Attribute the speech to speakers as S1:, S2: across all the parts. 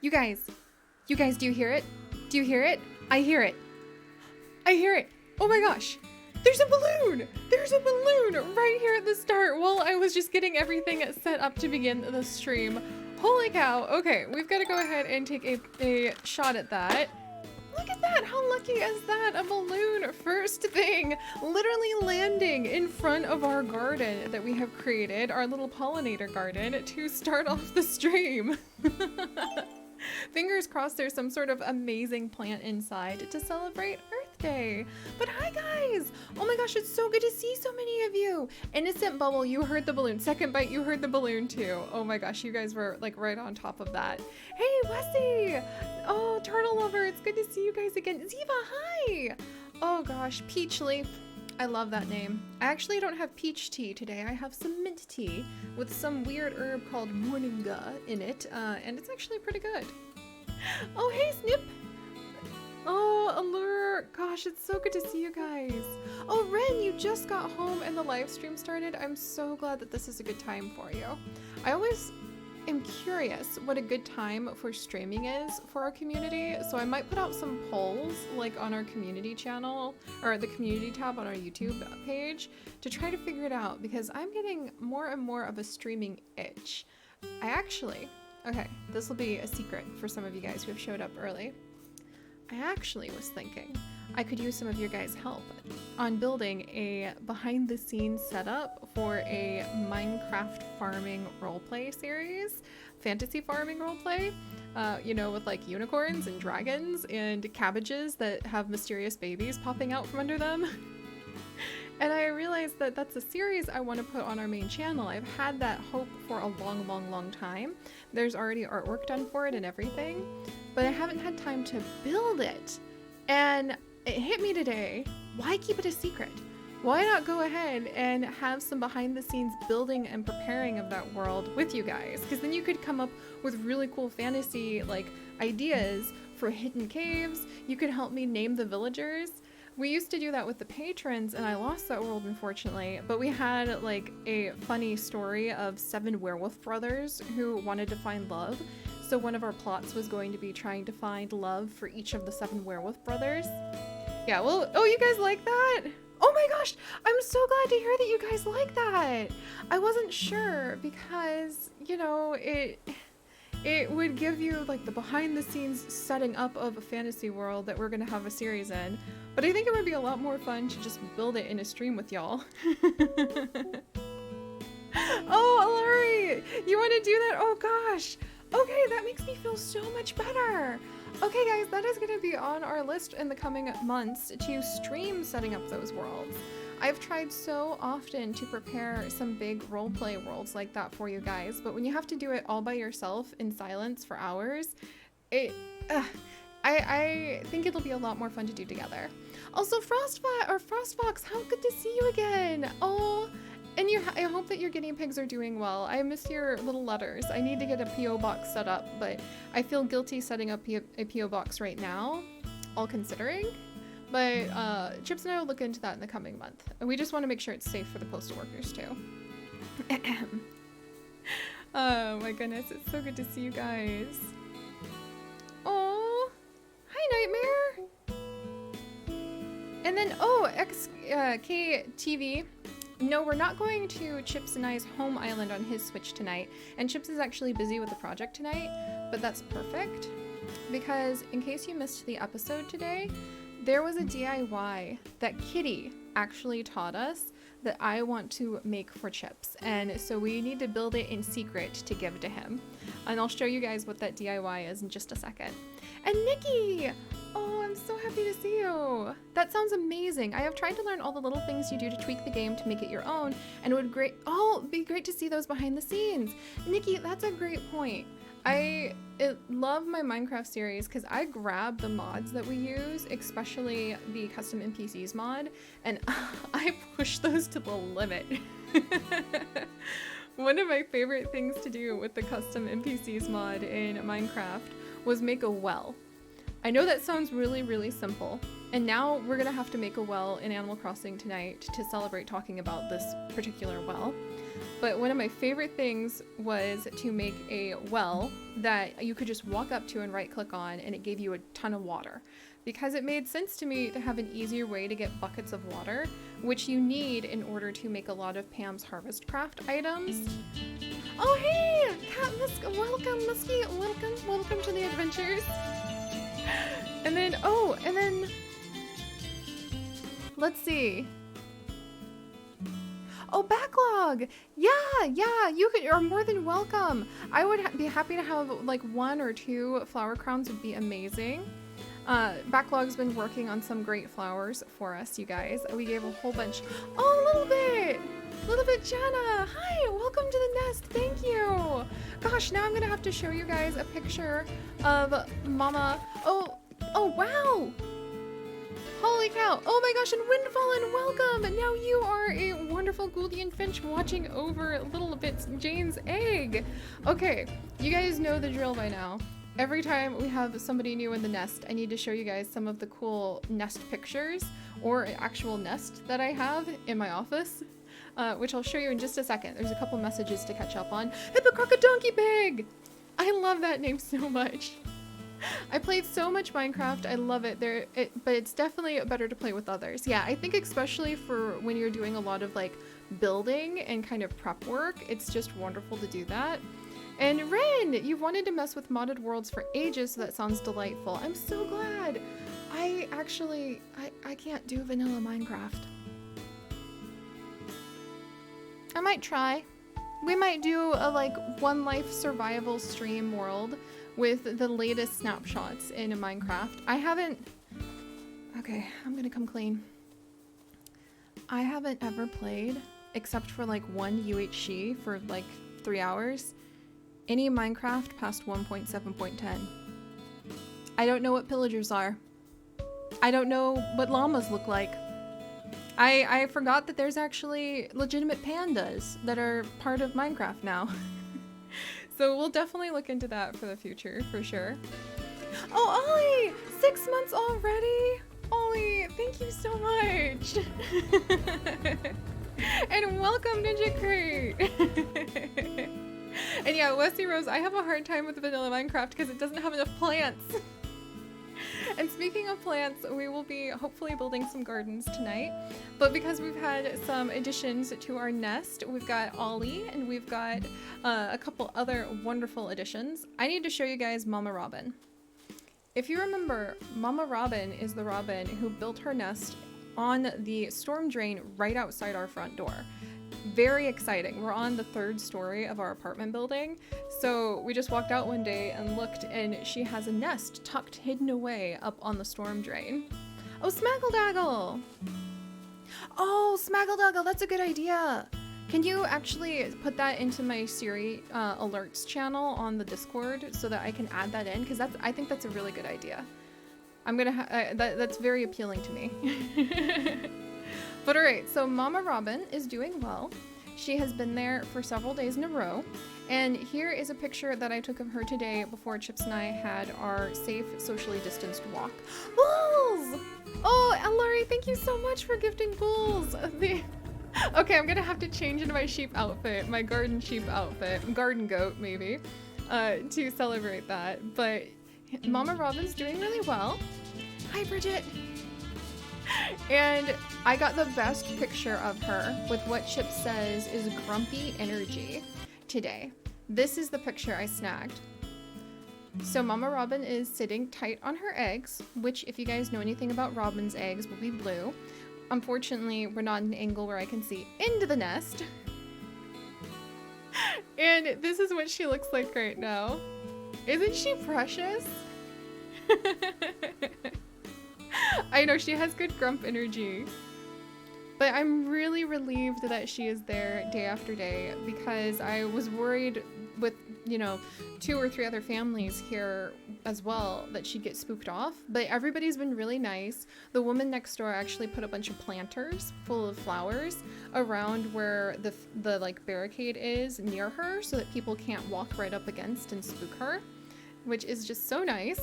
S1: You guys, do you hear it? Do you hear it? I hear it. I hear it. Oh my gosh. There's a balloon! There's a balloon right here at the start while I was just getting everything set up to begin the stream. Holy cow. Okay, we've got to go ahead and take a shot at that. Look at that! How lucky is that? A balloon, first thing, literally landing in front of our garden that we have created, our little pollinator garden, to start off the stream. Fingers crossed there's some sort of amazing plant inside to celebrate Earth Day. But hi guys! Oh my gosh, it's so good to see so many of you! Innocent Bubble, you heard the balloon. Second Bite, you heard the balloon too. Oh my gosh, you guys were like right on top of that. Hey, Wesley! Oh, Turtle Lover, it's good to see you guys again. Ziva, hi! Oh gosh, Peach Leaf. I love that name. I actually don't have peach tea today. I have some mint tea with some weird herb called moringa in it, and it's actually pretty good. Oh, hey, Snip! Oh, Allure! Gosh, it's so good to see you guys. Oh, Ren, you just got home and the live stream started. I'm so glad that this is a good time for you. I always am curious what a good time for streaming is for our community, so I might put out some polls like on our community channel or the community tab on our YouTube page to try to figure it out, because I'm getting more and more of a streaming itch. Okay, this will be a secret for some of you guys who have showed up early. I actually was thinking I could use some of your guys' help on building a behind-the-scenes setup for a Minecraft farming roleplay series, fantasy farming roleplay, you know, with like unicorns and dragons and cabbages that have mysterious babies popping out from under them. And I realized that that's a series I want to put on our main channel. I've had that hope for a long time. There's already artwork done for it and everything, but I haven't had time to build it. And it hit me today, why keep it a secret? Why not go ahead and have some behind the scenes building and preparing of that world with you guys? Because then you could come up with really cool fantasy like ideas for hidden caves. You could help me name the villagers. We used to do that with the patrons and I lost that world unfortunately, but we had like a funny story of 7 werewolf brothers who wanted to find love. So one of our plots was going to be trying to find love for each of the 7 werewolf brothers. Yeah, well, oh, you guys like that? Oh my gosh, I'm so glad to hear that you guys like that. I wasn't sure because, you know, it would give you like the behind the scenes setting up of a fantasy world that we're gonna have a series in. But I think it would be a lot more fun to just build it in a stream with y'all. Oh, Alari, you want to do that? Oh gosh. Okay, that makes me feel so much better. Okay guys, that is going to be on our list in the coming months to stream setting up those worlds. I've tried so often to prepare some big roleplay worlds like that for you guys, but when you have to do it all by yourself in silence for hours, I think it'll be a lot more fun to do together. Also, Frostfox, how good to see you again. Oh, and I hope that your guinea pigs are doing well. I miss your little letters. I need to get a P.O. box set up, but I feel guilty setting up a P.O. box right now, all considering. But Chips and I will look into that in the coming month. And we just want to make sure it's safe for the postal workers too. Oh my goodness, it's so good to see you guys. Oh, hi Nightmare. And then, oh, XKTV. No, we're not going to Chips and I's home island on his Switch tonight. And Chips is actually busy with the project tonight, but that's perfect. Because in case you missed the episode today, there was a DIY that Kitty actually taught us that I want to make for Chips. And so we need to build it in secret to give to him. And I'll show you guys what that DIY is in just a second. And Nikki! Oh, I'm so happy to see you. That sounds amazing. I have tried to learn all the little things you do to tweak the game to make it your own, and it would be great to see those behind the scenes. Nikki, that's a great point. I love my Minecraft series because I grab the mods that we use, especially the custom NPCs mod, and I push those to the limit. One of my favorite things to do with the custom NPCs mod in Minecraft was make a well. I know that sounds really, really simple. And now we're gonna have to make a well in Animal Crossing tonight to celebrate talking about this particular well. But one of my favorite things was to make a well that you could just walk up to and right click on, and it gave you a ton of water. Because it made sense to me to have an easier way to get buckets of water, which you need in order to make a lot of Pam's Harvest Craft items. Oh hey, Cat Musk, welcome Muskie, welcome to the adventures. And then, let's see. Oh, backlog! Yeah, you're more than welcome. I would be happy to have like 1 or 2 flower crowns would be amazing. Backlog's been working on some great flowers for us, you guys. We gave a whole bunch. Oh, a little bit, Jenna. Hi, welcome to the nest. Thank you. Gosh, now I'm gonna have to show you guys a picture of Mama. Oh, wow. Holy cow. Oh my gosh, and Windfallen, welcome. And now you are a wonderful Gouldian Finch watching over Little Bits Jane's egg. Okay, you guys know the drill by now. Every time we have somebody new in the nest, I need to show you guys some of the cool nest pictures or actual nest that I have in my office, which I'll show you in just a second. There's a couple messages to catch up on. Hippocrocodonkey Pig! I love that name so much. I played so much Minecraft. I love it. But it's definitely better to play with others. Yeah, I think especially for when you're doing a lot of like building and kind of prep work, it's just wonderful to do that. And Ren, you've wanted to mess with modded worlds for ages, so that sounds delightful. I'm so glad. I can't do vanilla Minecraft. I might try. We might do a like one life survival stream world with the latest snapshots in Minecraft. Okay, I'm gonna come clean. I haven't ever played, except for like one UHC for like 3 hours, any Minecraft past 1.7.10. I don't know what pillagers are. I don't know what llamas look like. I forgot that there's actually legitimate pandas that are part of Minecraft now. So we'll definitely look into that for the future, for sure. Oh, Ollie! 6 months already? Ollie, thank you so much! And welcome, Ninja Crate! And yeah, Wesley Rose, I have a hard time with vanilla Minecraft because it doesn't have enough plants. And speaking of plants, we will be hopefully building some gardens tonight. But because we've had some additions to our nest, we've got Ollie and we've got a couple other wonderful additions. I need to show you guys Mama Robin. If you remember, Mama Robin is the robin who built her nest on the storm drain right outside our front door. Very exciting. We're on the 3rd story of our apartment building. So we just walked out one day and looked, and she has a nest tucked hidden away up on the storm drain. Oh, Smaggledaggle! Oh, Smaggledaggle, that's a good idea. Can you actually put that into my Siri alerts channel on the Discord so that I can add that in? Because I think that's a really good idea. I'm gonna that's very appealing to me. But alright, so Mama Robin is doing well. She has been there for several days in a row. And here is a picture that I took of her today before Chips and I had our safe, socially distanced walk. Bulls! Oh, Ellery, thank you so much for gifting bulls. Okay, I'm gonna have to change into my sheep outfit, my garden sheep outfit, garden goat maybe, to celebrate that. But Mama Robin's doing really well. Hi, Bridget. And I got the best picture of her with what Chip says is grumpy energy today. This is the picture I snagged. So Mama Robin is sitting tight on her eggs, which if you guys know anything about robin's eggs will be blue. Unfortunately, we're not at an angle where I can see into the nest. And this is what she looks like right now. Isn't she precious? I know she has good grump energy, but I'm really relieved that she is there day after day because I was worried with, 2 or 3 other families here as well that she'd get spooked off, but everybody's been really nice. The woman next door actually put a bunch of planters full of flowers around where the like barricade is near her so that people can't walk right up against and spook her, which is just so nice.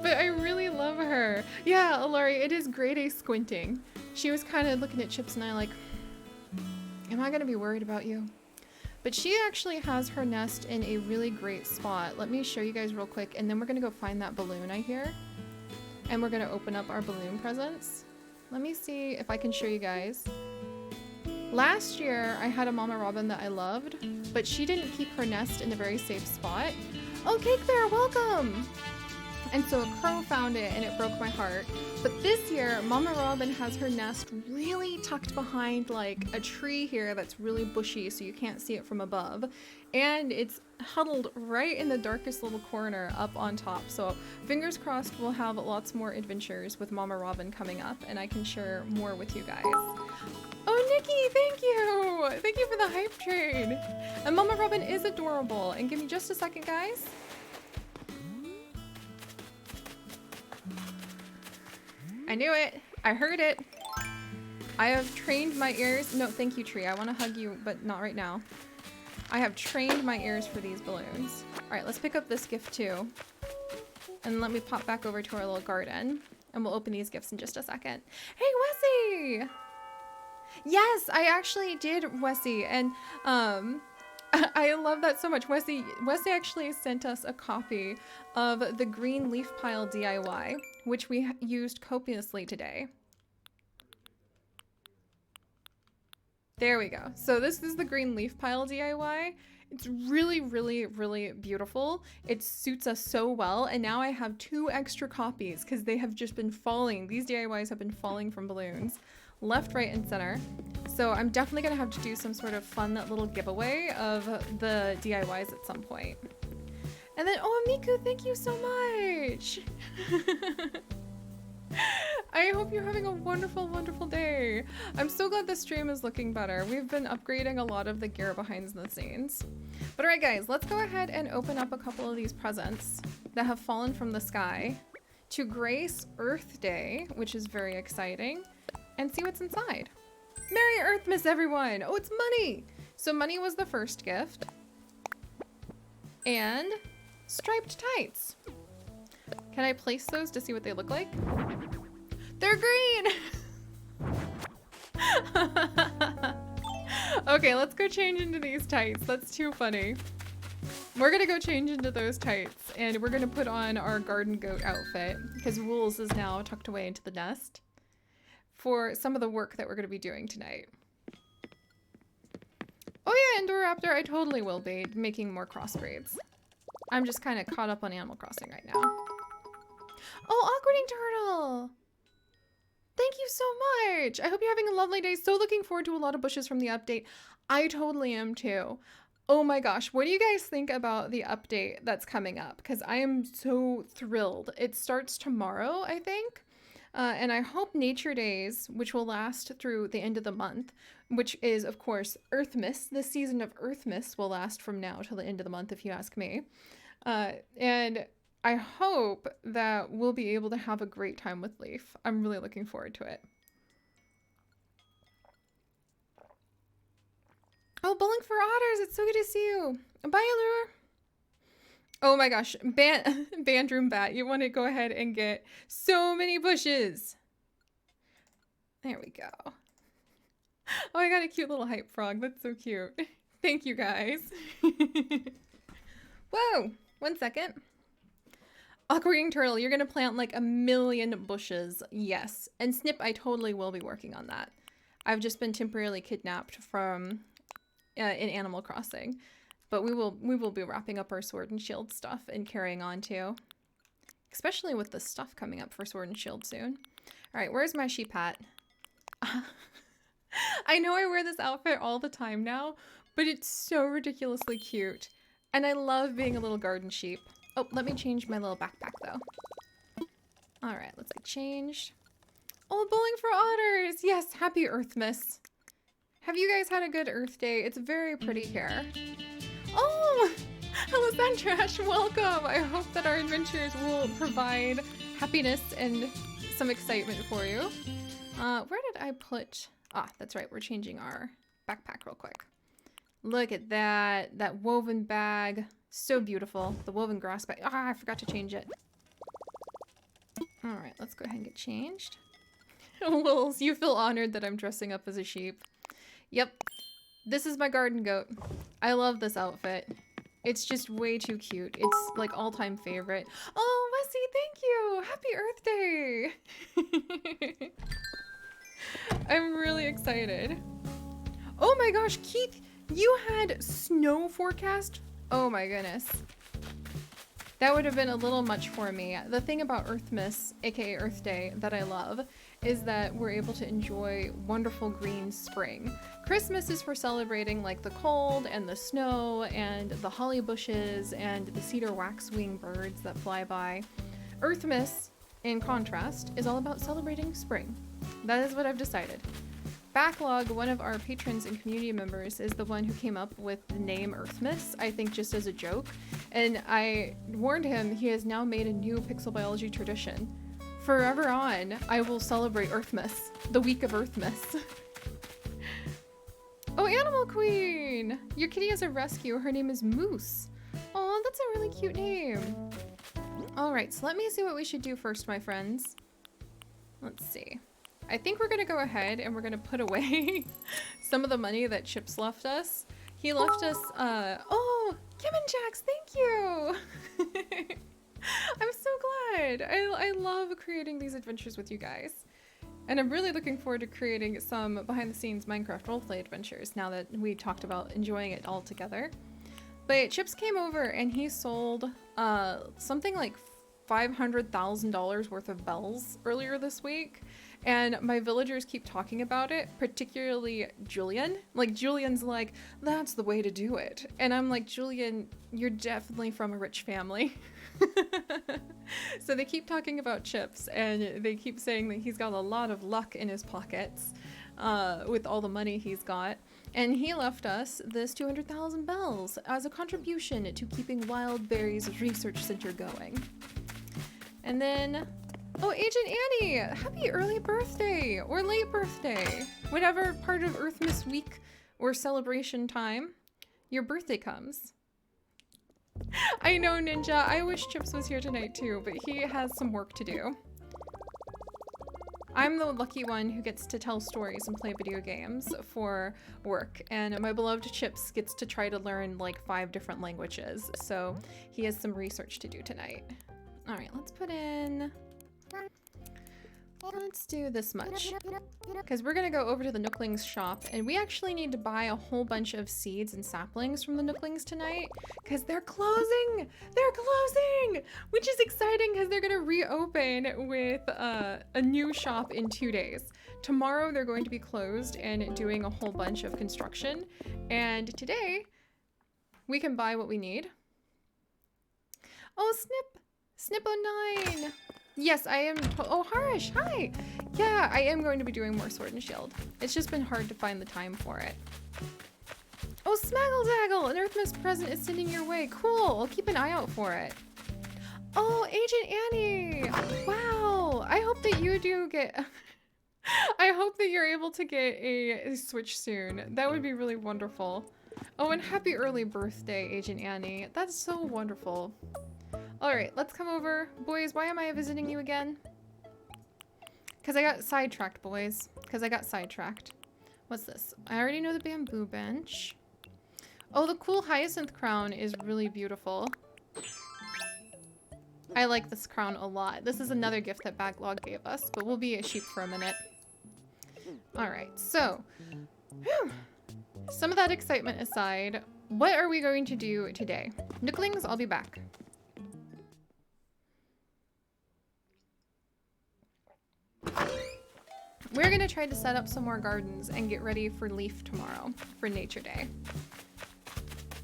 S1: But I really love her. Yeah, Alari, it is grade A squinting. She was kind of looking at Chips and I like, am I gonna be worried about you? But she actually has her nest in a really great spot. Let me show you guys real quick, and then we're gonna go find that balloon I hear. And we're gonna open up our balloon presents. Let me see if I can show you guys. Last year, I had a mama robin that I loved, but she didn't keep her nest in a very safe spot. Oh, Cake Bear, welcome! And so a crow found it and it broke my heart. But this year, Mama Robin has her nest really tucked behind like a tree here that's really bushy so you can't see it from above. And it's huddled right in the darkest little corner up on top. So fingers crossed we'll have lots more adventures with Mama Robin coming up and I can share more with you guys. Oh, Nikki, thank you! Thank you for the hype train. And Mama Robin is adorable. And give me just a second, guys. I knew it. I heard it. I have trained my ears. No, thank you, Tree. I want to hug you, but not right now. I have trained my ears for these balloons. All right, let's pick up this gift too. And let me pop back over to our little garden. And we'll open these gifts in just a second. Hey, Wessie! Yes, I actually did, Wessie. And I love that so much. Wesley actually sent us a copy of the green leaf pile DIY, which we used copiously today. There we go. So this is the green leaf pile DIY. It's really, really, really beautiful. It suits us so well. And now I have 2 extra copies because they have just been falling. These DIYs have been falling from balloons. Left, right, and center. So I'm definitely gonna have to do some sort of fun little giveaway of the DIYs at some point. And then, oh, Miku, thank you so much. I hope you're having a wonderful, wonderful day. I'm so glad the stream is looking better. We've been upgrading a lot of the gear behind the scenes. But all right, guys, let's go ahead and open up a couple of these presents that have fallen from the sky to grace Earth Day, which is very exciting. And see what's inside. Merry Earthmas, everyone! Oh, it's money! So money was the first gift. And striped tights. Can I place those to see what they look like? They're green! Okay, let's go change into these tights. That's too funny. We're gonna go change into those tights and we're gonna put on our garden goat outfit because Rules is now tucked away into the nest for some of the work that we're going to be doing tonight. Oh yeah, Indoraptor, I totally will be making more crossbreeds. I'm just kind of caught up on Animal Crossing right now. Oh, Awkwarding Turtle! Thank you so much! I hope you're having a lovely day. So looking forward to a lot of bushes from the update. I totally am too. Oh my gosh, what do you guys think about the update that's coming up? Because I am so thrilled. It starts tomorrow, I think. And I hope Nature Days, which will last through the end of the month, which is, of course, Earthmas. The season of Earthmas will last from now till the end of the month, if you ask me. And I hope that we'll be able to have a great time with Leaf. I'm really looking forward to it. Oh, Bowling for Otters! It's so good to see you! Bye, Allure! Oh my gosh, Bandroom Bat, you want to go ahead and get so many bushes. There we go. Oh, I got a cute little hype frog. That's so cute. Thank you, guys. Whoa, 1 second. Awkwarding Turtle, you're going to plant like 1,000,000 bushes. Yes. And Snip, I totally will be working on that. I've just been temporarily kidnapped from in Animal Crossing. But we will be wrapping up our Sword and Shield stuff and carrying on too. Especially with the stuff coming up for Sword and Shield soon. Alright, where's my sheep hat? I know I wear this outfit all the time now, but it's so ridiculously cute. And I love being a little garden sheep. Oh, let me change my little backpack though. Alright, let's get changed. Oh, Bowling for Otters! Yes, happy Earthmas. Have you guys had a good Earth Day? It's very pretty here. Oh, hello Santrash, welcome. I hope that our adventures will provide happiness and some excitement for you. Where did I put, that's right, we're changing our backpack real quick. Look at that woven bag, so beautiful. The woven grass bag, I forgot to change it. All right, let's go ahead and get changed. Wills, you feel honored that I'm dressing up as a sheep. Yep, this is my garden goat. I love this outfit. It's just way too cute. It's like all-time favorite. Oh, Wesley, thank you! Happy Earth Day! I'm really excited. Oh my gosh, Keith, you had snow forecast? Oh my goodness. That would have been a little much for me. The thing about EARTHMAS, aka Earth Day, that I love is that we're able to enjoy wonderful green spring. Christmas is for celebrating like the cold and the snow and the holly bushes and the cedar waxwing birds that fly by. EARTHMAS, in contrast, is all about celebrating spring. That is what I've decided. Backlog, one of our patrons and community members, is the one who came up with the name EARTHMAS, I think just as a joke. And I warned him he has now made a new pixel biology tradition. Forever on, I will celebrate EARTHMAS, the week of EARTHMAS. Oh, Animal Queen! Your kitty has a rescue. Her name is Moose. Oh, that's a really cute name. All right, so let me see what we should do first, my friends. Let's see. I think we're gonna go ahead and we're gonna put away some of the money that Chips left us. He left us, oh, Kim and Jax, thank you! I'm so glad. I love creating these adventures with you guys. And I'm really looking forward to creating some behind-the-scenes Minecraft roleplay adventures now that we talked about enjoying it all together. But Chips came over and he sold something like $500,000 worth of bells earlier this week. And my villagers keep talking about it, particularly Julian. Like, Julian's like, that's the way to do it. And I'm like, Julian, you're definitely from a rich family. So they keep talking about Chips, and they keep saying that he's got a lot of luck in his pockets with all the money he's got. And he left us this 200,000 bells as a contribution to keeping Wildberry's research center going. And then... oh, Agent Annie! Happy early birthday! Or late birthday! Whatever part of EARTHMAS week or celebration time your birthday comes. I know, Ninja. I wish Chips was here tonight too, but he has some work to do. I'm the lucky one who gets to tell stories and play video games for work, and my beloved Chips gets to try to learn like 5 different languages, so he has some research to do tonight. Alright, let's put in... let's do this much, because we're gonna go over to the Nooklings shop, and we actually need to buy a whole bunch of seeds and saplings from the Nooklings tonight, because they're closing! They're closing! Which is exciting, because they're gonna reopen with a new shop in 2 days. Tomorrow they're going to be closed and doing a whole bunch of construction, and today we can buy what we need. Oh, Snip09! Yes, I am. Oh, Harish, hi. Yeah, I am going to be doing more Sword and Shield. It's just been hard to find the time for it. Oh, Smaggle-Daggle, an EARTHMAS present is sending your way. Cool, I'll keep an eye out for it. Oh, Agent Annie. Wow, I hope that you do get... I hope that you're able to get a Switch soon. That would be really wonderful. Oh, and happy early birthday, Agent Annie. That's so wonderful. Alright, let's come over. Boys, why am I visiting you again? Because I got sidetracked, boys. Because I got sidetracked. What's this? I already know the bamboo bench. Oh, the cool hyacinth crown is really beautiful. I like this crown a lot. This is another gift that Backlog gave us, but we'll be a sheep for a minute. Alright, so... whew. Some of that excitement aside, what are we going to do today? Nooklings, I'll be back. We're gonna try to set up some more gardens and get ready for Leaf tomorrow, for Nature Day.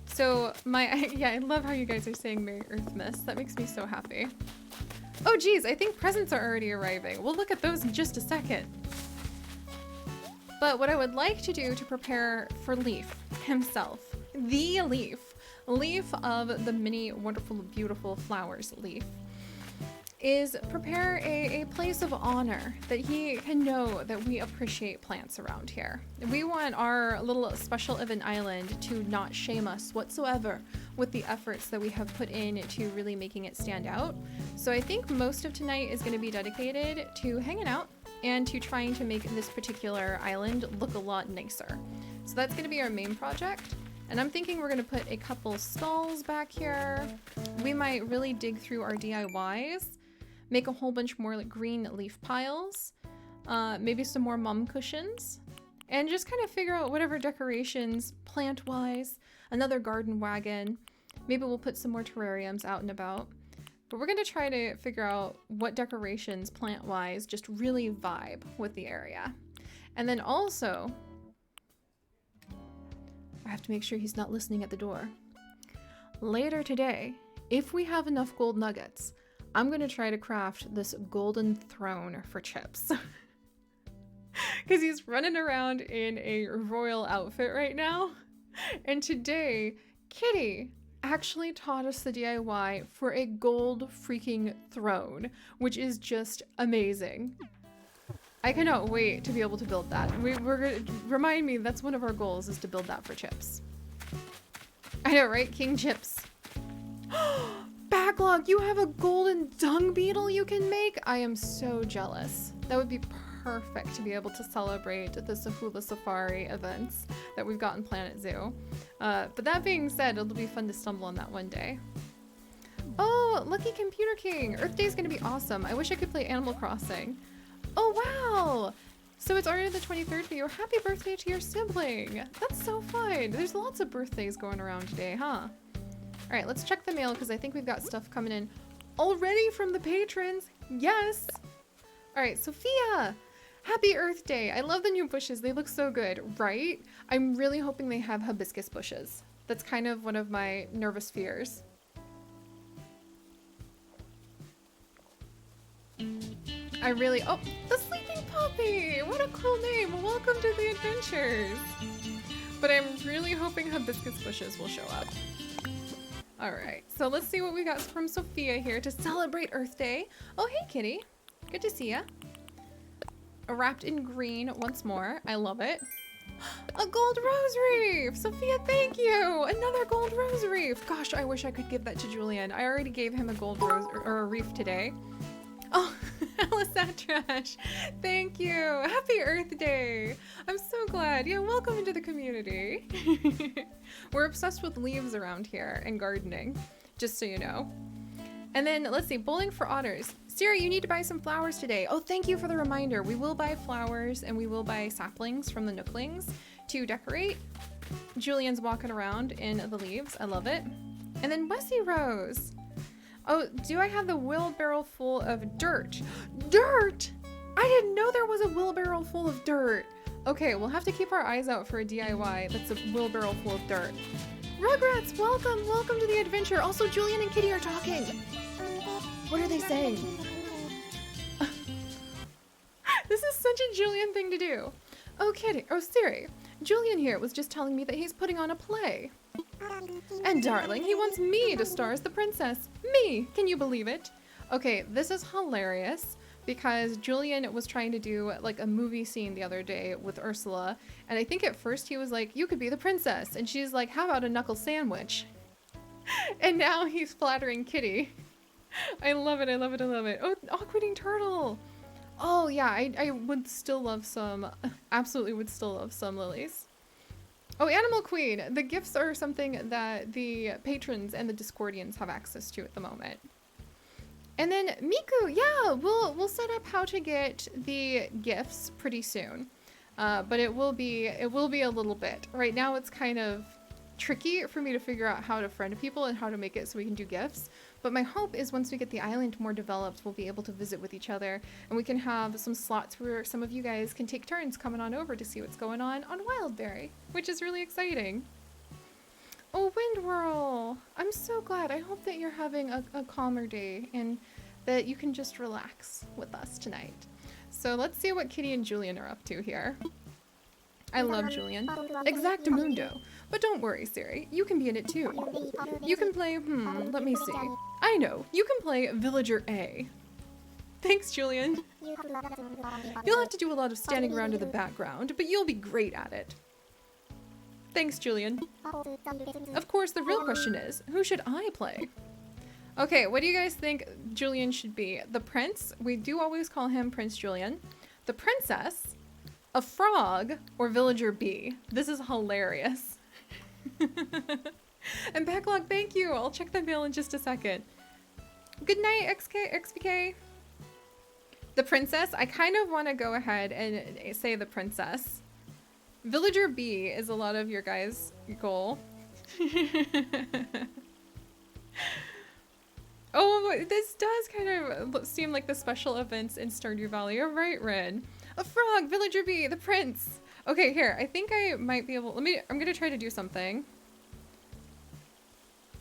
S1: So yeah, I love how you guys are saying Merry EARTHMAS. That makes me so happy. Oh geez, I think presents are already arriving. We'll look at those in just a second. But what I would like to do to prepare for Leaf himself, the Leaf of the many wonderful, beautiful flowers Leaf, is prepare a place of honor that he can know that we appreciate plants around here. We want our little special of an island to not shame us whatsoever with the efforts that we have put into really making it stand out. So I think most of tonight is going to be dedicated to hanging out and to trying to make this particular island look a lot nicer. So that's going to be our main project. And I'm thinking we're going to put a couple stalls back here. We might really dig through our DIYs, make a whole bunch more like green leaf piles, maybe some more mum cushions, and just kind of figure out whatever decorations plant-wise, another garden wagon. Maybe we'll put some more terrariums out and about. But we're going to try to figure out what decorations plant-wise just really vibe with the area. And then also, I have to make sure he's not listening at the door. Later today, if we have enough gold nuggets, I'm going to try to craft this golden throne for Chips. Because he's running around in a royal outfit right now. And today, Kitty actually taught us the DIY for a gold freaking throne, which is just amazing. I cannot wait to be able to build that. We're gonna remind me that's one of our goals, is to build that for Chips. I know, right? King Chips. Backlog, you have a golden dung beetle you can make? I am so jealous. That would be perfect to be able to celebrate the Sahula Safari events that we've got in Planet Zoo. But that being said, it'll be fun to stumble on that one day. Oh, Lucky Computer King! Earth Day is gonna be awesome. I wish I could play Animal Crossing. Oh wow! So it's already the 23rd for you. Happy birthday to your sibling! That's so fun! There's lots of birthdays going around today, huh? Alright, let's check the mail because I think we've got stuff coming in already from the patrons. Yes! Alright, Sophia! Happy Earth Day! I love the new bushes. They look so good, right? I'm really hoping they have hibiscus bushes. That's kind of one of my nervous fears. Oh, the Sleeping Puppy! What a cool name! Welcome to the adventures! But I'm really hoping hibiscus bushes will show up. Alright, so let's see what we got from Sophia here to celebrate Earth Day. Oh, hey Kitty! Good to see ya. Wrapped in green once more. I love it. A gold rose reef! Sophia, thank you! Another gold rose reef! Gosh, I wish I could give that to Julian. I already gave him a gold rose or a reef today. Oh, Alisatrash, thank you. Happy Earth Day. I'm so glad. Yeah, welcome into the community. We're obsessed with leaves around here and gardening, just so you know. And then let's see, bowling for otters. Siri, you need to buy some flowers today. Oh, thank you for the reminder. We will buy flowers and we will buy saplings from the Nooklings to decorate. Julian's walking around in the leaves. I love it. And then Wessie Rose. Oh, do I have the wheelbarrow full of dirt? Dirt! I didn't know there was a wheelbarrow full of dirt. Okay, we'll have to keep our eyes out for a DIY that's a wheelbarrow full of dirt. Rugrats, welcome! Welcome to the adventure. Also, Julian and Kitty are talking. What are they saying? This is such a Julian thing to do. Oh, Kitty. Oh, Siri. Julian here was just telling me that he's putting on a play. And darling, he wants me to star as the princess. Me! Can you believe it? Okay, this is hilarious because Julian was trying to do like a movie scene the other day with Ursula. And I think at first he was like, you could be the princess. And she's like, how about a knuckle sandwich? And now he's flattering Kitty. I love it, I love it, I love it. Oh, awkwarding turtle. Oh yeah, I would still love some, absolutely would still love some lilies. Oh, Animal Queen! The gifts are something that the patrons and the Discordians have access to at the moment. And then Miku, yeah, we'll set up how to get the gifts pretty soon. But it will be a little bit. Right now it's kind of tricky for me to figure out how to friend people and how to make it so we can do gifts. But my hope is once we get the island more developed, we'll be able to visit with each other and we can have some slots where some of you guys can take turns coming on over to see what's going on Wildberry, which is really exciting. Oh, Wind Whirl! I'm so glad. I hope that you're having a calmer day and that you can just relax with us tonight. So let's see what Kitty and Julian are up to here. I love Julian. Exactamundo. But don't worry, Siri. You can be in it too. You can play, let me see. I know. You can play Villager A. Thanks, Julian. You'll have to do a lot of standing around in the background, but you'll be great at it. Thanks, Julian. Of course, the real question is, who should I play? Okay, what do you guys think Julian should be? The prince? We do always call him Prince Julian. The princess? A frog? Or villager bee? This is hilarious. And backlog, thank you. I'll check the mail in just a second. Good night, XVK. The princess? I kind of want to go ahead and say the princess. Villager bee is a lot of your guys' goal. Oh, this does kind of seem like the special events in Stardew Valley. You're right, Ren. A frog, villager bee, the prince. Okay, here. I think I might be able... I'm gonna try to do something.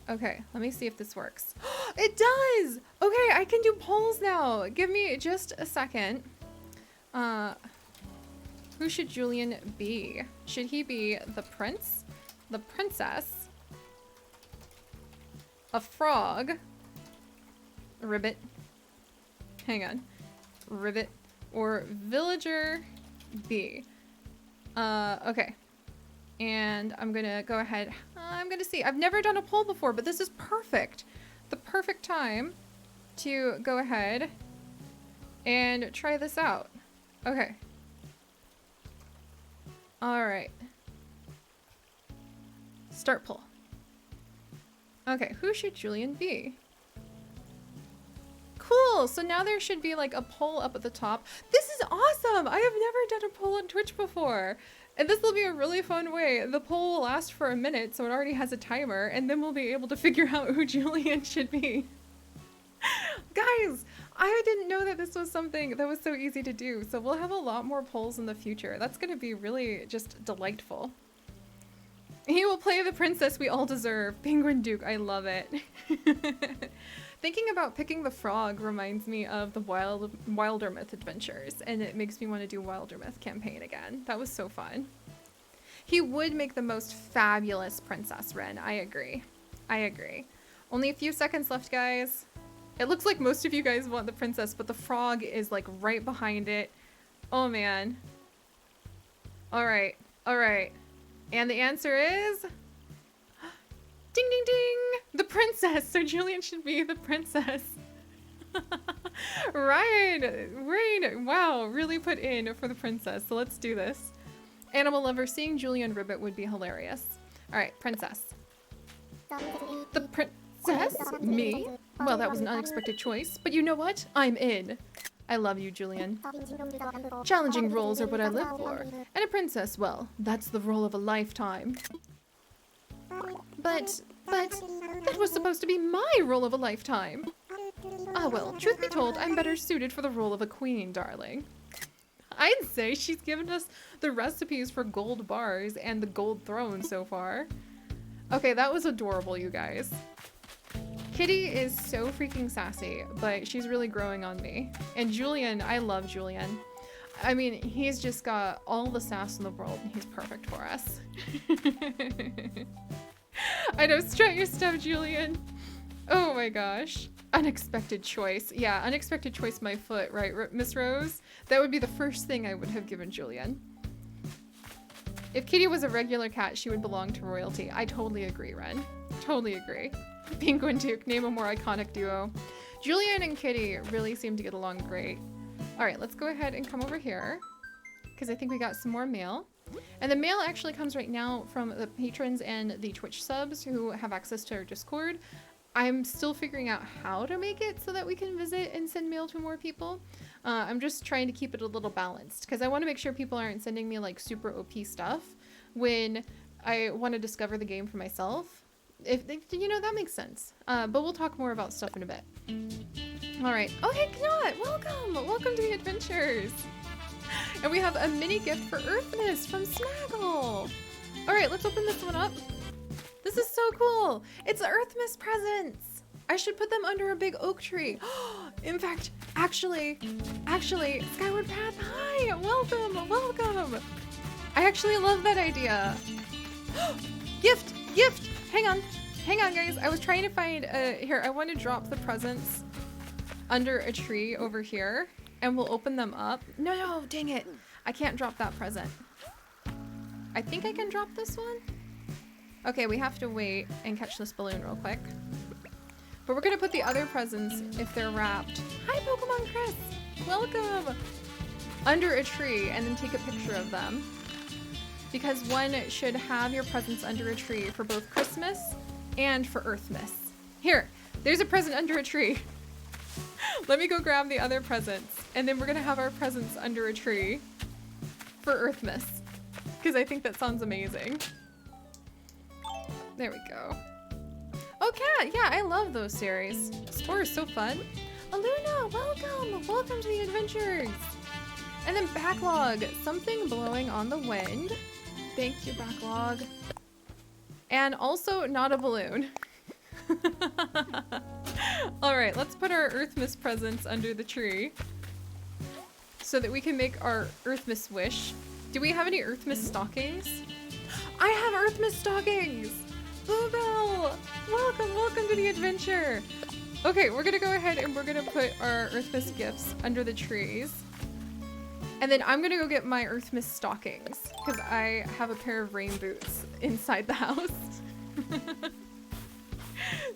S1: Okay, let me see if this works. It does! Okay, I can do polls now. Give me just a second. Who should Julian be? Should he be the prince? The princess? A frog? A ribbit? Hang on. Ribbit or villager bee? Okay. And I'm gonna go ahead. I'm gonna see. I've never done a poll before, but this is perfect. The perfect time to go ahead and try this out. Okay. All right. Start poll. Okay, who should Julian be? Cool, so now there should be like a poll up at the top. This is awesome! I have never done a poll on Twitch before. And this will be a really fun way. The poll will last for a minute, so it already has a timer, and then we'll be able to figure out who Julian should be. Guys, I didn't know that this was something that was so easy to do, so we'll have a lot more polls in the future. That's gonna be really just delightful. He will play the princess we all deserve. Penguin Duke, I love it. Thinking about picking the frog reminds me of the Wildermyth adventures, and it makes me want to do Wildermyth campaign again. That was so fun. He would make the most fabulous princess, Ren. I agree. I agree. Only a few seconds left, guys. It looks like most of you guys want the princess, but the frog is like right behind it. Oh man. All right. All right. And the answer is... Ding, ding, ding! The princess! So Julian should be the princess. Rain! Wow, really put in for the princess. So let's do this. Animal lover, seeing Julian Ribbit would be hilarious. Alright, princess. The princess? Me? Well, that was an unexpected choice. But you know what? I'm in. I love you, Julian. Challenging roles are what I live for. And a princess, well, that's the role of a lifetime. But that was supposed to be my role of a lifetime. Ah, well, truth be told, I'm better suited for the role of a queen, darling. I'd say she's given us the recipes for gold bars and the gold throne so far. Okay, that was adorable, you guys. Kitty is so freaking sassy, but she's really growing on me. And Julian, I love Julian. I mean, he's just got all the sass in the world, and he's perfect for us. I know, strut your stuff, Julian. Oh my gosh. Unexpected choice. Yeah, unexpected choice my foot, right, Miss Rose? That would be the first thing I would have given Julian. If Kitty was a regular cat, she would belong to royalty. I totally agree, Ren. Totally agree. Penguin Duke, name a more iconic duo. Julian and Kitty really seem to get along great. All right, let's go ahead and come over here because I think we got some more mail. And the mail actually comes right now from the patrons and the Twitch subs who have access to our Discord. I'm still figuring out how to make it so that we can visit and send mail to more people. I'm just trying to keep it a little balanced because I want to make sure people aren't sending me like super OP stuff when I want to discover the game for myself. If you know, that makes sense. But we'll talk more about stuff in a bit. All right. Oh, hey, Knot, welcome. Welcome to the adventures. And we have a mini gift for EARTHMAS from Snaggle. All right, let's open this one up. This is so cool. It's EARTHMAS presents. I should put them under a big oak tree. In fact, actually, Skyward Path, hi, welcome. I actually love that idea. Gift. Hang on, guys. I was trying to find, here, I want to drop the presents under a tree over here, and we'll open them up. No, dang it. I can't drop that present. I think I can drop this one. Okay, we have to wait and catch this balloon real quick. But we're gonna put the other presents if they're wrapped. Hi, Pokemon Chris! Welcome! Under a tree and then take a picture of them. Because one should have your presents under a tree for both Christmas and for Earthmas. Here, there's a present under a tree. Let me go grab the other presents and then we're gonna have our presents under a tree for Earthmas. Because I think that sounds amazing. There we go. Oh, Cat! Yeah, I love those series. Spore is so fun. Aluna, welcome! Welcome to the adventures! And then Backlog, something blowing on the wind. Thank you, Backlog. And also not a balloon. Alright, let's put our Earthmas presents under the tree so that we can make our Earthmas wish. Do we have any Earthmas stockings? I have Earthmas stockings! Bluebell! Welcome, welcome to the adventure! Okay, we're gonna go ahead and we're gonna put our Earthmas gifts under the trees. And then I'm gonna go get my Earthmas stockings because I have a pair of rain boots inside the house.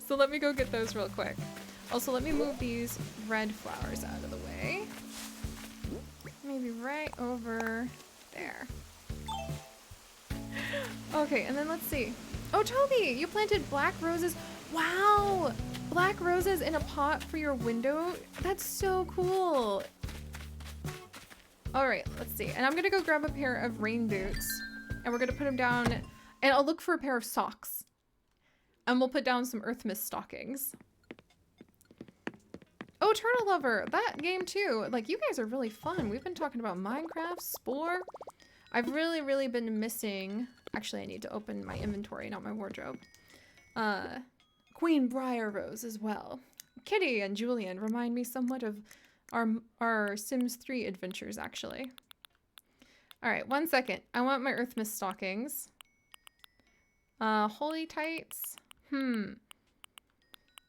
S1: So let me go get those real quick. Also, let me move these red flowers out of the way. Maybe right over there. Okay, and then let's see. Oh, Toby, you planted black roses. Wow, black roses in a pot for your window. That's so cool. All right, let's see. And I'm gonna go grab a pair of rain boots and we're gonna put them down and I'll look for a pair of socks. And we'll put down some Earthmas stockings. Oh, Turtle Lover, that game too. Like, you guys are really fun. We've been talking about Minecraft, Spore. I've really been missing. Actually, I need to open my inventory, not my wardrobe. Queen Briar Rose as well. Kitty and Julian remind me somewhat of our Sims 3 adventures, actually. All right, 1 second. I want my Earthmas stockings. Holy tights.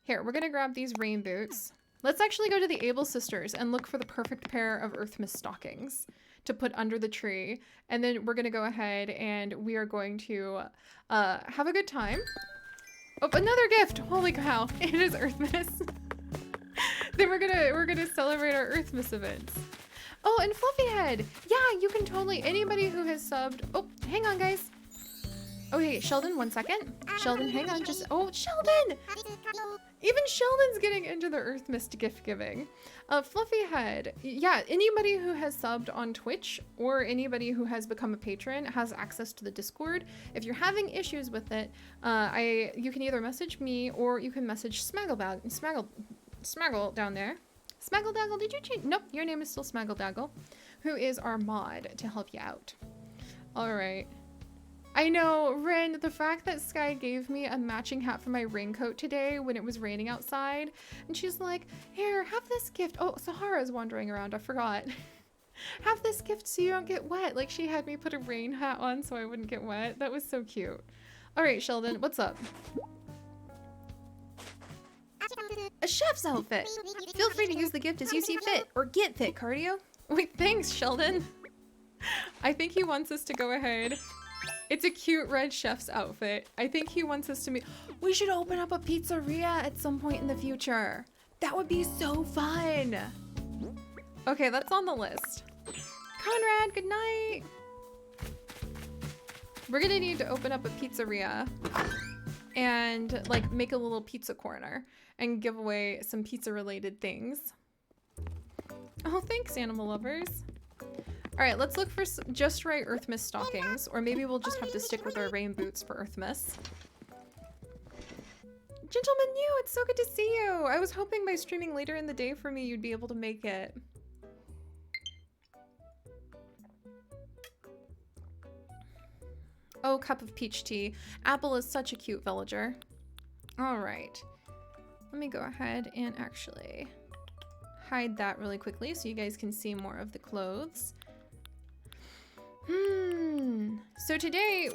S1: Here, we're gonna grab these rain boots. Let's actually go to the Able Sisters and look for the perfect pair of Earthmas stockings to put under the tree. And then we're gonna go ahead and we are going to have a good time. Oh, another gift! Holy cow, it is Earthmas. Then we're gonna celebrate our Earthmas events. Oh, and Fluffyhead! Yeah, you can totally, anybody who has subbed. Oh, hang on, guys. Okay, Sheldon, 1 second. Sheldon, hang on, just, oh, Sheldon! Even Sheldon's getting into the Earthmas gift giving. Fluffyhead, yeah, anybody who has subbed on Twitch or anybody who has become a patron has access to the Discord. If you're having issues with it, you can either message me or you can message Smaggle down there. Smaggledaggle, did you change? Nope, your name is still Smaggledaggle, who is our mod to help you out. All right. I know, Ren, the fact that Sky gave me a matching hat for my raincoat today when it was raining outside, and she's like, here, have this gift. Oh, Sahara's wandering around, I forgot. Have this gift so you don't get wet. Like, she had me put a rain hat on so I wouldn't get wet. That was so cute. All right, Sheldon, what's up? A chef's outfit. Feel free to use the gift as you see fit, or get fit, Cardio. Wait, thanks, Sheldon. I think he wants us to go ahead. It's a cute red chef's outfit. I think he wants us to meet. We should open up a pizzeria at some point in the future. That would be so fun. Okay, that's on the list. Conrad, good night. We're gonna need to open up a pizzeria and like make a little pizza corner and give away some pizza related things. Oh, thanks, animal lovers. All right, let's look for just right Earthmas stockings, or maybe we'll just have to stick with our rain boots for Earthmas. Gentleman New, it's so good to see you. I was hoping by streaming later in the day for me, you'd be able to make it. Oh, cup of peach tea. Apple is such a cute villager. All right, let me go ahead and actually hide that really quickly so you guys can see more of the clothes. So today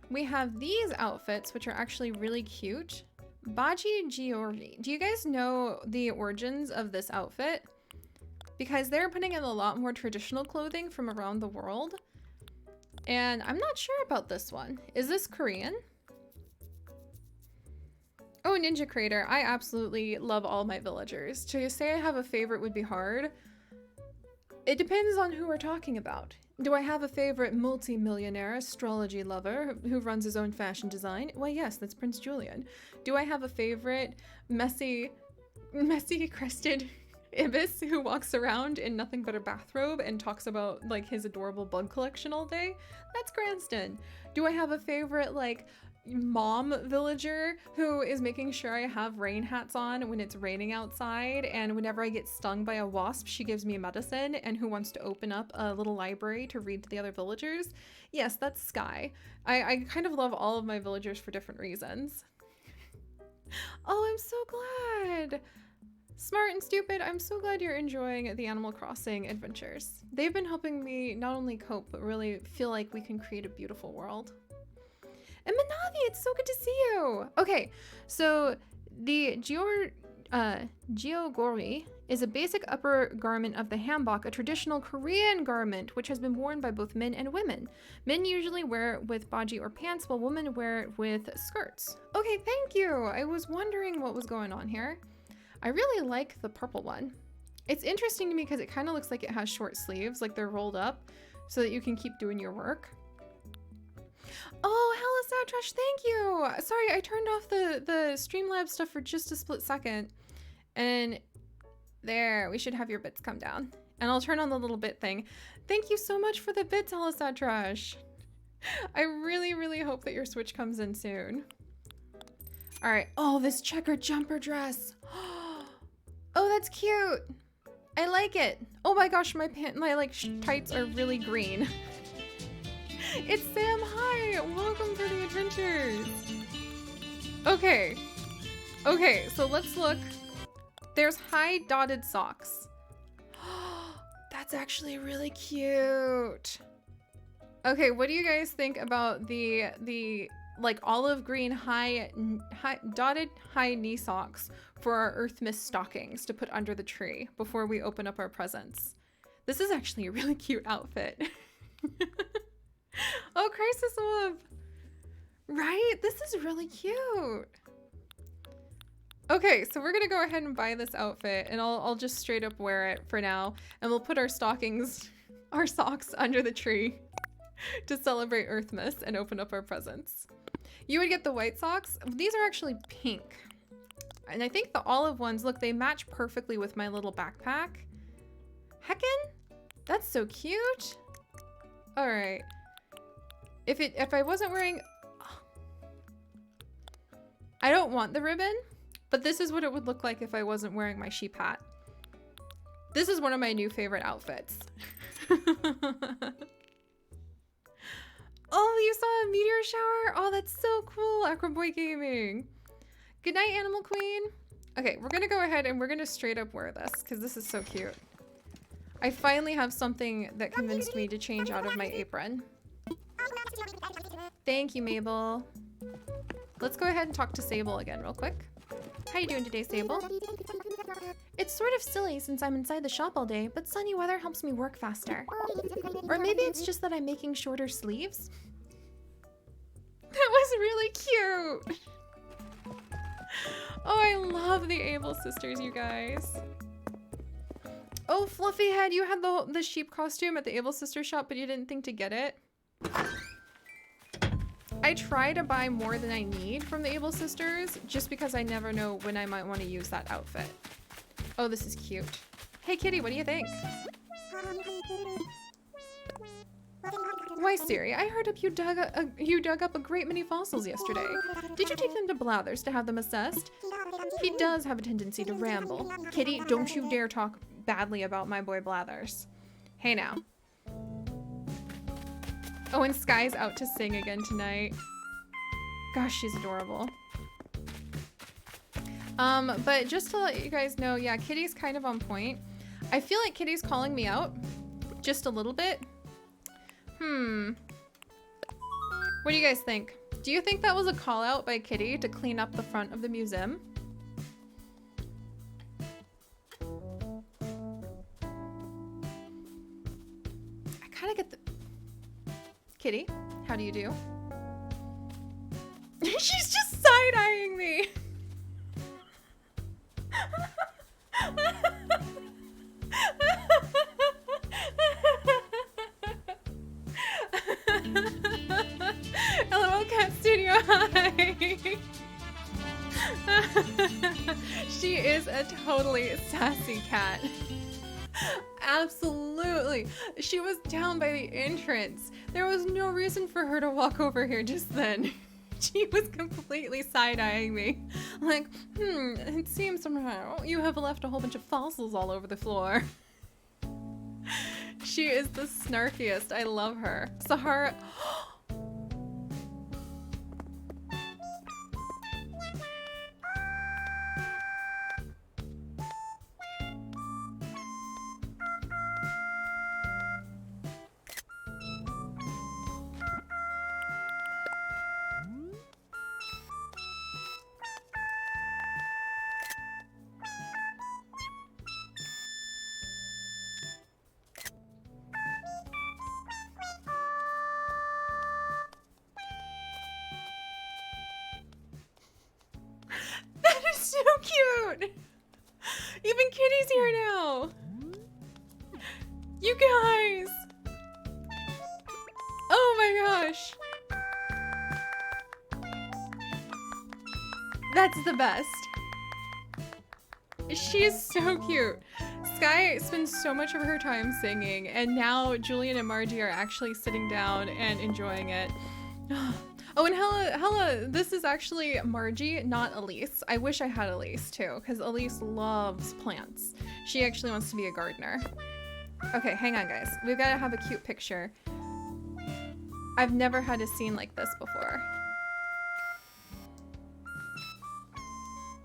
S1: we have these outfits, which are actually really cute. Baji Giorgi. Do you guys know the origins of this outfit? Because they're putting in a lot more traditional clothing from around the world. And I'm not sure about this one. Is this Korean? Oh, Ninja Crater. I absolutely love all my villagers. To say I have a favorite would be hard. It depends on who we're talking about. Do I have a favorite multi-millionaire astrology lover who runs his own fashion design? Well, yes, that's Prince Julian. Do I have a favorite messy crested ibis who walks around in nothing but a bathrobe and talks about like his adorable bug collection all day? That's Cranston. Do I have a favorite like mom villager who is making sure I have rain hats on when it's raining outside, and whenever I get stung by a wasp she gives me medicine, and who wants to open up a little library to read to the other villagers? Yes, that's Sky. I kind of love all of my villagers for different reasons. Oh, I'm so glad. Smart and Stupid, I'm so glad you're enjoying the Animal Crossing adventures. They've been helping me not only cope, but really feel like we can create a beautiful world. And Manavi, it's so good to see you. Okay, so the Geogori is a basic upper garment of the hanbok, a traditional Korean garment which has been worn by both men and women. Men usually wear it with baji or pants, while women wear it with skirts. Okay, thank you. I was wondering what was going on here. I really like the purple one. It's interesting to me because it kind of looks like it has short sleeves, like they're rolled up so that you can keep doing your work. Oh, Hella Satrash, thank you. Sorry, I turned off the Streamlabs stuff for just a split second. And there, we should have your bits come down. And I'll turn on the little bit thing. Thank you so much for the bits, Hella Satrash. I really, really hope that your Switch comes in soon. All right. Oh, this checkered jumper dress. Oh, that's cute. I like it. Oh my gosh, my tights are really green. It's Sam. Hi, welcome to the adventures. Okay, so let's look. There's high dotted socks. That's actually really cute. Okay, what do you guys think about the like olive green high dotted high knee socks for our EARTHMAS stockings to put under the tree before we open up our presents? This is actually a really cute outfit. Oh, Crisis Wolf. Right? This is really cute. Okay, so we're gonna go ahead and buy this outfit, and I'll just straight up wear it for now, and we'll put our socks under the tree to celebrate EARTHMAS and open up our presents. You would get the white socks. These are actually pink. And I think the olive ones, look, they match perfectly with my little backpack. Heckin'? That's so cute. All right. If I wasn't wearing, I don't want the ribbon, but this is what it would look like if I wasn't wearing my sheep hat. This is one of my new favorite outfits. Oh, you saw a meteor shower? Oh, that's so cool, Acroboy Gaming. Good night, Animal Queen. Okay, we're gonna go ahead and we're gonna straight up wear this because this is so cute. I finally have something that convinced me to change out of my apron. Thank you, Mabel. Let's go ahead and talk to Sable again real quick. How you doing today, Sable? It's sort of silly since I'm inside the shop all day, but sunny weather helps me work faster. Or maybe it's just that I'm making shorter sleeves. That was really cute. Oh, I love the Able sisters, you guys. Oh, Fluffyhead, you had the sheep costume at the Able Sister shop, but you didn't think to get it. I try to buy more than I need from the Able Sisters just because I never know when I might want to use that outfit. Oh, this is cute. Hey, Kitty, what do you think? Why, Siri, I heard you dug up a great many fossils yesterday. Did you take them to Blathers to have them assessed? He does have a tendency to ramble. Kitty, don't you dare talk badly about my boy Blathers. Hey now. Oh, and Sky's out to sing again tonight. Gosh, she's adorable. But just to let you guys know, yeah, Kitty's kind of on point. I feel like Kitty's calling me out just a little bit. What do you guys think? Do you think that was a call out by Kitty to clean up the front of the museum? I kind of get the... Kitty, how do you do? She's just side-eyeing me. LOL Cat Studio, hi! She is a totally sassy cat. Absolutely. She was down by the entrance. There was no reason for her to walk over here just then. She was completely side-eyeing me. Like, it seems somehow you have left a whole bunch of fossils all over the floor. She is the snarkiest. I love her. Sahara. That is so cute! Even Kitty's here now! You guys! Oh my gosh! That's the best. She is so cute. Sky spends so much of her time singing, and now Julian and Margie are actually sitting down and enjoying it. Oh, and Hella, this is actually Margie, not Elise. I wish I had Elise too, because Elise loves plants. She actually wants to be a gardener. Okay, hang on guys. We've got to have a cute picture. I've never had a scene like this before.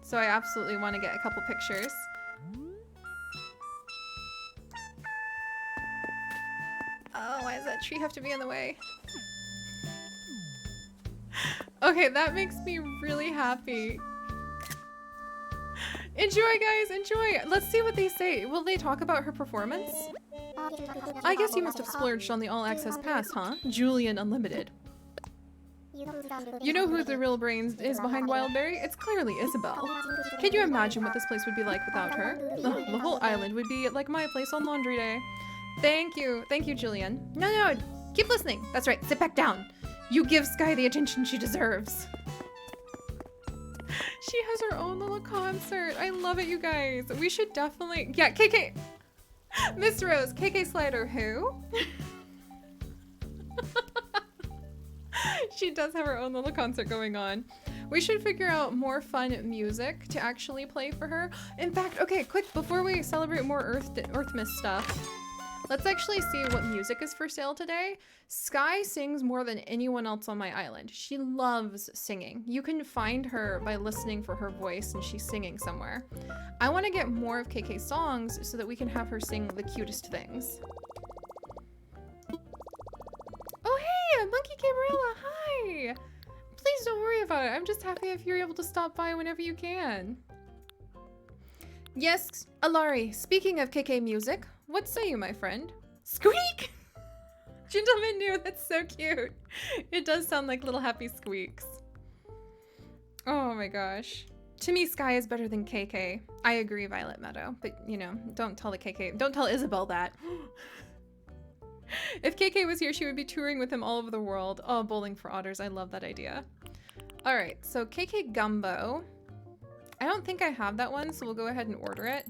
S1: So I absolutely want to get a couple pictures. Oh, why does that tree have to be in the way? Okay, that makes me really happy. Enjoy, guys, enjoy. Let's see what they say. Will they talk about her performance? I guess you must have splurged on the all-access pass, huh? Julian Unlimited. You know who the real brains is behind Wildberry? It's clearly Isabelle. Can you imagine what this place would be like without her? Ugh, the whole island would be like my place on laundry day. Thank you, Julian. No, keep listening. That's right, sit back down. You give Sky the attention she deserves. She has her own little concert. I love it, you guys. We should definitely... Yeah, KK. Miss Rose, KK Slider, who? She does have her own little concert going on. We should figure out more fun music to actually play for her. In fact, okay, quick, before we celebrate more EARTHMAS stuff, let's actually see what music is for sale today. Sky sings more than anyone else on my island. She loves singing. You can find her by listening for her voice and she's singing somewhere. I want to get more of KK's songs so that we can have her sing the cutest things. Oh hey, Monkey Gabriella, hi! Please don't worry about it. I'm just happy if you're able to stop by whenever you can. Yes, Alari, speaking of KK music, what say you, my friend? Squeak! Gentleman knew, that's so cute. It does sound like little happy squeaks. Oh my gosh. To me, Sky is better than KK. I agree, Violet Meadow, but you know, don't tell Isabelle that. If KK was here, she would be touring with him all over the world. Oh, bowling for otters. I love that idea. All right, so KK Gumbo. I don't think I have that one, so we'll go ahead and order it.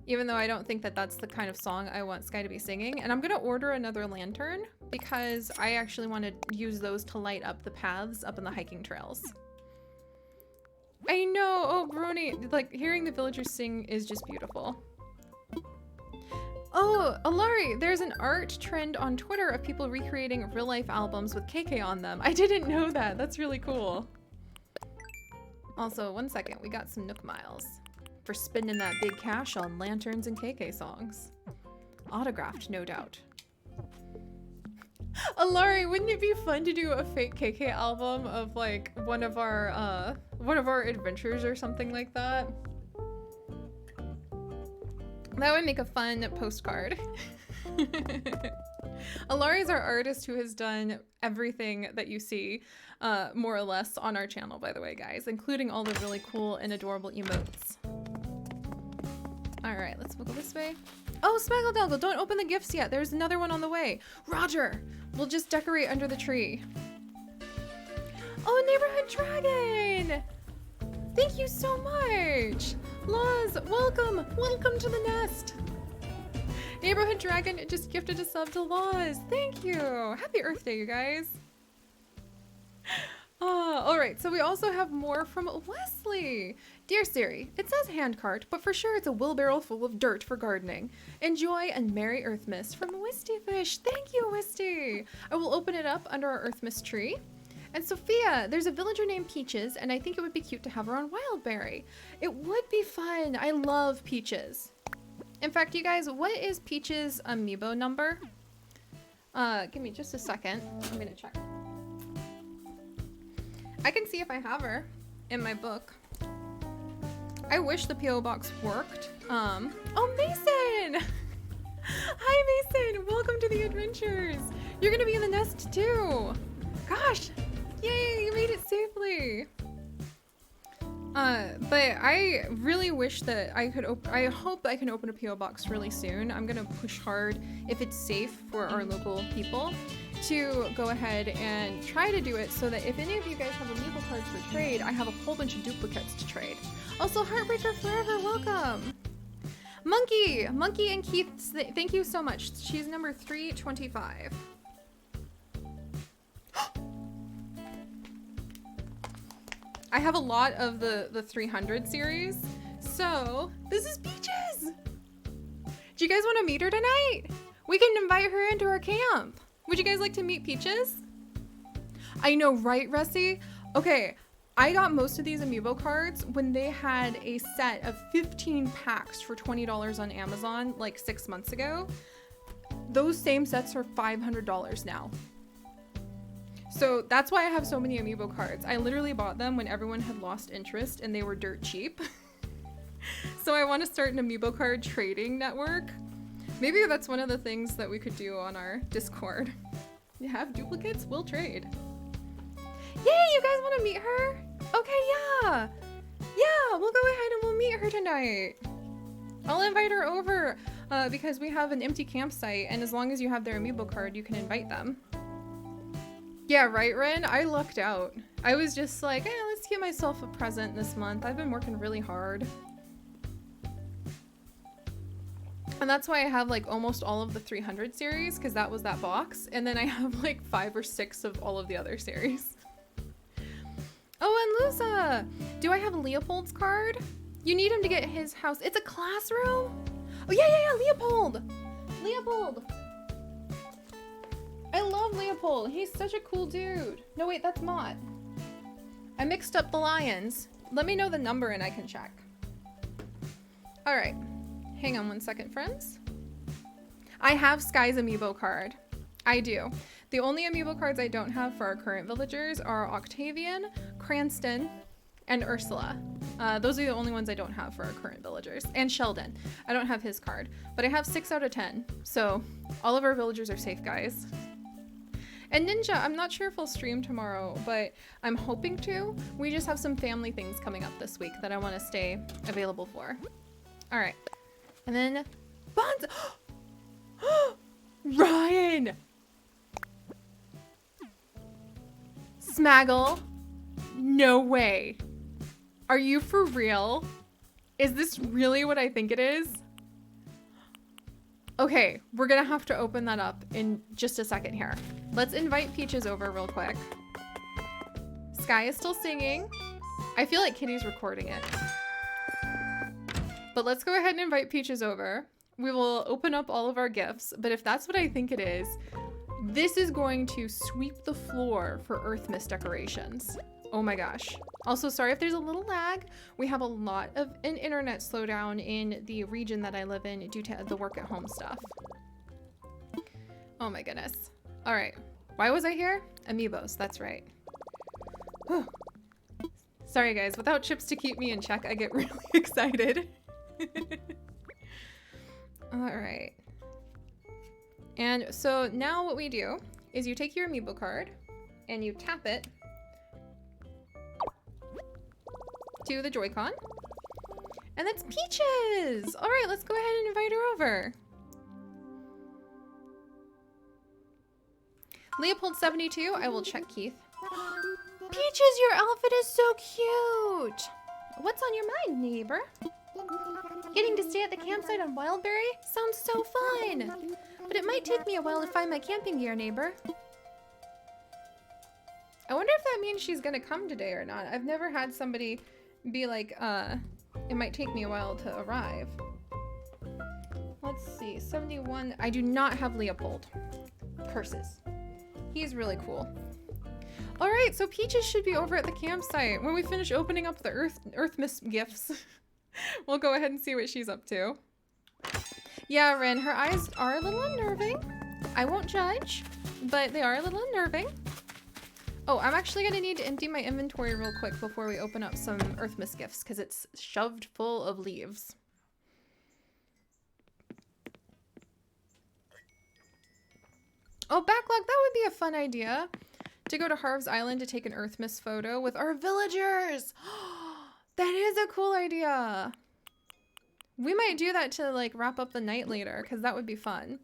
S1: Even though I don't think that that's the kind of song I want Sky to be singing. And I'm gonna order another lantern because I actually want to use those to light up the paths up in the hiking trails. I know, oh Brony, like hearing the villagers sing is just beautiful. Oh, Alari, there's an art trend on Twitter of people recreating real life albums with KK on them. I didn't know that, that's really cool. Also, one second, we got some Nook Miles for spending that big cash on lanterns and KK songs. Autographed, no doubt. Alari, wouldn't it be fun to do a fake KK album of like one of our adventures or something like that? That would make a fun postcard. Alari is our artist who has done everything that you see, more or less, on our channel, by the way, guys, including all the really cool and adorable emotes. We'll go this way. Oh, Smaggle don't open the gifts yet. There's another one on the way. Roger, we'll just decorate under the tree. Oh, Neighborhood Dragon! Thank you so much. Laz, welcome. Welcome to the nest. Neighborhood Dragon just gifted a sub to Laz. Thank you. Happy Earth Day, you guys. All right, so we also have more from Wesley. Dear Siri, it says hand cart, but for sure it's a wheelbarrow full of dirt for gardening. Enjoy and Merry Earthmas from Wisty Fish. Thank you, Wisty. I will open it up under our Earthmas tree. And Sophia, there's a villager named Peaches, and I think it would be cute to have her on Wildberry. It would be fun. I love Peaches. In fact, you guys, what is Peaches' amiibo number? Give me just a second. I'm gonna check. I can see if I have her in my book. I wish the PO box worked. Oh, Mason! Hi, Mason! Welcome to the adventures! You're gonna be in the nest too! Gosh! Yay, you made it safely! But I really wish that I could I hope I can open a PO box really soon. I'm gonna push hard, if it's safe for our local people, to go ahead and try to do it so that if any of you guys have amiibo cards for trade, I have a whole bunch of duplicates to trade. Also, Heartbreaker Forever, welcome! Monkey and Keith, thank you so much. She's number 325. I have a lot of the 300 series, so this is Peaches! Do you guys want to meet her tonight? We can invite her into our camp. Would you guys like to meet Peaches? I know, right, Rusty? Okay, I got most of these amiibo cards when they had a set of 15 packs for $20 on Amazon like 6 months ago. Those same sets are $500 now. So that's why I have so many amiibo cards. I literally bought them when everyone had lost interest and they were dirt cheap. So I want to start an amiibo card trading network. Maybe that's one of the things that we could do on our Discord. You have duplicates? We'll trade. Yay, you guys want to meet her? Okay, yeah. Yeah, we'll go ahead and we'll meet her tonight. I'll invite her over because we have an empty campsite, and as long as you have their amiibo card, you can invite them. Yeah, right, Ren? I lucked out. I was just like, let's get myself a present this month. I've been working really hard. And that's why I have like almost all of the 300 series, because that was that box. And then I have like 5 or 6 of all of the other series. Oh, and Lusa! Do I have Leopold's card? You need him to get his house. It's a classroom? Oh, yeah, Leopold! Leopold! I love Leopold. He's such a cool dude. No, wait, that's Mott. I mixed up the lions. Let me know the number and I can check. All right. Hang on one second, friends. I have Sky's amiibo card. I do. The only amiibo cards I don't have for our current villagers are Octavian, Cranston, and Ursula. Those are the only ones I don't have for our current villagers. And Sheldon. I don't have his card. But I have 6 out of 10. So all of our villagers are safe, guys. And Ninja, I'm not sure if I'll stream tomorrow, but I'm hoping to. We just have some family things coming up this week that I want to stay available for. All right. And then Bonsai. Ryan! Smaggle? No way. Are you for real? Is this really what I think it is? Okay, we're gonna have to open that up in just a second here. Let's invite Peaches over real quick. Sky is still singing. I feel like Kitty's recording it. But let's go ahead and invite Peaches over. We will open up all of our gifts, but if that's what I think it is, this is going to sweep the floor for EARTHMAS decorations. Oh my gosh. Also, sorry if there's a little lag. We have a lot of an internet slowdown in the region that I live in due to the work at home stuff. Oh my goodness. All right. Why was I here? Amiibos, that's right. Whew. Sorry guys, without chips to keep me in check, I get really excited. All right. And so now what we do is you take your amiibo card and you tap it to the Joy-Con, And that's Peaches! All right, let's go ahead and invite her over. Leopold 72, I will check Keith. Peaches, your outfit is so cute! What's on your mind, neighbor? Getting to stay at the campsite on Wildberry sounds so fun! But it might take me a while to find my camping gear, neighbor. I wonder if that means she's gonna come today or not. I've never had somebody be like, it might take me a while to arrive. Let's see, 71. I do not have Leopold. Curses. He's really cool. All right, so Peaches should be over at the campsite. When we finish opening up the EARTHMAS gifts, we'll go ahead and see what she's up to. Yeah, Ren, her eyes are a little unnerving. I won't judge, but they are a little unnerving. Oh, I'm actually gonna need to empty my inventory real quick before we open up some EARTHMAS gifts because it's shoved full of leaves. Oh, backlog, that would be a fun idea. To go to Harv's Island to take an EARTHMAS photo with our villagers. That is a cool idea. We might do that to like wrap up the night later because that would be fun.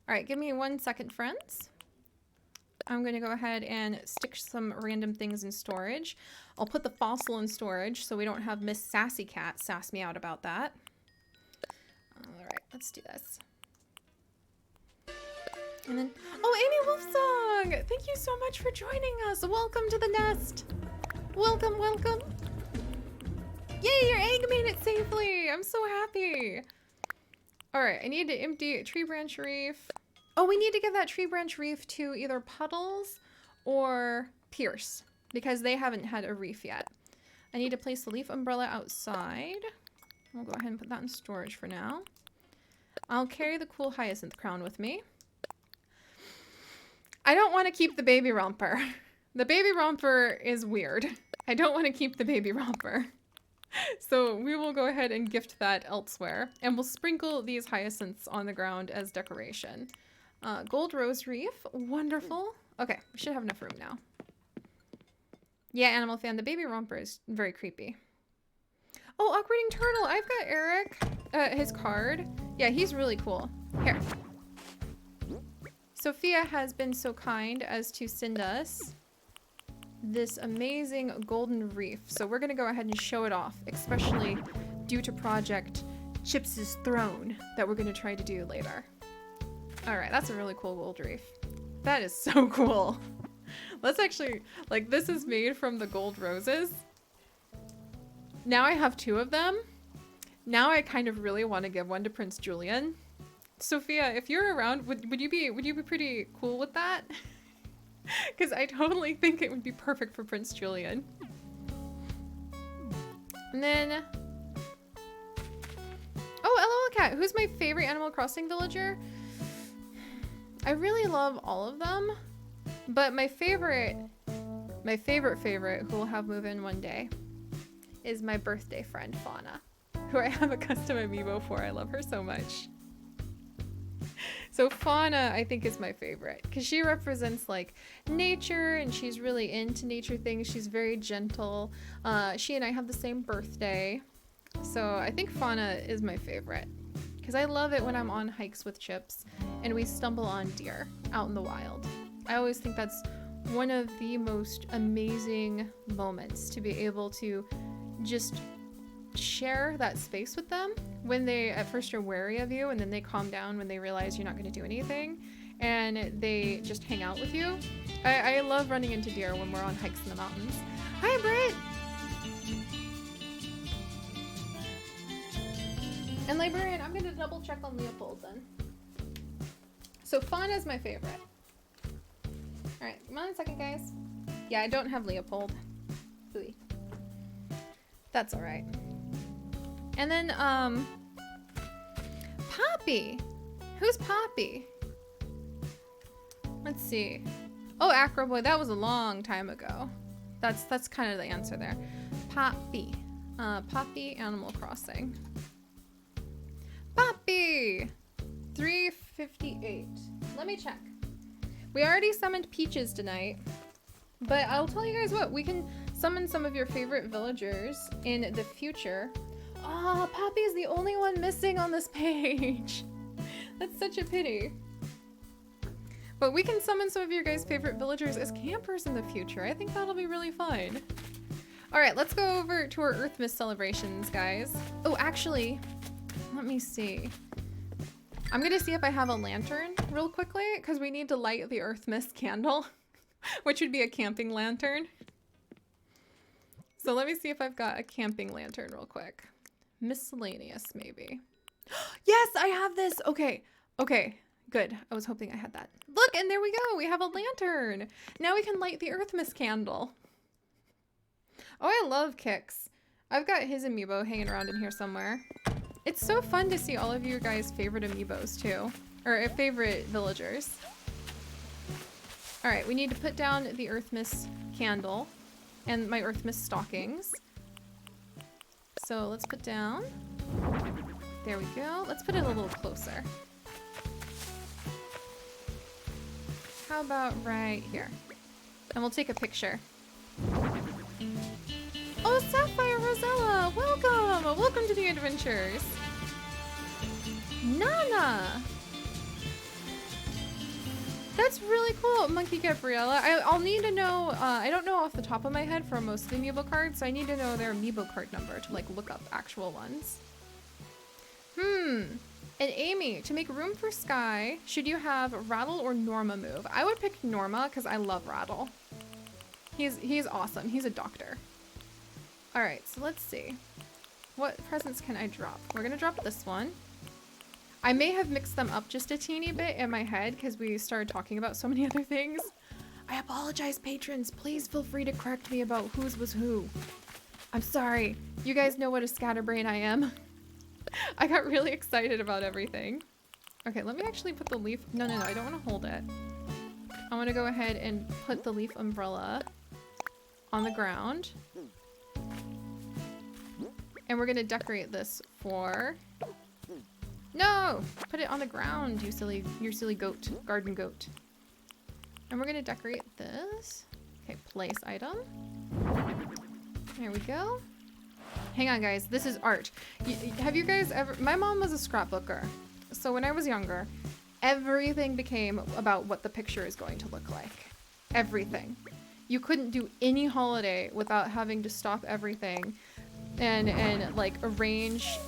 S1: All right, give me 1 second, friends. I'm going to go ahead and stick some random things in storage. I'll put the fossil in storage so we don't have Miss Sassy Cat sass me out about that. All right, let's do this. And then, oh, Amy Wolfsong! Thank you so much for joining us. Welcome to the nest. Welcome, welcome. Yay, your egg made it safely. I'm so happy. All right, I need to empty tree branch reef. Oh, we need to give that tree branch reef to either Puddles or Pierce because they haven't had a reef yet. I need to place the leaf umbrella outside. I'll go ahead and put that in storage for now. I'll carry the cool hyacinth crown with me. I don't want to keep the baby romper. The baby romper is weird. I don't want to keep the baby romper. So we will go ahead and gift that elsewhere. And we'll sprinkle these hyacinths on the ground as decoration. Gold rose reef. Wonderful. Okay, we should have enough room now. Yeah, Animal Fan, the baby romper is very creepy. Oh, Awkwarding Turtle. I've got Eric, his card. Yeah, he's really cool. Here. Sophia has been so kind as to send us this amazing golden reef. So we're going to go ahead and show it off, especially due to Project Chips' Throne that we're going to try to do later. All right, that's a really cool gold reef. That is so cool. Let's actually, like, this is made from the gold roses. Now I have 2 of them. Now I kind of really want to give one to Prince Julian. Sophia, if you're around, would you be pretty cool with that? Because I totally think it would be perfect for Prince Julian. And then, oh, LOL Cat, who's my favorite Animal Crossing villager? I really love all of them, but my favorite, who will have move in one day, is my birthday friend Fauna, who I have a custom amiibo for. I love her so much. So Fauna, I think, is my favorite because she represents like nature and she's really into nature things. She's very gentle. She and I have the same birthday. So I think Fauna is my favorite because I love it when I'm on hikes with Chips and we stumble on deer out in the wild. I always think that's one of the most amazing moments to be able to just share that space with them when they at first are wary of you and then they calm down when they realize you're not going to do anything and they just hang out with you. I love running into deer when we're on hikes in the mountains. Hi, Britt! And Librarian, I'm going to double check on Leopold then. So Fauna is my favorite. Alright, come on a second, guys. Yeah, I don't have Leopold. Ooh. That's alright. And then, Poppy. Who's Poppy? Let's see. Oh, Acro Boy, that was a long time ago. That's kind of the answer there. Poppy. Poppy Animal Crossing. Poppy! 358. Let me check. We already summoned Peaches tonight, but I'll tell you guys what, we can summon some of your favorite villagers in the future. Oh, Poppy's the only one missing on this page. That's such a pity. But we can summon some of your guys' favorite villagers as campers in the future. I think that'll be really fun. All right, let's go over to our EARTHMAS celebrations, guys. Oh, actually, let me see. I'm gonna see if I have a lantern real quickly because we need to light the EARTHMAS candle, which would be a camping lantern. So let me see if I've got a camping lantern real quick. Miscellaneous, maybe. Yes, I have this. Okay, okay. Good. I was hoping I had that. Look, and there we go. We have a lantern. Now we can light the EARTHMAS candle. Oh, I love Kix. I've got his amiibo hanging around in here somewhere. It's so fun to see all of you guys' favorite amiibos too. Or favorite villagers. All right, we need to put down the EARTHMAS candle and my EARTHMAS stockings. So let's put down. There we go. Let's put it a little closer. How about right here? And we'll take a picture. Oh, Sapphire Rosella! Welcome! Welcome to the adventures! Nana! That's really cool, Monkey Gabriella. I'll need to know, I don't know off the top of my head for most of the amiibo cards, so I need to know their amiibo card number to like look up actual ones. And Amy, to make room for Sky, should you have Rattle or Norma move? I would pick Norma because I love Rattle. He's awesome. He's a doctor. All right, so let's see. What presents can I drop? We're gonna drop this one. I may have mixed them up just a teeny bit in my head because we started talking about so many other things. I apologize, patrons. Please feel free to correct me about whose was who. I'm sorry. You guys know what a scatterbrain I am. I got really excited about everything. Okay, let me actually put the leaf. No, I don't want to hold it. I want to go ahead and put the leaf umbrella on the ground. And we're going to decorate this for... No! Put it on the ground, you silly goat, garden goat. And we're going to decorate this. Okay, place item. There we go. Hang on, guys. This is art. Have you guys ever... My mom was a scrapbooker. So when I was younger, everything became about what the picture is going to look like. Everything. You couldn't do any holiday without having to stop everything and like arrange...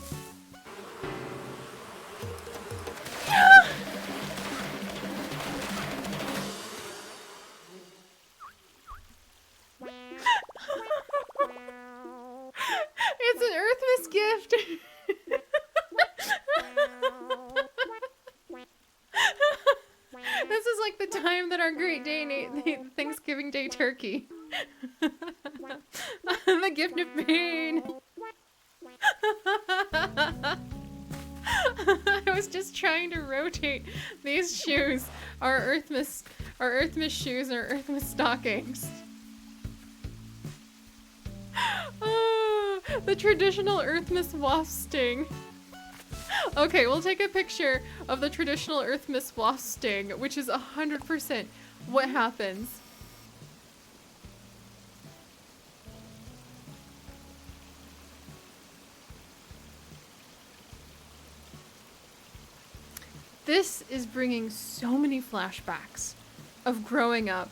S1: It's an EARTHMAS gift. This is like the time that our great day, Thanksgiving Day turkey. The gift of pain. I was just trying to rotate these shoes, our EARTHMAS shoes, our EARTHMAS stockings. The traditional EARTHMAS wasp sting. Okay, we'll take a picture of the traditional EARTHMAS wasp sting, which is 100% what happens. This is bringing so many flashbacks of growing up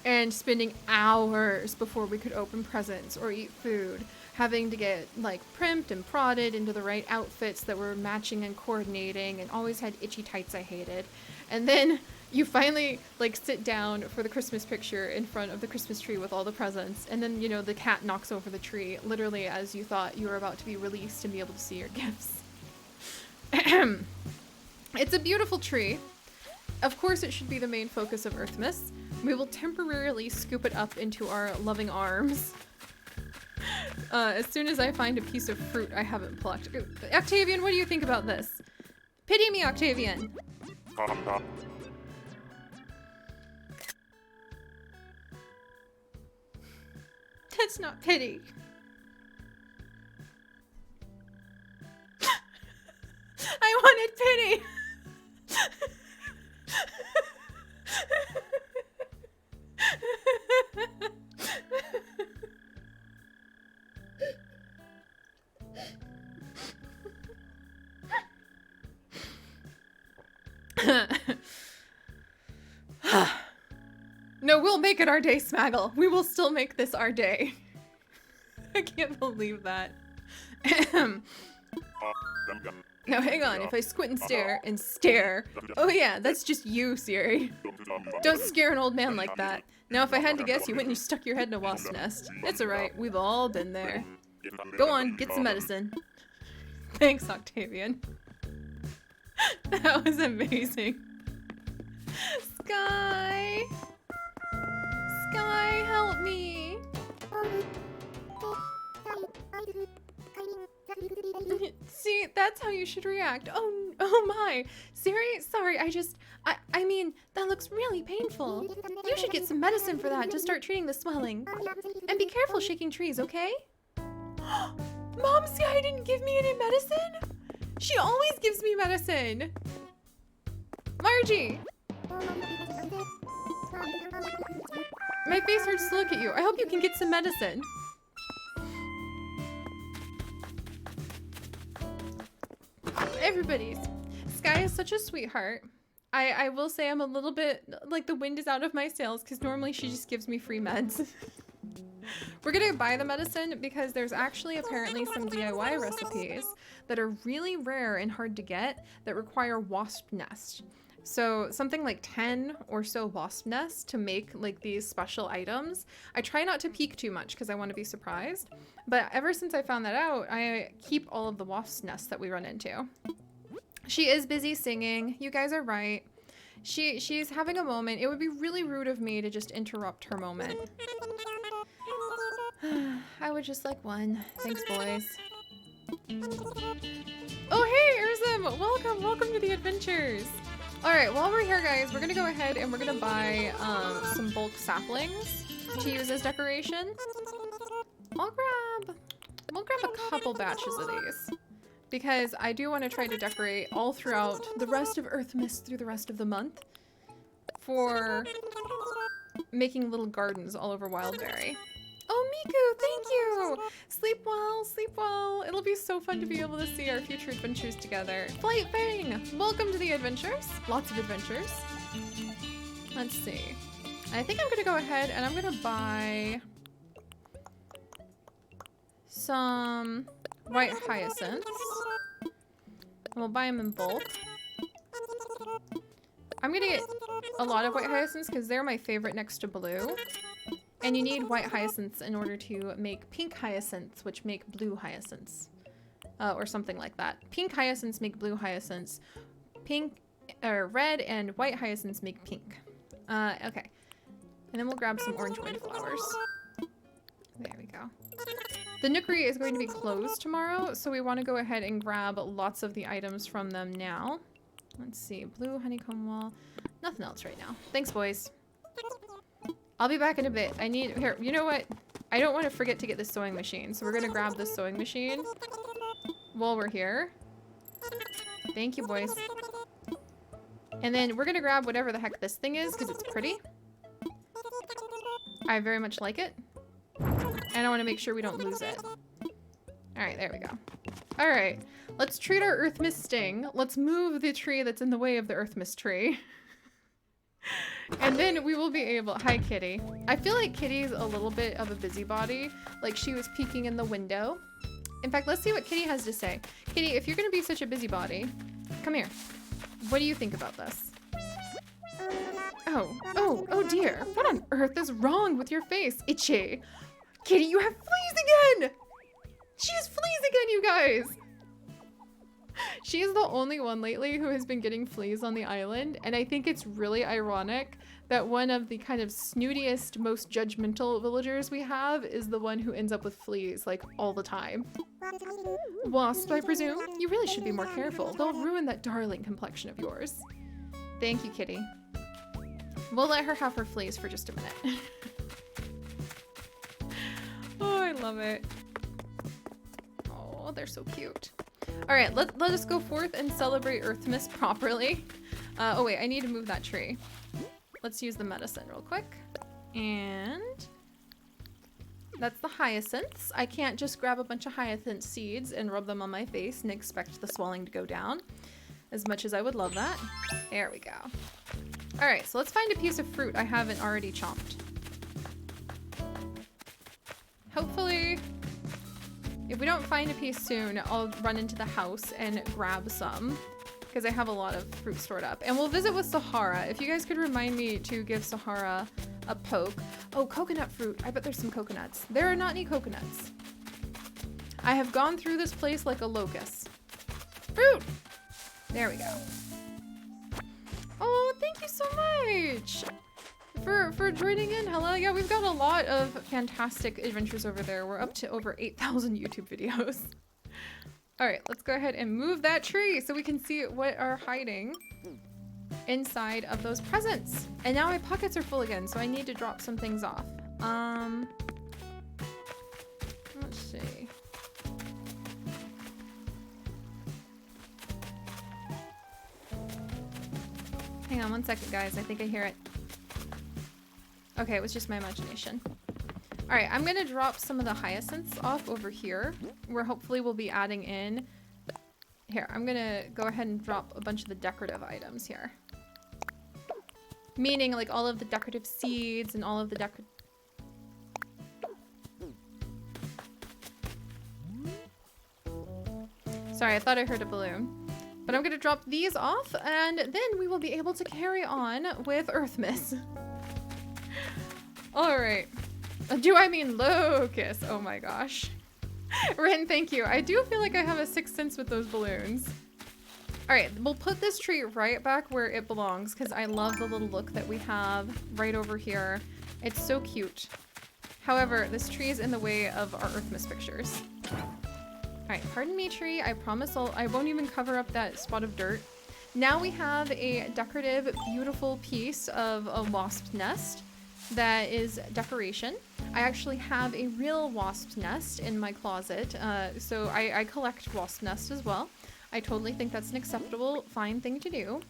S1: and spending hours before we could open presents or eat food, having to get like primped and prodded into the right outfits that were matching and coordinating, and always had itchy tights I hated. And then you finally like sit down for the Christmas picture in front of the Christmas tree with all the presents, and then, you know, the cat knocks over the tree literally as you thought you were about to be released and be able to see your gifts. It's a beautiful tree. Of course it should be the main focus of EARTHMAS. We will temporarily scoop it up into our loving arms as soon as I find a piece of fruit I haven't plucked. Octavian, what do you think about this? Pity me, Octavian. That's not pity. I wanted pity. No, we'll make it our day, Smaggle. We will still make this our day. I can't believe that. Now hang on, if I squint and stare. Oh yeah, that's just you, Siri. Don't scare an old man like that. Now if I had to guess, you went and you stuck your head in a wasp nest. It's alright, we've all been there. Go on, get some medicine. Thanks, Octavian. That was amazing. Sky! Sky, help me! See, that's how you should react. Oh my. Siri, sorry, I mean, that looks really painful. You should get some medicine for that to start treating the swelling. And be careful shaking trees, okay? Mom, Sky didn't give me any medicine? She always gives me medicine. Margie! My face hurts to look at you. I hope you can get some medicine. Everybody's. Sky is such a sweetheart. I will say I'm a little bit, like the wind is out of my sails because normally she just gives me free meds. We're gonna buy the medicine because there's actually apparently some DIY recipes that are really rare and hard to get that require wasp nest. So something like 10 or so wasp nests to make like these special items. I try not to peek too much because I want to be surprised. But ever since I found that out, I keep all of the wasp nests that we run into. She is busy singing. You guys are right. She's having a moment. It would be really rude of me to just interrupt her moment. I would just like one. Thanks, boys. Oh, hey, Urzum! Welcome to the adventures. All right, while we're here, guys, we're gonna go ahead and we're gonna buy some bulk saplings to use as decoration. We'll grab a couple batches of these because I do want to try to decorate all throughout the rest of EARTHMAS through the rest of the month for making little gardens all over Wildberry. Oh, Miku, thank you! Sleep well, sleep well. It'll be so fun to be able to see our future adventures together. Flight Fang, welcome to the adventures. Lots of adventures. Let's see. I think I'm gonna go ahead and I'm gonna buy some white hyacinths. And we'll buy them in bulk. I'm gonna get a lot of white hyacinths because they're my favorite next to blue. And you need white hyacinths in order to make pink hyacinths, which make blue hyacinths. Or something like that. Pink hyacinths make blue hyacinths. Red and white hyacinths make pink. Okay. And then we'll grab some orange windflowers. There we go. The Nookery is going to be closed tomorrow, so we want to go ahead and grab lots of the items from them now. Let's see. Blue honeycomb wall. Nothing else right now. Thanks, boys. I'll be back in a bit. Here, you know what? I don't want to forget to get this sewing machine, so we're going to grab this sewing machine while we're here. Thank you, boys. And then we're going to grab whatever the heck this thing is, because it's pretty. I very much like it. And I want to make sure we don't lose it. Alright, there we go. Alright, let's treat our EARTHMAS sting. Let's move the tree that's in the way of the EARTHMAS tree. And then we will be able... Hi, Kitty. I feel like Kitty's a little bit of a busybody. Like she was peeking in the window. In fact, let's see what Kitty has to say. Kitty, if you're going to be such a busybody, come here. What do you think about this? Oh dear. What on earth is wrong with your face, Itchy? Kitty, you have fleas again! She has fleas again, you guys! She's the only one lately who has been getting fleas on the island, and I think it's really ironic that one of the kind of snootiest, most judgmental villagers we have is the one who ends up with fleas, like, all the time. Wasps, I presume? You really should be more careful. They'll ruin that darling complexion of yours. Thank you, Kitty. We'll let her have her fleas for just a minute. Oh, I love it. Oh, they're so cute. All right, let us go forth and celebrate EARTHMAS properly. Oh wait, I need to move that tree. Let's use the medicine real quick. And that's the hyacinths. I can't just grab a bunch of hyacinth seeds and rub them on my face and expect the swelling to go down. as much as I would love that. There we go. All right, so let's find a piece of fruit I haven't already chomped. Hopefully, if we don't find a piece soon, I'll run into the house and grab some because I have a lot of fruit stored up. And we'll visit with Sahara. If you guys could remind me to give Sahara a poke. Oh, coconut fruit. I bet there's some coconuts. There are not any coconuts. I have gone through this place like a locust. Fruit! There we go. Oh, thank you so much for joining in. Hello. Yeah, we've got a lot of fantastic adventures over there. We're up to over 8,000 YouTube videos. All right, let's go ahead and move that tree so we can see what are hiding inside of those presents. And now my pockets are full again, so I need to drop some things off. Let's see. Hang on one second, guys. I think I hear it. Okay, it was just my imagination. All right, I'm gonna drop some of the hyacinths off over here, where hopefully we'll be adding in. Here, I'm gonna go ahead and drop a bunch of the decorative items here. Meaning like all of the decorative seeds and all of the Sorry, I thought I heard a balloon. But I'm gonna drop these off and then we will be able to carry on with EARTHMAS. All right. Do I mean locust? Oh my gosh. Rin, thank you. I do feel like I have a sixth sense with those balloons. All right, we'll put this tree right back where it belongs because I love the little look that we have right over here. It's so cute. However, this tree is in the way of our EARTHMAS pictures. All right, pardon me, tree. I promise I won't even cover up that spot of dirt. Now we have a decorative, beautiful piece of a wasp's nest that is decoration. I actually have a real wasp's nest in my closet, so I collect wasp nests as well. I totally think that's an acceptable, fine thing to do.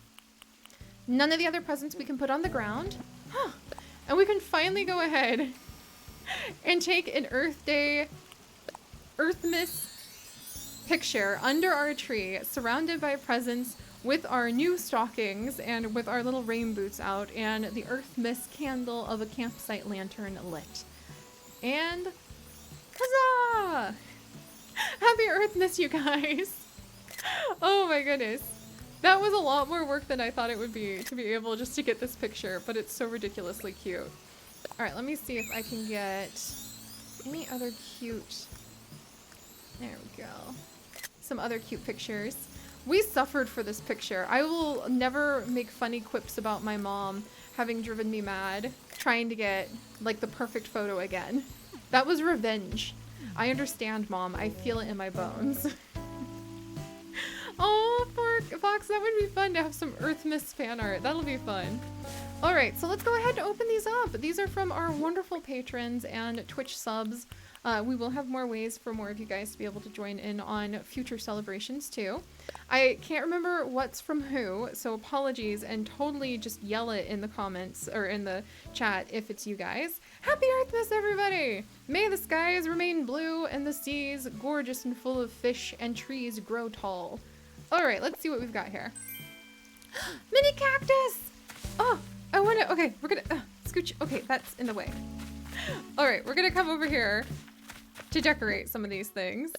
S1: None of the other presents we can put on the ground. Huh. And we can finally go ahead and take an Earth Day EARTHMAS picture under our tree, surrounded by presents, with our new stockings and with our little rain boots out and the EARTHMAS candle of a campsite lantern lit. And huzzah! Happy EARTHMAS, you guys! Oh my goodness. That was a lot more work than I thought it would be to be able just to get this picture, but it's so ridiculously cute. Alright, let me see if I can get any other cute... There we go. Some other cute pictures. We suffered for this picture. I will never make funny quips about my mom having driven me mad trying to get like the perfect photo again. That was revenge. I understand, Mom. I feel it in my bones. Oh, poor Fox, that would be fun to have some EARTHMAS fan art. That'll be fun. All right, so let's go ahead and open these up. These are from our wonderful patrons and Twitch subs. We will have more ways for more of you guys to be able to join in on future celebrations too. I can't remember what's from who, so apologies, and totally just yell it in the comments or in the chat if it's you guys. Happy EARTHMAS, everybody! May the skies remain blue and the seas gorgeous and full of fish and trees grow tall. All right, let's see what we've got here. Mini cactus! Oh, I want to, okay, we're gonna, scooch, okay, that's in the way. All right, we're gonna come over here to decorate some of these things.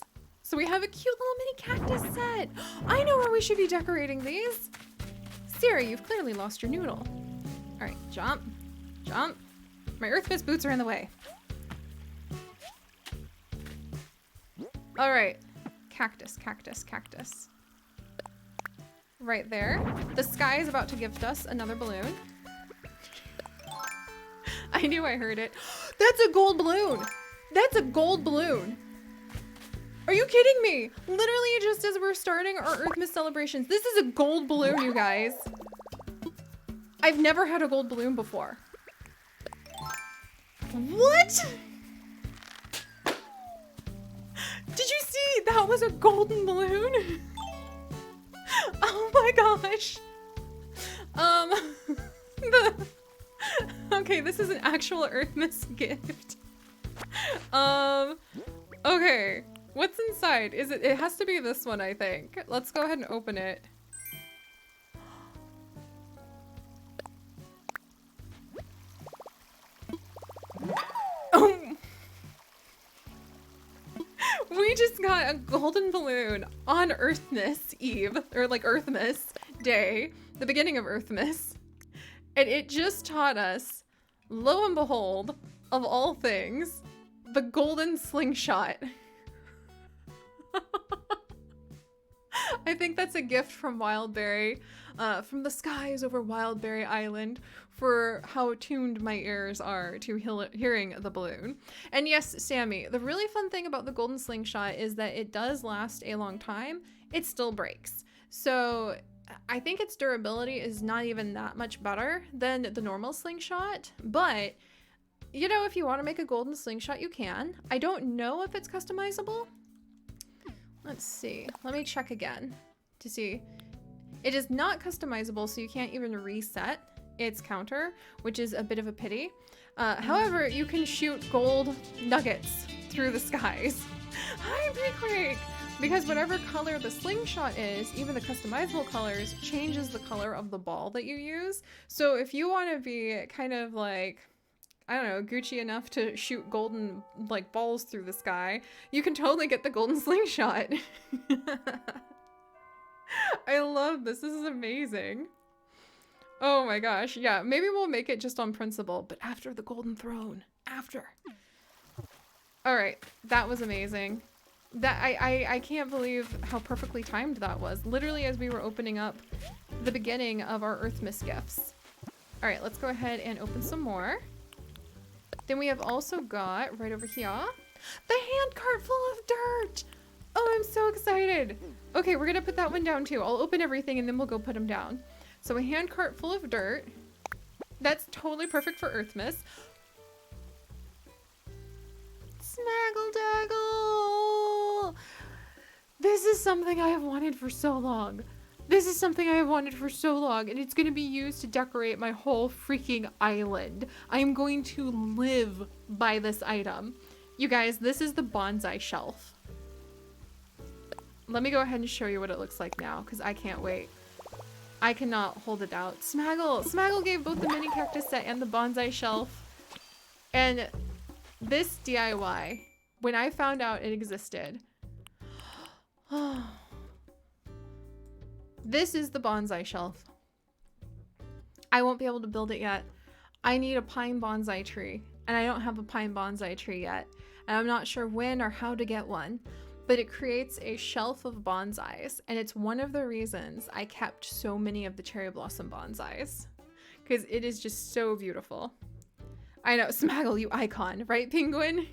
S1: So we have a cute little mini cactus set. I know where we should be decorating these. Siri, you've clearly lost your noodle. All right, jump, jump. My EARTHMAS boots are in the way. All right, cactus, cactus, cactus. Right there. The sky is about to gift us another balloon. I knew I heard it. That's a gold balloon. That's a gold balloon. Are you kidding me? Literally just as we're starting our EARTHMAS celebrations. This is a gold balloon, you guys. I've never had a gold balloon before. What? Did you see? That was a golden balloon. Oh my gosh. Okay, this is an actual EARTHMAS gift. Okay. What's inside? It has to be this one, I think. Let's go ahead and open it. We just got a golden balloon on Earthmas Eve, or like Earthmas Day, the beginning of Earthmas. And it just taught us, lo and behold, of all things, the golden slingshot. I think that's a gift from Wildberry, from the skies over Wildberry Island, for how tuned my ears are to hearing the balloon. And yes, Sammy, the really fun thing about the golden slingshot is that it does last a long time. It still breaks. So I think its durability is not even that much better than the normal slingshot, but you know, if you want to make a golden slingshot, you can. I don't know if it's customizable. Let's see. Let me check again to see. It is not customizable, so you can't even reset its counter, which is a bit of a pity. However, you can shoot gold nuggets through the skies. Hi, Beaquake! Because whatever color the slingshot is, even the customizable colors, changes the color of the ball that you use. So if you want to be kind of like, I don't know, Gucci enough to shoot golden like balls through the sky, you can totally get the golden slingshot. I love this. This is amazing. Oh my gosh. Yeah, maybe we'll make it just on principle, but after the golden throne. After. All right. That was amazing. That I can't believe how perfectly timed that was. Literally as we were opening up the beginning of our Earthmas gifts. All right, let's go ahead and open some more. Then we have also got, right over here, the hand cart full of dirt. Oh, I'm so excited. Okay, we're gonna put that one down too. I'll open everything and then we'll go put them down. So a hand cart full of dirt. That's totally perfect for Earthmas. Snaggle Daggle! This is something I have wanted for so long. This is something I have wanted for so long, and it's going to be used to decorate my whole freaking island. I am going to live by this item. You guys, this is the bonsai shelf. Let me go ahead and show you what it looks like now, because I can't wait. I cannot hold it out. Smaggle! Smaggle gave both the mini cactus set and the bonsai shelf. And this DIY, when I found out it existed, this is the bonsai shelf. I won't be able to build it yet. I need a pine bonsai tree, and I don't have a pine bonsai tree yet. And I'm not sure when or how to get one, but it creates a shelf of bonsais, and it's one of the reasons I kept so many of the cherry blossom bonsais, because it is just so beautiful. I know, Smaggle, you icon, right, Penguin?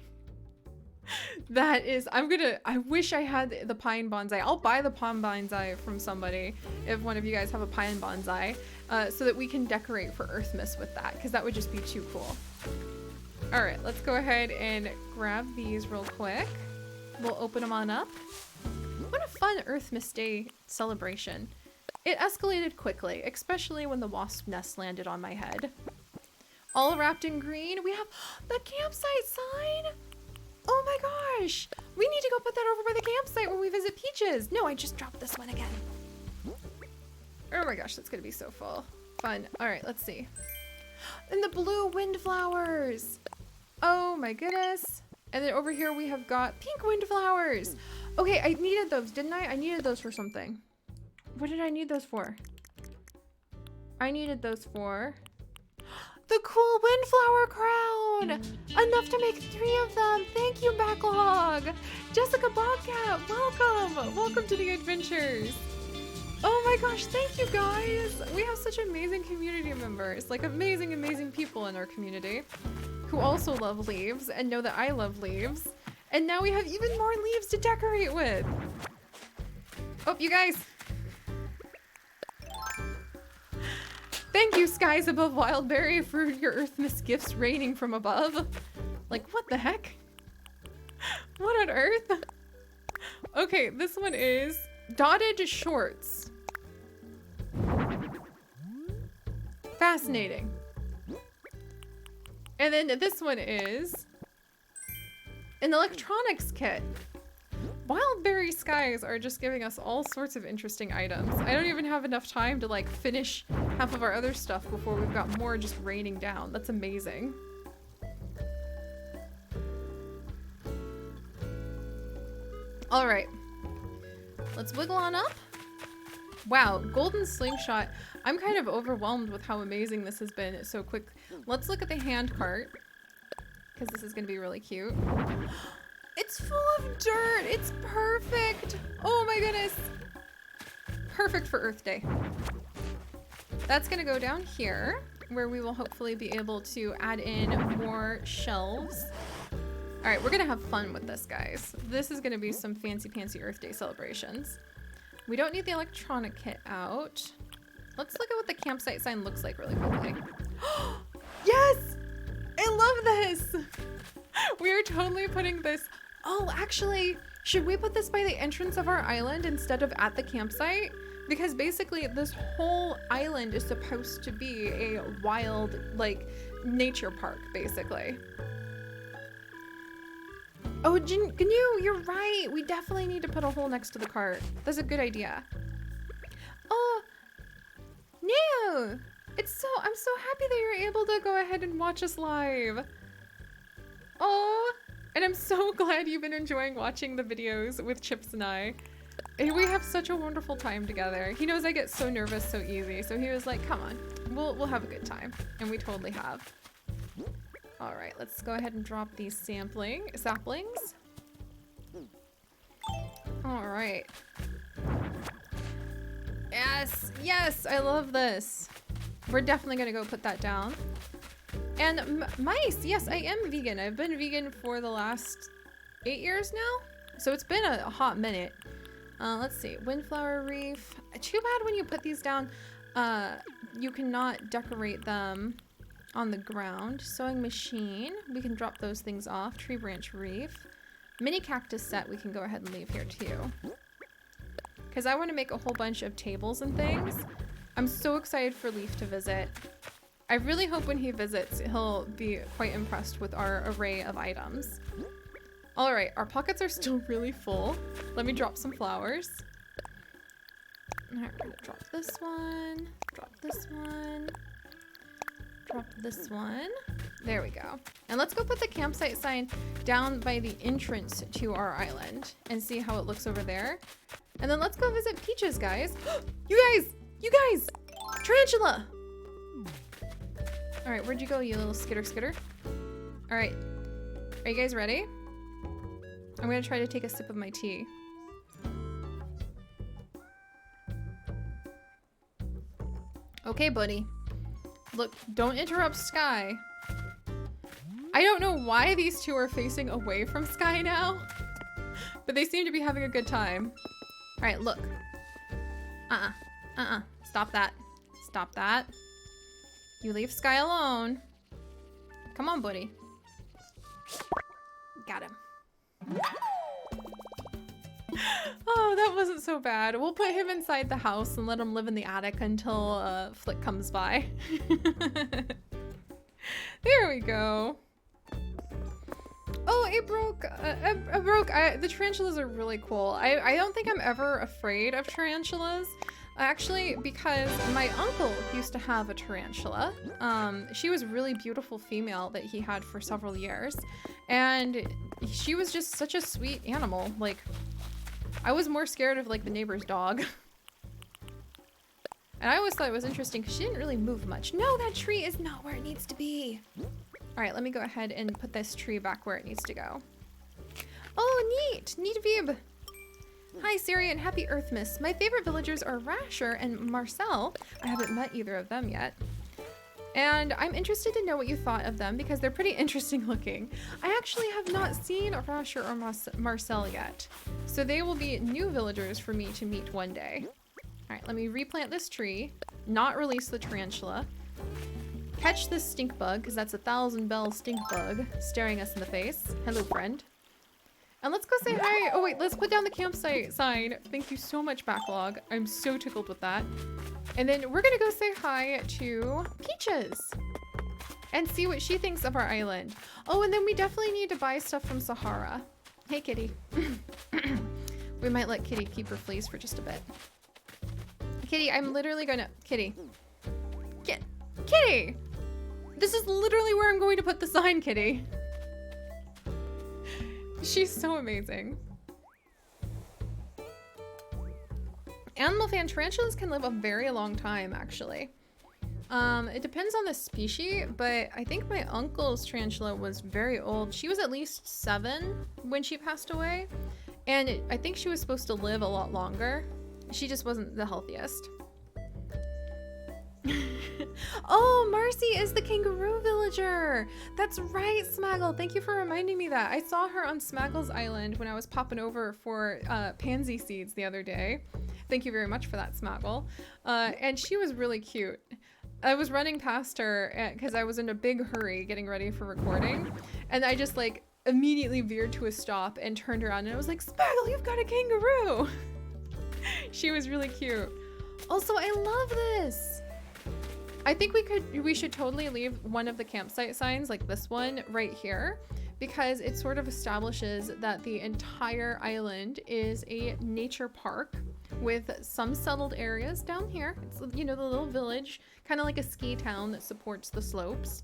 S1: That is, I wish I had the pine bonsai. I'll buy the pine bonsai from somebody if one of you guys have a pine bonsai, so that we can decorate for Earthmas with that, because that would just be too cool. All right, let's go ahead and grab these real quick. We'll open them on up. What a fun Earthmas Day celebration. It escalated quickly, especially when the wasp nest landed on my head. All wrapped in green, we have the campsite sign. Oh my gosh, we need to go put that over by the campsite when we visit Peaches. No, I just dropped this one again. Oh my gosh, that's gonna be so fun. All right, let's see. And the blue windflowers. Oh my goodness. And then over here we have got pink windflowers. Okay, I needed those, didn't I? I needed those for something. What did I need those for? I needed those for the cool windflower crown! Enough to make 3 of them! Thank you, Backlog! Jessica Bobcat, welcome! Welcome to the adventures! Oh my gosh, thank you guys! We have such amazing community members, like amazing people in our community who also love leaves and know that I love leaves. And now we have even more leaves to decorate with! Oh, you guys! Thank you, skies above Wildberry, for your Earthmas gifts raining from above. Like, what the heck? What on earth? Okay, this one is dotted shorts. Fascinating. And then this one is an electronics kit. Wildberry skies are just giving us all sorts of interesting items. I don't even have enough time to like finish half of our other stuff before we've got more just raining down. That's amazing. All right. Let's wiggle on up. Wow, golden slingshot. I'm kind of overwhelmed with how amazing this has been so quick. Let's look at the hand cart, because this is going to be really cute. It's full of dirt. It's perfect. Oh my goodness. Perfect for Earth Day. That's going to go down here, where we will hopefully be able to add in more shelves. All right, we're going to have fun with this, guys. This is going to be some fancy Earth Day celebrations. We don't need the electronic kit out. Let's look at what the campsite sign looks like really quickly. Yes! I love this! We are totally putting this... Oh, actually, should we put this by the entrance of our island instead of at the campsite? Because basically this whole island is supposed to be a wild, like, nature park, basically. Oh, Gnu, you're right. We definitely need to put a hole next to the cart. That's a good idea. Oh, no. I'm so happy that you're able to go ahead and watch us live. Oh, and I'm so glad you've been enjoying watching the videos with Chips and I. We have such a wonderful time together. He knows I get so nervous so easy, so he was like, come on, we'll have a good time. And we totally have. All right, let's go ahead and drop these saplings. All right. Yes, I love this. We're definitely gonna go put that down. And mice, yes, I am vegan. I've been vegan for the last 8 years now. So it's been a hot minute. Let's see, windflower reef. Too bad when you put these down, you cannot decorate them on the ground. Sewing machine, we can drop those things off. Tree branch reef. Mini cactus set, we can go ahead and leave here too. Because I want to make a whole bunch of tables and things. I'm so excited for Leaf to visit. I really hope when he visits, he'll be quite impressed with our array of items. All right, our pockets are still really full. Let me drop some flowers. All right, we're gonna drop this one, drop this one, drop this one. There we go. And let's go put the campsite sign down by the entrance to our island and see how it looks over there. And then let's go visit Peaches, guys. You guys, tarantula. All right, where'd you go, you little skitter? All right, are you guys ready? I'm gonna try to take a sip of my tea. Okay, buddy. Look, don't interrupt Sky. I don't know why these two are facing away from Sky now, but they seem to be having a good time. All right, look. Stop that. Stop that. You leave Sky alone. Come on, buddy. Got him. Oh, that wasn't so bad. We'll put him inside the house and let him live in the attic until Flick comes by. There we go. Oh, it broke. The tarantulas are really cool. I don't think I'm ever afraid of tarantulas. Actually, because my uncle used to have a tarantula. She was a really beautiful female that he had for several years. And she was just such a sweet animal. Like, I was more scared of like the neighbor's dog. And I always thought it was interesting because she didn't really move much. No, that tree is not where it needs to be. All right, let me go ahead and put this tree back where it needs to go. Oh, neat Vib. Hi, Siri, and happy EARTHMAS. My favorite villagers are Rasher and Marcel. I haven't met either of them yet. And I'm interested to know what you thought of them because they're pretty interesting looking. I actually have not seen Rasher or Marcel yet. So they will be new villagers for me to meet one day. All right, let me replant this tree, not release the tarantula, catch this stink bug because that's a 1,000-bell stink bug staring us in the face. Hello, friend. And let's go say hi. Oh wait, let's put down the campsite sign. Thank you so much, Backlog. I'm so tickled with that. And then we're gonna go say hi to Peaches and see what she thinks of our island. Oh, and then we definitely need to buy stuff from Sahara. Hey, kitty. We might let Kitty keep her fleece for just a bit. Kitty, I'm literally gonna... Kitty. Kitty! This is literally where I'm going to put the sign, Kitty. She's so amazing. Animal fan tarantulas can live a very long time, actually. It depends on the species, but I think my uncle's tarantula was very old. She was at least 7 when she passed away, and I think she was supposed to live a lot longer. She just wasn't the healthiest. Oh, Marcy is the kangaroo villager. That's right, Smaggle. Thank you for reminding me that. I saw her on Smaggle's Island when I was popping over for pansy seeds the other day. Thank you very much for that, Smaggle. And she was really cute. I was running past her because I was in a big hurry getting ready for recording, and I just like immediately veered to a stop and turned around and I was like, Smaggle, you've got a kangaroo. She was really cute. Also, I love this. I think we should totally leave one of the campsite signs, like this one right here, because it sort of establishes that the entire island is a nature park with some settled areas down here. It's, you know, the little village, kind of like a ski town that supports the slopes.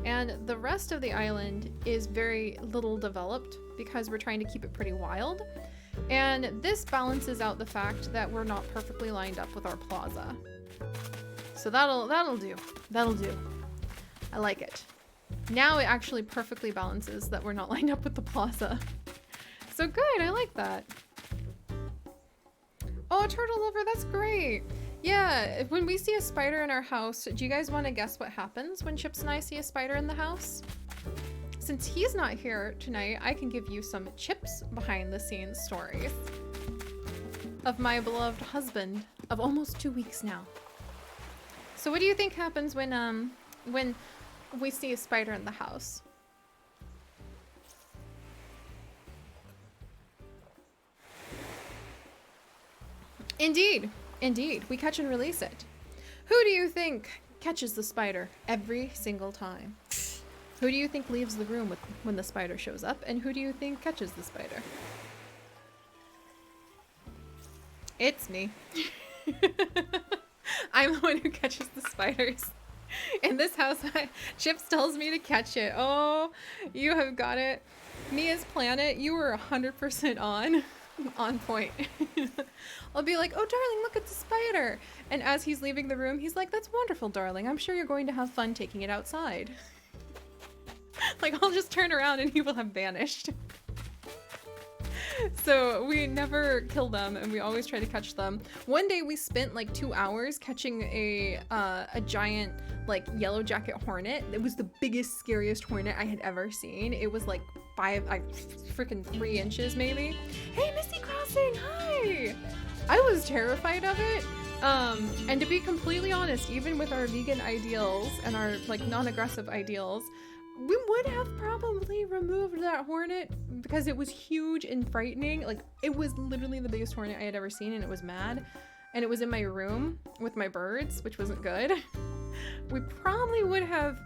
S1: And the rest of the island is very little developed because we're trying to keep it pretty wild. And this balances out the fact that we're not perfectly lined up with our plaza. So that'll do. That'll do. I like it. Now it actually perfectly balances that we're not lined up with the plaza. So good, I like that. Oh, turtle lover, that's great. Yeah, when we see a spider in our house, do you guys want to guess what happens when Chips and I see a spider in the house? Since he's not here tonight, I can give you some Chips behind the scenes stories of my beloved husband of almost 2 weeks now. So what do you think happens when we see a spider in the house? Indeed, we catch and release it. Who do you think catches the spider every single time? Who do you think leaves the room when the spider shows up? And who do you think catches the spider? It's me. I'm the one who catches the spiders. In this house, Chips tells me to catch it. Oh, you have got it. Mia's Planet, you were 100% on point. I'll be like, oh darling, look at the spider. And as he's leaving the room, he's like, that's wonderful, darling. I'm sure you're going to have fun taking it outside. Like, I'll just turn around and he will have vanished. So we never kill them and we always try to catch them. One day we spent like 2 hours catching a giant like yellow jacket hornet. It was the biggest, scariest hornet I had ever seen. It was like freaking 3 inches maybe. Hey, Misty Crossing, hi! I was terrified of it. And to be completely honest, even with our vegan ideals and our like non-aggressive ideals, we would have probably removed that hornet because it was huge and frightening. Like, it was literally the biggest hornet I had ever seen, and it was mad. And it was in my room with my birds, which wasn't good. We probably would have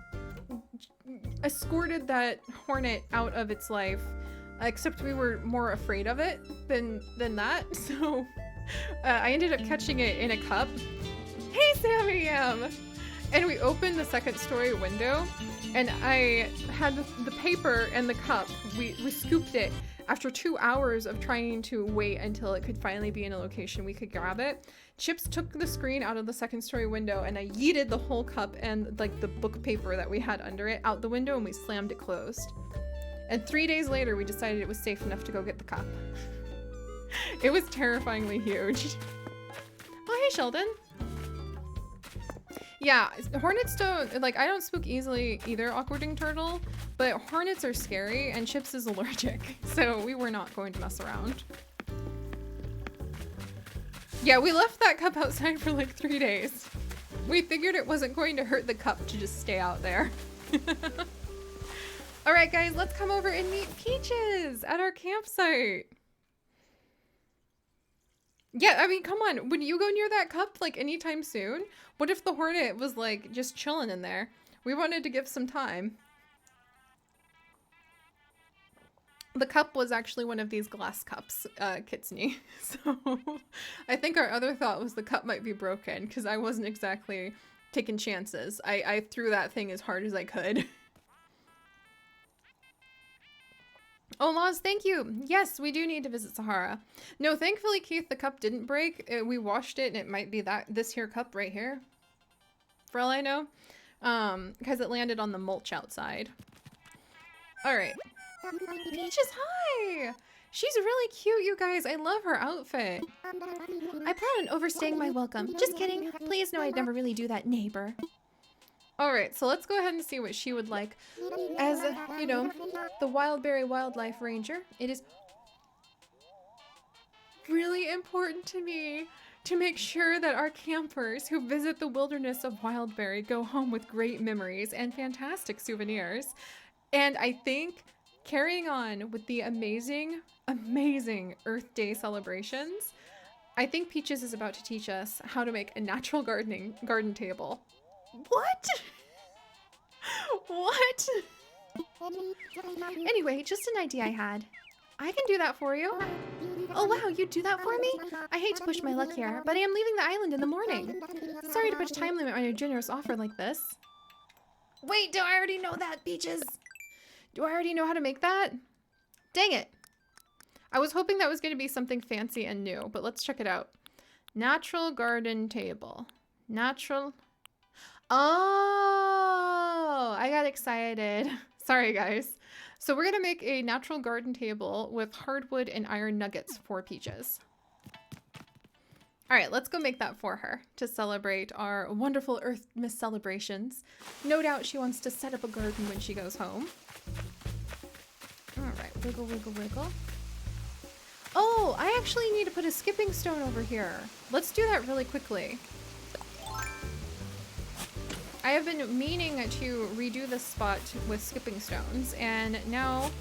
S1: escorted that hornet out of its life, except we were more afraid of it than that. So I ended up catching it in a cup. Hey, Sammy M! And we opened the 2nd story window, and I had the paper and the cup. We scooped it after 2 hours of trying to wait until it could finally be in a location we could grab it. Chips took the screen out of the 2nd story window, and I yeeted the whole cup and like the book paper that we had under it out the window, and we slammed it closed. And 3 days later, we decided it was safe enough to go get the cup. It was terrifyingly huge. Oh, hey, Sheldon. Yeah, hornets don't, like, I don't spook easily either, Awkwarding Turtle, but hornets are scary and Chips is allergic, so we were not going to mess around. Yeah, we left that cup outside for like 3 days. We figured it wasn't going to hurt the cup to just stay out there. All right, guys, let's come over and meet Peaches at our campsite. Yeah, I mean, come on. Would you go near that cup, like, anytime soon? What if the hornet was, like, just chilling in there? We wanted to give some time. The cup was actually one of these glass cups, Kitsney. So, I think our other thought was the cup might be broken, because I wasn't exactly taking chances. I threw that thing as hard as I could. Oh, Moz, thank you. Yes, we do need to visit Sahara. No, thankfully, Keith, the cup didn't break. We washed it, and it might be this here cup right here, for all I know, because it landed on the mulch outside. All right. Peaches, hi! She's really cute, you guys. I love her outfit. I plan on overstaying my welcome. Just kidding. Please know I'd never really do that, neighbor. All right, so let's go ahead and see what she would like. As, you know, the Wildberry Wildlife Ranger, it is really important to me to make sure that our campers who visit the wilderness of Wildberry go home with great memories and fantastic souvenirs. And I think carrying on with the amazing, amazing Earth Day celebrations, I think Peaches is about to teach us how to make a natural garden table. What? What? Anyway, just an idea I had. I can do that for you. Oh wow, you'd do that for me? I hate to push my luck here, but I am leaving the island in the morning. Sorry to put a time limit on your generous offer like this. Wait, do I already know that, Peaches? Do I already know how to make that? Dang it. I was hoping that was going to be something fancy and new, but let's check it out. Natural garden table. Natural... Oh, I got excited. Sorry, guys. So we're going to make a natural garden table with hardwood and iron nuggets for Peaches. All right, let's go make that for her to celebrate our wonderful EARTHMAS celebrations. No doubt she wants to set up a garden when she goes home. All right, wiggle, wiggle, wiggle. Oh, I actually need to put a skipping stone over here. Let's do that really quickly. I have been meaning to redo this spot with skipping stones, and now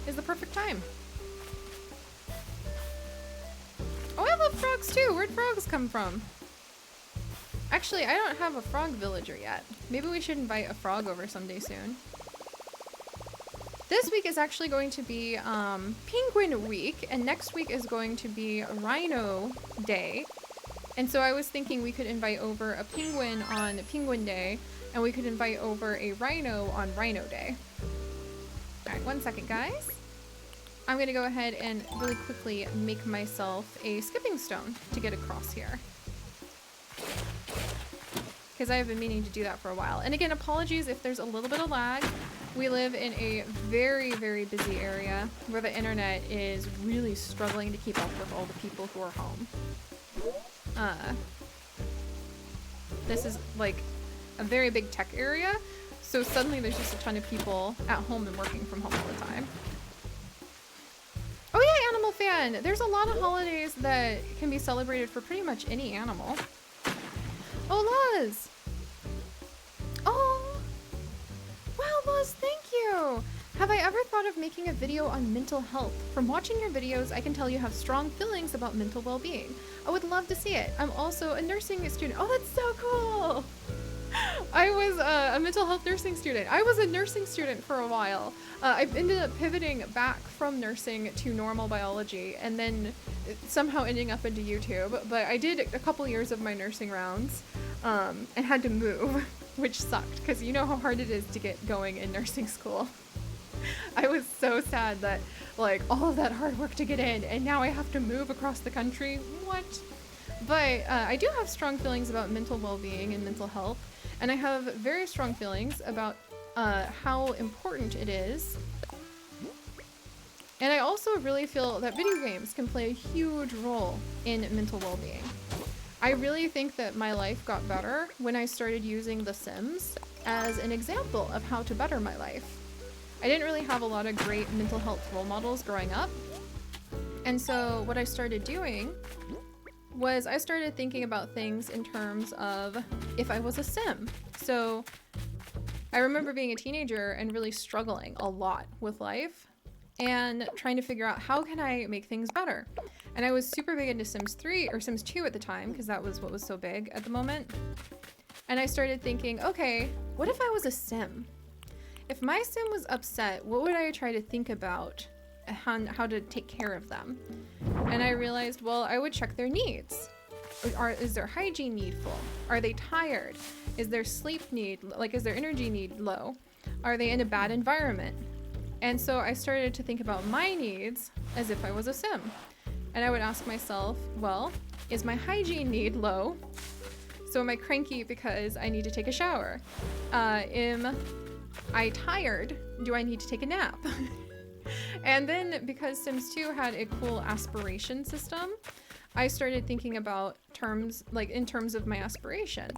S1: is the perfect time. Oh, I love frogs too. Where'd frogs come from? Actually, I don't have a frog villager yet. Maybe we should invite a frog over someday soon. This week is actually going to be Penguin Week, and next week is going to be Rhino Day. And so I was thinking we could invite over a penguin on Penguin Day, and we could invite over a rhino on Rhino Day. All right, 1 second, guys. I'm gonna go ahead and really quickly make myself a skipping stone to get across here, because I have been meaning to do that for a while. And again, apologies if there's a little bit of lag. We live in a very, very busy area where the internet is really struggling to keep up with all the people who are home. This is like a very big tech area, so suddenly there's just a ton of people at home and working from home all the time. Oh yeah, Animal Fan! There's a lot of holidays that can be celebrated for pretty much any animal. Oh, Luz! Oh! Wow, Luz, thank you! Have I ever thought of making a video on mental health? From watching your videos, I can tell you have strong feelings about mental well-being. I would love to see it. I'm also a nursing student. Oh, that's so cool! I was a mental health nursing student. I was a nursing student for a while. I ended up pivoting back from nursing to normal biology and then somehow ending up into YouTube. But I did a couple years of my nursing rounds and had to move, which sucked because you know how hard it is to get going in nursing school. I was so sad that like all of that hard work to get in and now I have to move across the country. What? But I do have strong feelings about mental well-being and mental health, and I have very strong feelings about how important it is. And I also really feel that video games can play a huge role in mental well-being. I really think that my life got better when I started using The Sims as an example of how to better my life. I didn't really have a lot of great mental health role models growing up. And so what I started doing was I started thinking about things in terms of if I was a sim. So I remember being a teenager and really struggling a lot with life and trying to figure out how can I make things better. And I was super big into Sims 3 or Sims 2 at the time because that was what was so big at the moment. And I started thinking, okay, what if I was a sim? If my sim was upset, what would I try to think about how to take care of them? And I realized, well, I would check their needs. Is their hygiene need full? Are they tired? Is their sleep need, like is their energy need low? Are they in a bad environment? And so I started to think about my needs as if I was a sim. And I would ask myself, well, is my hygiene need low? So am I cranky because I need to take a shower? Am I tired? Do I need to take a nap? And then because Sims 2 had a cool aspiration system, I started thinking about terms, like in terms of my aspiration.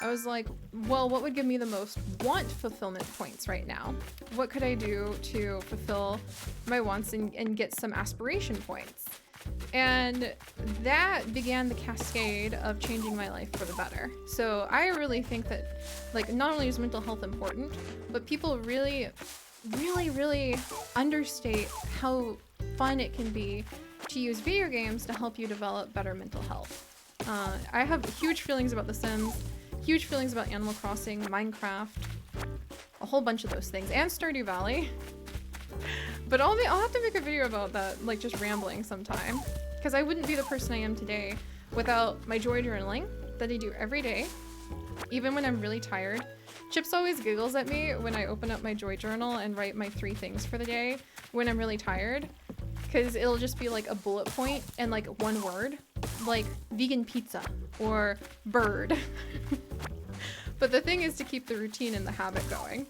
S1: I was like, well, what would give me the most want fulfillment points right now? What could I do to fulfill my wants and get some aspiration points? And that began the cascade of changing my life for the better. So I really think that, like, not only is mental health important, but people really understate how fun it can be to use video games to help you develop better mental health. I have huge feelings about The Sims, huge feelings about Animal Crossing, Minecraft, a whole bunch of those things, and Stardew Valley. But I'll have to make a video about that, like just rambling sometime, because I wouldn't be the person I am today without my joy journaling that I do every day, even when I'm really tired. Chips always giggles at me when I open up my joy journal and write my 3 things for the day when I'm really tired, because it'll just be like a bullet point and like one word, like vegan pizza or bird. But the thing is to keep the routine and the habit going.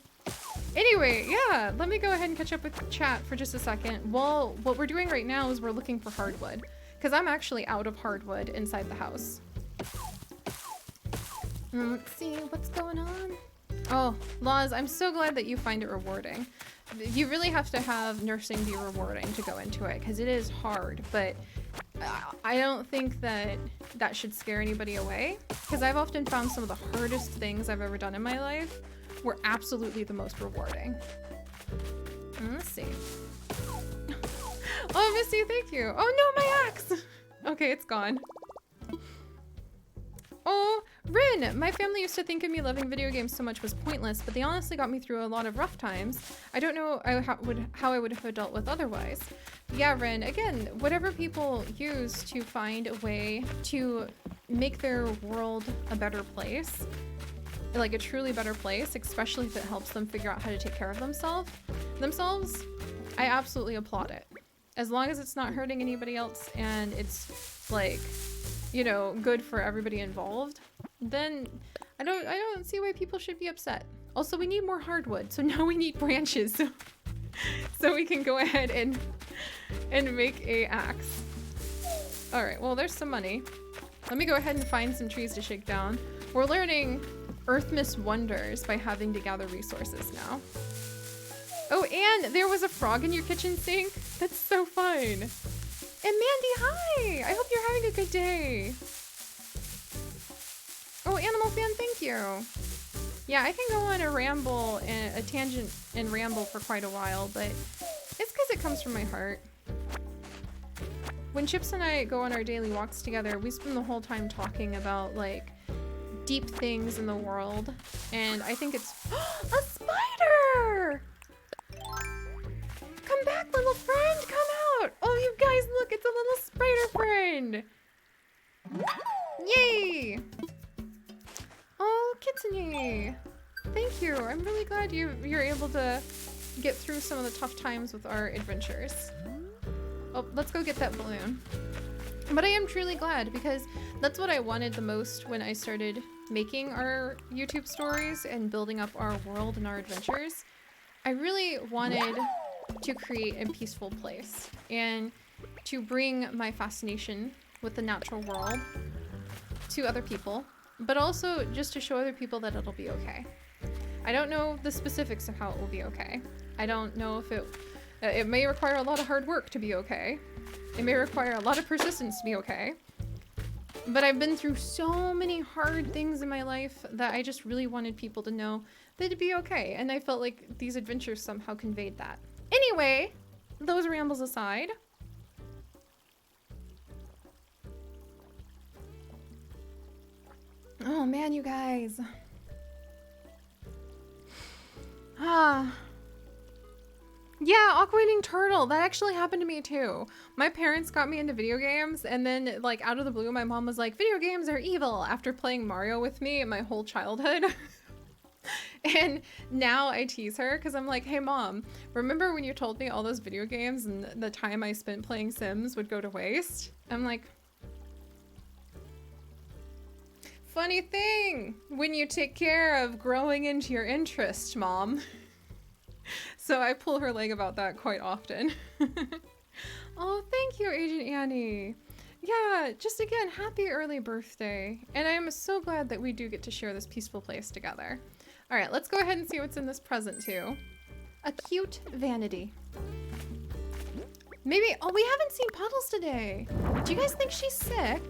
S1: Anyway, yeah, let me go ahead and catch up with chat for just a second. Well, what we're doing right now is we're looking for hardwood, because I'm actually out of hardwood inside the house. Let's see what's going on. Oh, Laws, I'm so glad that you find it rewarding. You really have to have nursing be rewarding to go into it, because it is hard, but I don't think that that should scare anybody away, because I've often found some of the hardest things I've ever done in my life were absolutely the most rewarding. Let's see. Oh, Missy, thank you. Oh no, my axe! Okay, it's gone. Oh, Rin! My family used to think of me loving video games so much was pointless, but they honestly got me through a lot of rough times. I don't know how I would have dealt with otherwise. Yeah, Rin, again, whatever people use to find a way to make their world a better place, like a truly better place, especially if it helps them figure out how to take care of themselves, I absolutely applaud it. As long as it's not hurting anybody else and it's like, you know, good for everybody involved, then I don't see why people should be upset. Also, we need more hardwood, so now we need branches so we can go ahead and make a axe. All right, well, there's some money. Let me go ahead and find some trees to shake down. We're learning EARTHMAS wonders by having to gather resources now. Oh, and there was a frog in your kitchen sink. That's so fun. And Mandy, hi! I hope you're having a good day. Oh, Animal Fan, thank you. Yeah, I can go on a ramble, a tangent and ramble for quite a while, but it's because it comes from my heart. When Chips and I go on our daily walks together, we spend the whole time talking about, like, deep things in the world, and I think it's a spider! Come back, little friend, come out! Oh, you guys, look, it's a little spider friend! Yay! Oh, Kitsune! Thank you. I'm really glad you're able to get through some of the tough times with our adventures. Oh, let's go get that balloon. But I am truly glad, because that's what I wanted the most when I started making our YouTube stories and building up our world and our adventures. I really wanted to create a peaceful place and to bring my fascination with the natural world to other people, but also just to show other people that it'll be okay. I don't know the specifics of how it will be okay. I don't know if it may require a lot of hard work to be okay. It may require a lot of persistence to be okay. But I've been through so many hard things in my life that I just really wanted people to know that it'd be okay. And I felt like these adventures somehow conveyed that. Anyway, those rambles aside. Oh man, you guys. Yeah, Aqua-eating turtle. That actually happened to me too. My parents got me into video games, and then like out of the blue, my mom was like, video games are evil, after playing Mario with me my whole childhood. And now I tease her because I'm like, hey mom, remember when you told me all those video games and the time I spent playing Sims would go to waste? I'm like, funny thing, when you take care of growing into your interest, mom. So I pull her leg about that quite often. Oh, thank you, Agent Annie. Yeah, just again, happy early birthday. And I'm so glad that we do get to share this peaceful place together. All right, let's go ahead and see what's in this present too. A cute vanity. Maybe, oh, we haven't seen Puddles today. Do you guys think she's sick?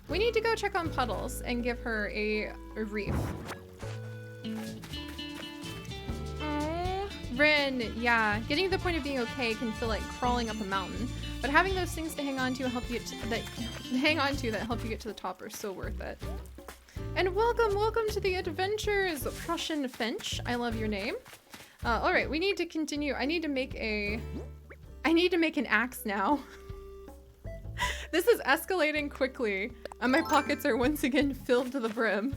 S1: We need to go check on Puddles and give her a wreath. Oh, Rin, yeah, getting to the point of being okay can feel like crawling up a mountain, but having those things to hang on to help you that help you get to the top are so worth it. And welcome to the adventures, Prussian Finch. I love your name. All right, we need to continue. I need to make an axe now. This is escalating quickly, and my pockets are once again filled to the brim.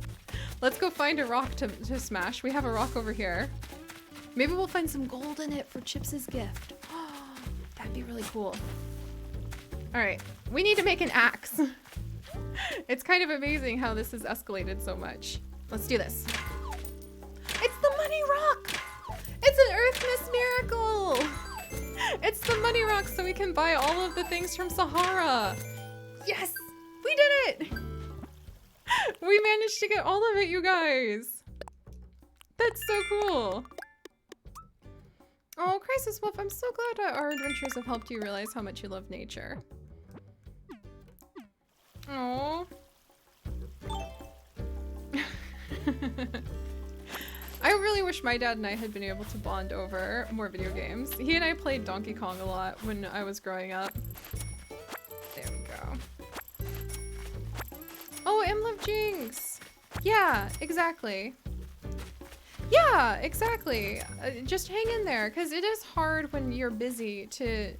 S1: Let's go find a rock to smash. We have a rock over here. Maybe we'll find some gold in it for Chips's gift. Oh, that'd be really cool. All right, we need to make an axe. It's kind of amazing how this has escalated so much. Let's do this. It's the money rock! It's an EARTHMAS miracle! It's the money rock so we can buy all of the things from Sahara. Yes! We did it! We managed to get all of it, you guys! That's so cool! Oh, Crisis Wolf, I'm so glad that our adventures have helped you realize how much you love nature. Oh. I really wish my dad and I had been able to bond over more video games. He and I played Donkey Kong a lot when I was growing up. There we go. Oh, Love Jinx! Yeah, exactly. Yeah, exactly. Just hang in there, because it is hard when you're busy to...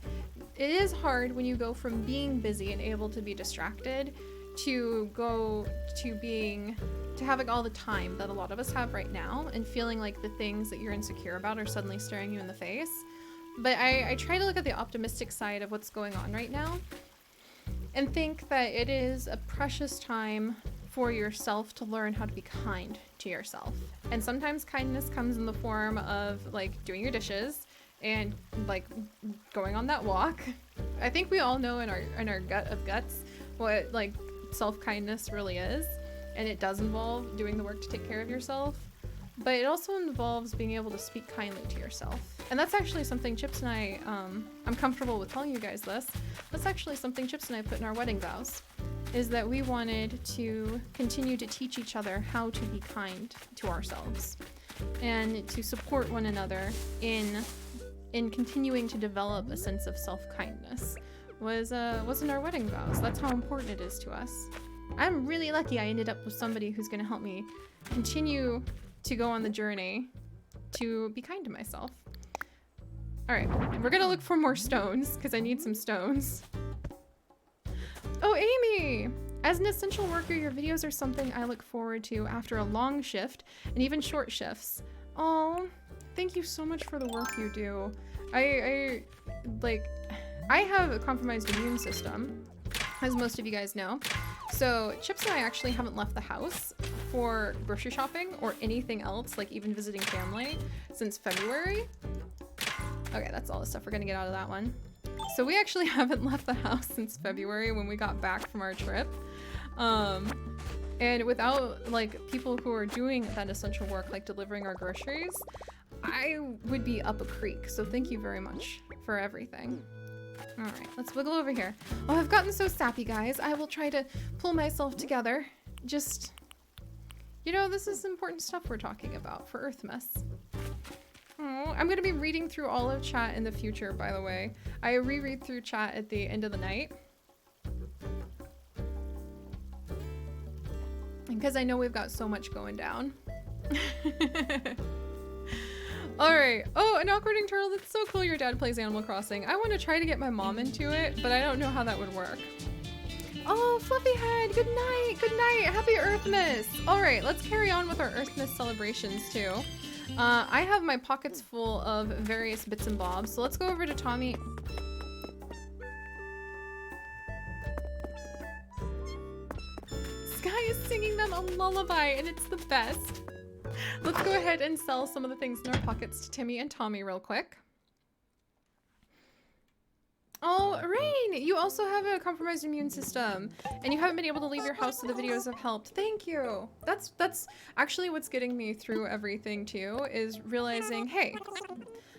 S1: It is hard when you go from being busy and able to be distracted to go to having all the time that a lot of us have right now and feeling like the things that you're insecure about are suddenly staring you in the face. But I try to look at the optimistic side of what's going on right now and think that it is a precious time for yourself to learn how to be kind to yourself. And sometimes kindness comes in the form of like doing your dishes and like going on that walk. I think we all know in our gut of guts what like self-kindness really is, and it does involve doing the work to take care of yourself, but it also involves being able to speak kindly to yourself. And that's actually something Chips and I, I'm comfortable with telling you guys this, that's actually something Chips and I put in our wedding vows, is that we wanted to continue to teach each other how to be kind to ourselves and to support one another in continuing to develop a sense of self-kindness was in our wedding vows. That's how important it is to us. I'm really lucky I ended up with somebody who's going to help me continue to go on the journey to be kind to myself. All right, we're going to look for more stones because I need some stones. Oh, Amy! As an essential worker, your videos are something I look forward to after a long shift and even short shifts. Oh, thank you so much for the work you do. I have a compromised immune system, as most of you guys know. So Chips and I actually haven't left the house for grocery shopping or anything else, like even visiting family, since February. Okay, that's all the stuff we're gonna get out of that one. So we actually haven't left the house since February when we got back from our trip. And without like people who are doing that essential work, like delivering our groceries, I would be up a creek. So thank you very much for everything. All right, let's wiggle over here. Oh, I've gotten so sappy, guys. I will try to pull myself together. Just, you know, this is important stuff we're talking about for EARTHMAS. Oh, I'm going to be reading through all of chat in the future, by the way. I reread through chat at the end of the night. Because I know we've got so much going down. Alright. Oh, an awkwarding turtle. That's so cool your dad plays Animal Crossing. I want to try to get my mom into it, but I don't know how that would work. Oh, Fluffyhead, good night, good night. Happy EARTHMAS. All right, let's carry on with our EARTHMAS celebrations too. I have my pockets full of various bits and bobs, so let's go over to Tommy. Sky is singing them a lullaby, and it's the best. Let's go ahead and sell some of the things in our pockets to Timmy and Tommy real quick. Oh, Rain, you also have a compromised immune system, and you haven't been able to leave your house, so the videos have helped. Thank you. That's actually what's getting me through everything too, is realizing, hey,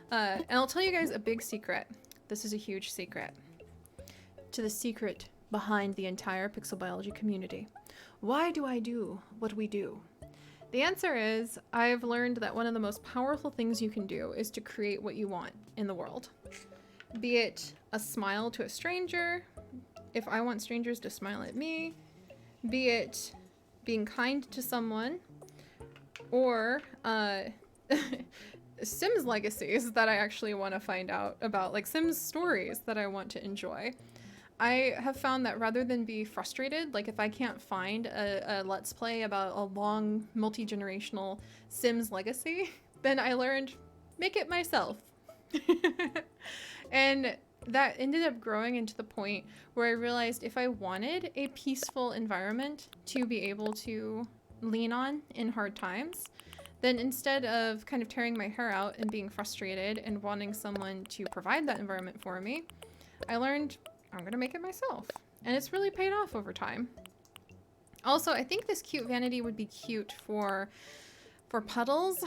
S1: and I'll tell you guys a big secret. This is a huge secret. To the secret behind the entire pixel biology community. Why do I do what we do? The answer is, I've learned that one of the most powerful things you can do is to create what you want in the world. Be it a smile to a stranger, if I want strangers to smile at me, be it being kind to someone, or Sims legacies that I actually want to find out about, like Sims stories that I want to enjoy. I have found that rather than be frustrated, like if I can't find a Let's Play about a long multi-generational Sims legacy, then I learned, make it myself. And that ended up growing into the point where I realized if I wanted a peaceful environment to be able to lean on in hard times, then instead of kind of tearing my hair out and being frustrated and wanting someone to provide that environment for me, I learned I'm gonna make it myself. And it's really paid off over time. Also, I think this cute vanity would be cute for puddles,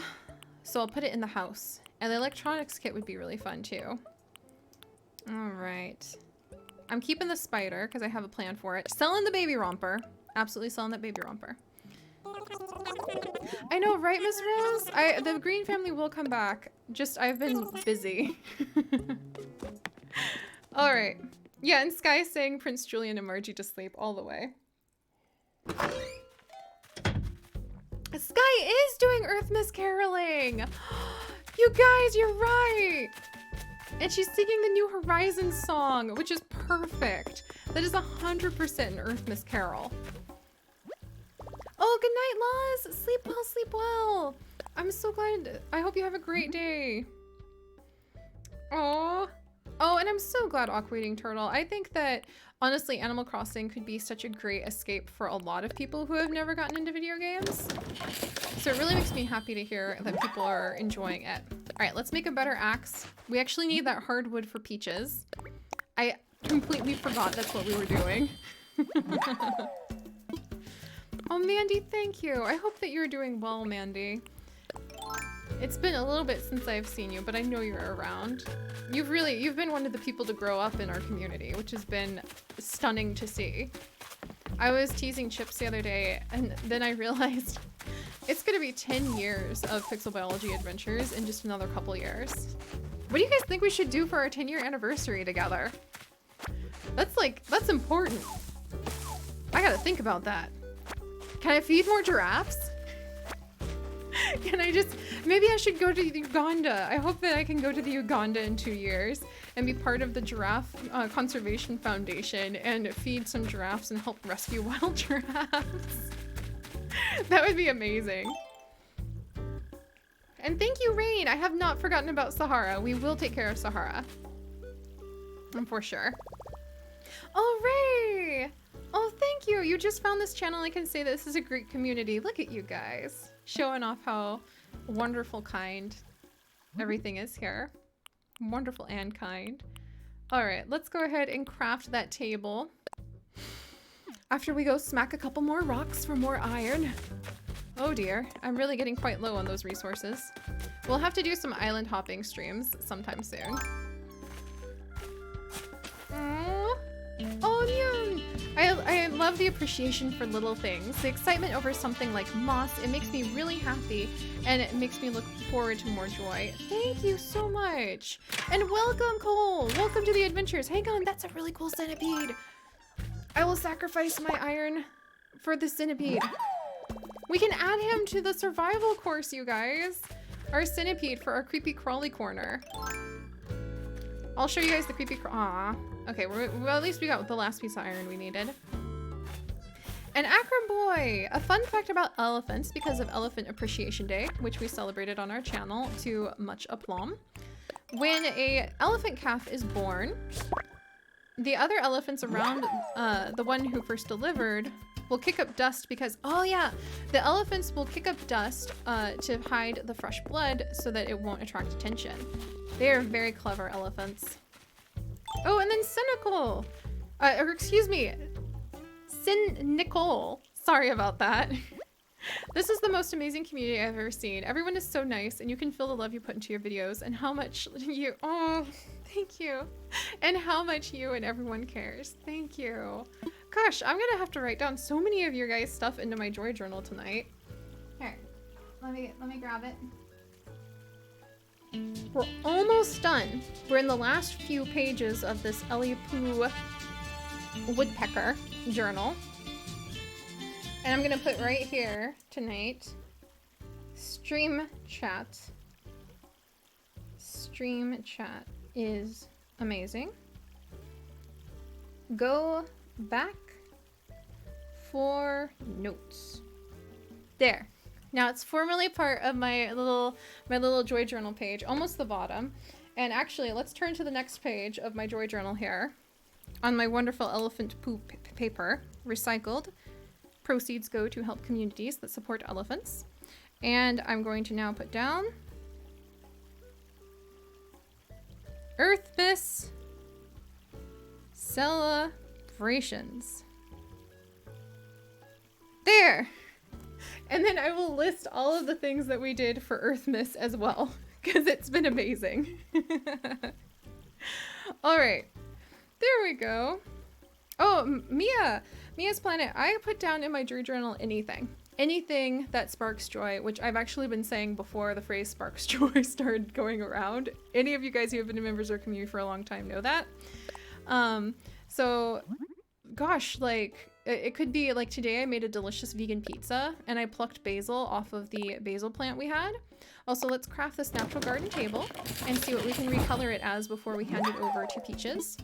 S1: so I'll put it in the house. And the electronics kit would be really fun too. All right. I'm keeping the spider because I have a plan for it. Selling the baby romper. Absolutely selling that baby romper. I know, right, Miss Rose? The Green family will come back. Just, I've been busy. All right. Yeah, and Sky saying Prince Julian and Margie to sleep all the way. Sky is doing EARTHMAS caroling! You guys, you're right! And she's singing the New Horizons song, which is perfect. That is 100% an EARTHMAS carol. Oh, good night, Laws! Sleep well, sleep well! I'm so glad. I hope you have a great day. Aww. Oh, and I'm so glad Aqua Eating Turtle. I think that, honestly, Animal Crossing could be such a great escape for a lot of people who have never gotten into video games. So it really makes me happy to hear that people are enjoying it. All right, let's make a better axe. We actually need that hardwood for Peaches. I completely forgot that's what we were doing. Oh, Mandy, thank you. I hope that you're doing well, Mandy. It's been a little bit since I've seen you, but I know you're around. You've been one of the people to grow up in our community, which has been stunning to see. I was teasing Chips the other day, and then I realized it's gonna be 10 years of Pixel Biology Adventures in just another couple years. What do you guys think we should do for our 10-year anniversary together? That's important. I gotta think about that. Can I feed more giraffes? Can I just, maybe I should go to Uganda. I hope that I can go to the Uganda in 2 years and be part of the Giraffe Conservation Foundation and feed some giraffes and help rescue wild giraffes. That would be amazing. And thank you, Rain. I have not forgotten about Sahara. We will take care of Sahara. For sure. Oh, Ray! Oh, thank you. You just found this channel. I can say this is a great community. Look at you guys. Showing off how wonderful, kind everything is here. Wonderful and kind. All right, let's go ahead and craft that table. After we go smack a couple more rocks for more iron. Oh dear, I'm really getting quite low on those resources. We'll have to do some island hopping streams sometime soon. Oh, Yoon! I love the appreciation for little things. The excitement over something like moss, it makes me really happy, and it makes me look forward to more joy. Thank you so much! And welcome, Cole! Welcome to the adventures! Hang on, that's a really cool centipede! I will sacrifice my iron for the centipede. We can add him to the survival course, you guys! Our centipede for our creepy crawly corner. I'll show you guys the creepy Aww. Okay, well at least we got the last piece of iron we needed. An Akron boy! A fun fact about elephants because of Elephant Appreciation Day, which we celebrated on our channel to much aplomb. When a elephant calf is born, the other elephants around the one who first delivered will kick up dust because, oh yeah, the elephants will kick up dust to hide the fresh blood so that it won't attract attention. They are very clever elephants. Oh, and then cynical, or excuse me, Nicole. Sorry about that. This is the most amazing community I've ever seen. Everyone is so nice and you can feel the love you put into your videos and how much you, oh, thank you. And how much you and everyone cares. Thank you. Gosh, I'm gonna have to write down so many of your guys' stuff into my joy journal tonight. Here, let me grab it. We're almost done. We're in the last few pages of this Ellie Poo woodpecker journal. And I'm gonna put right here tonight, stream chat. Stream chat is amazing. Go back for notes. There. Now it's formally part of my little joy journal page, almost the bottom. And actually, let's turn to the next page of my joy journal here. On my wonderful elephant poop paper, recycled. Proceeds go to help communities that support elephants. And I'm going to now put down EARTHMAS celebrations. There! And then I will list all of the things that we did for EARTHMAS as well, because it's been amazing. Alright, there we go. Oh, Mia's Planet. I put down in my joy journal anything that sparks joy, which I've actually been saying before the phrase sparks joy started going around. Any of you guys who have been members of our community for a long time know that. So gosh, like it could be like today I made a delicious vegan pizza and I plucked basil off of the basil plant we had. Also, let's craft this natural garden table and see what we can recolor it as before we hand it over to Peaches.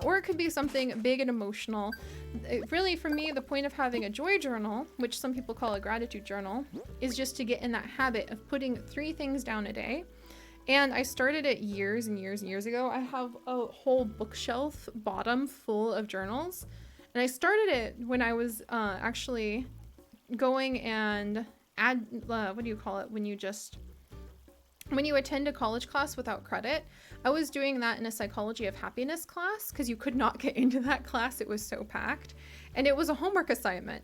S1: Or it could be something big and emotional. Really, for me, the point of having a joy journal, which some people call a gratitude journal, is just to get in that habit of putting 3 things down a day. And I started it years and years and years ago. I have a whole bookshelf bottom full of journals. And I started it when I was actually going and what do you call it? When you attend a college class without credit. I was doing that in a psychology of happiness class because you could not get into that class. It was so packed. And it was a homework assignment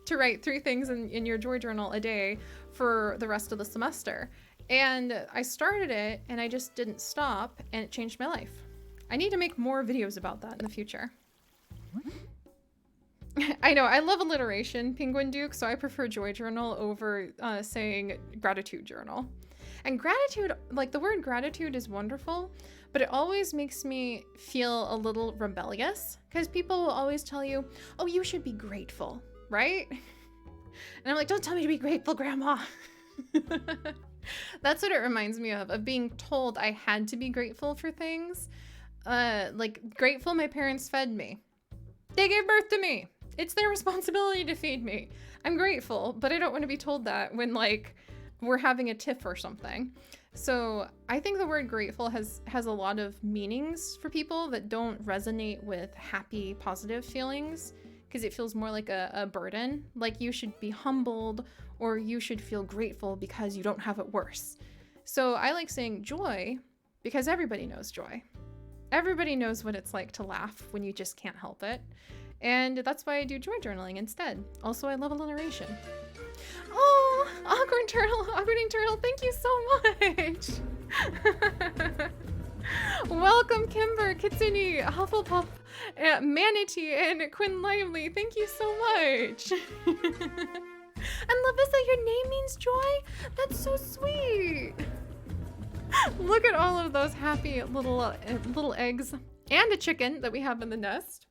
S1: to write 3 things in your joy journal a day for the rest of the semester. And I started it and I just didn't stop and it changed my life. I need to make more videos about that in the future. I know, I love alliteration, Penguin Duke, so I prefer joy journal over saying gratitude journal. And gratitude, like the word gratitude is wonderful, but it always makes me feel a little rebellious because people will always tell you, oh, you should be grateful, right? And I'm like, don't tell me to be grateful, Grandma. That's what it reminds me of being told I had to be grateful for things. Like grateful my parents fed me. They gave birth to me. It's their responsibility to feed me. I'm grateful, but I don't want to be told that when like we're having a tiff or something. So I think the word grateful has a lot of meanings for people that don't resonate with happy, positive feelings because it feels more like a burden. Like you should be humbled or you should feel grateful because you don't have it worse. So I like saying joy because everybody knows joy. Everybody knows what it's like to laugh when you just can't help it. And that's why I do joy journaling instead. Also, I love alliteration. Oh, awkward turtle, thank you so much. Welcome, Kimber, Kitsune, Hufflepuff, Manatee, and Quinn Lively. Thank you so much. And Lavissa, your name means joy? That's so sweet. Look at all of those happy little eggs and a chicken that we have in the nest.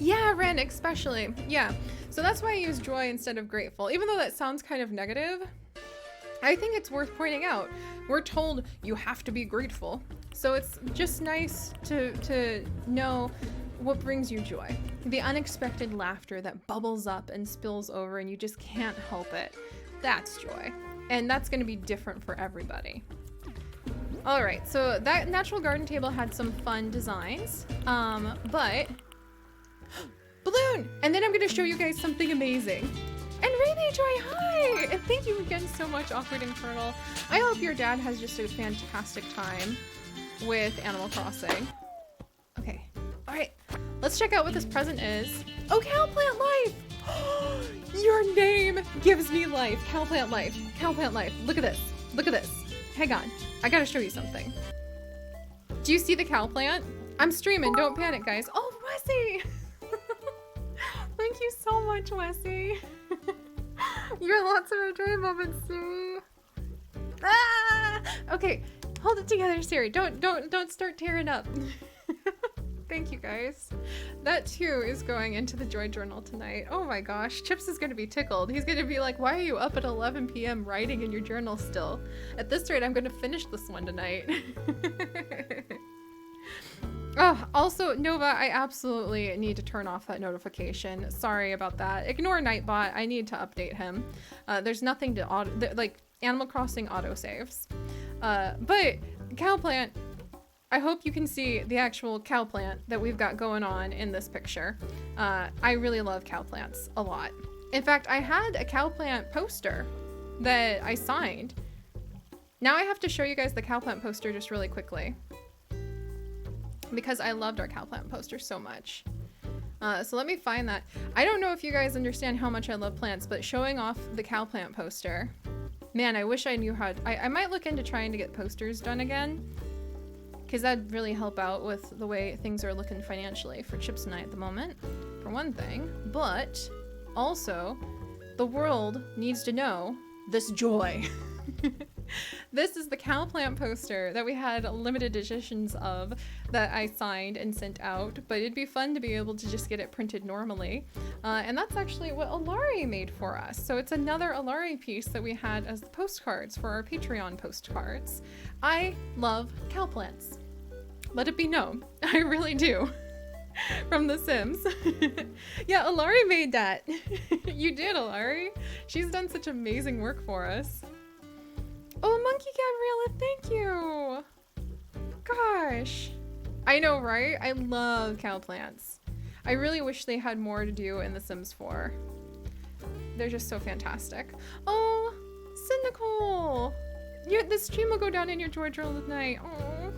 S1: Yeah, Ren, especially. Yeah. So that's why I use joy instead of grateful. Even though that sounds kind of negative, I think it's worth pointing out. We're told you have to be grateful. So it's just nice to know what brings you joy. The unexpected laughter that bubbles up and spills over and you just can't help it. That's joy. And that's going to be different for everybody. All right, so that natural garden table had some fun designs, but balloon! And then I'm going to show you guys something amazing. And Rainy Joy, hi! And thank you again so much, Awkward and Colonel. I hope your dad has just a fantastic time with Animal Crossing. Okay, all right, let's check out what this present is. Oh, Cowplant Life! Your name gives me life. Cowplant Life, Cowplant Life. Look at this, look at this. Hang on, I gotta show you something. Do you see the cowplant? I'm streaming, don't panic, guys. Oh, Wessie! Thank you so much, Wessie. You're lots of joy moments, Siri. Ah! Okay, hold it together, Siri. Don't start tearing up. Thank you, guys. That too is going into the joy journal tonight. Oh my gosh, Chips is gonna be tickled. He's gonna be like, why are you up at 11 p.m. writing in your journal still? At this rate, I'm gonna finish this one tonight. Oh, also, Nova, I absolutely need to turn off that notification. Sorry about that. Ignore Nightbot. I need to update him. There's nothing to like Animal Crossing autosaves. But Cowplant, I hope you can see the actual cowplant that we've got going on in this picture. I really love cowplants a lot. In fact, I had a cowplant poster that I signed. Now I have to show you guys the cowplant poster just really quickly, because I loved our cowplant poster so much. So let me find that. I don't know if you guys understand how much I love plants, but showing off the cowplant poster, man, I wish I knew how to, I might look into trying to get posters done again, because that'd really help out with the way things are looking financially for Chips and I at the moment, for one thing. But also, the world needs to know this joy. This is the cowplant poster that we had limited editions of that I signed and sent out, but it'd be fun to be able to just get it printed normally. And that's actually what Alari made for us. So it's another Alari piece that we had as the postcards for our Patreon postcards. I love cowplants. Let it be known. I really do. From The Sims. Yeah, Alari made that. You did, Alari. She's done such amazing work for us. Oh, Monkey Gabriella, thank you. Gosh. I know, right? I love cowplants. I really wish they had more to do in The Sims 4. They're just so fantastic. Oh, Cynical. This stream will go down in your joy journal tonight. Oh.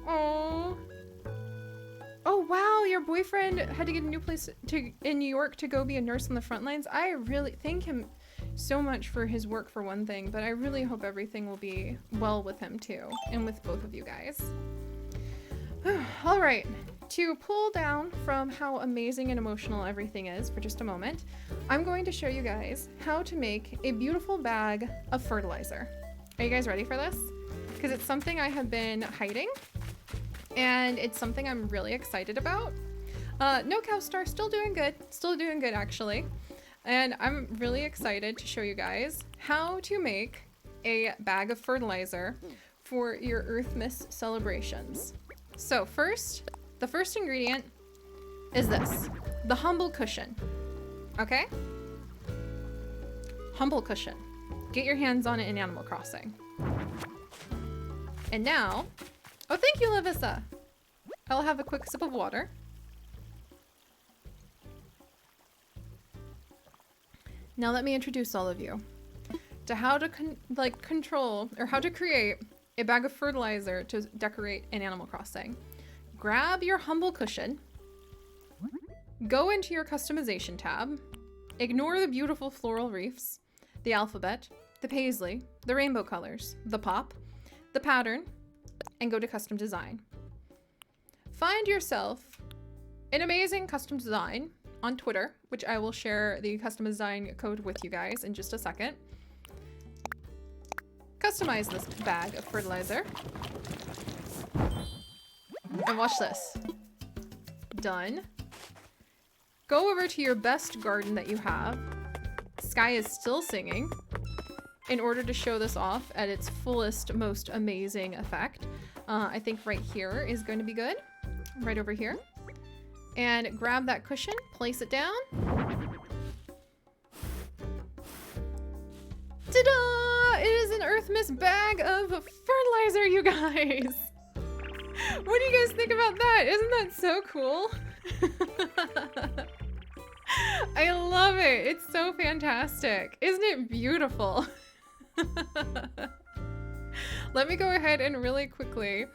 S1: Oh. Oh, wow, your boyfriend had to get a new place in New York to go be a nurse on the front lines. I really thank him so much for his work for one thing, but I really hope everything will be well with him too, and with both of you guys. All right, to pull down from how amazing and emotional everything is for just a moment, I'm going to show you guys how to make a beautiful bag of fertilizer. Are you guys ready for this? Because it's something I have been hiding, and it's something I'm really excited about. No Cowstar, still doing good actually. And I'm really excited to show you guys how to make a bag of fertilizer for your EARTHMAS celebrations. So the first ingredient is this, the humble cushion, okay? Humble cushion. Get your hands on it in Animal Crossing. And now, oh, thank you, Lavissa. I'll have a quick sip of water. Now let me introduce all of you to how to control or how to create a bag of fertilizer to decorate in Animal Crossing. Grab your humble cushion, go into your customization tab, ignore the beautiful floral reefs, the alphabet, the paisley, the rainbow colors, the pop, the pattern, and go to custom design. Find yourself an amazing custom design on Twitter, which I will share the custom design code with you guys in just a second. Customize this bag of fertilizer. And watch this. Done. Go over to your best garden that you have. Sky is still singing. in order to show this off at its fullest, most amazing effect. I think right here is going to be good. Right over here. And grab that cushion, place it down. Ta-da! It is an EARTHMAS bag of fertilizer, you guys! What do you guys think about that? Isn't that so cool? I love it. It's so fantastic. Isn't it beautiful? Let me go ahead and really quickly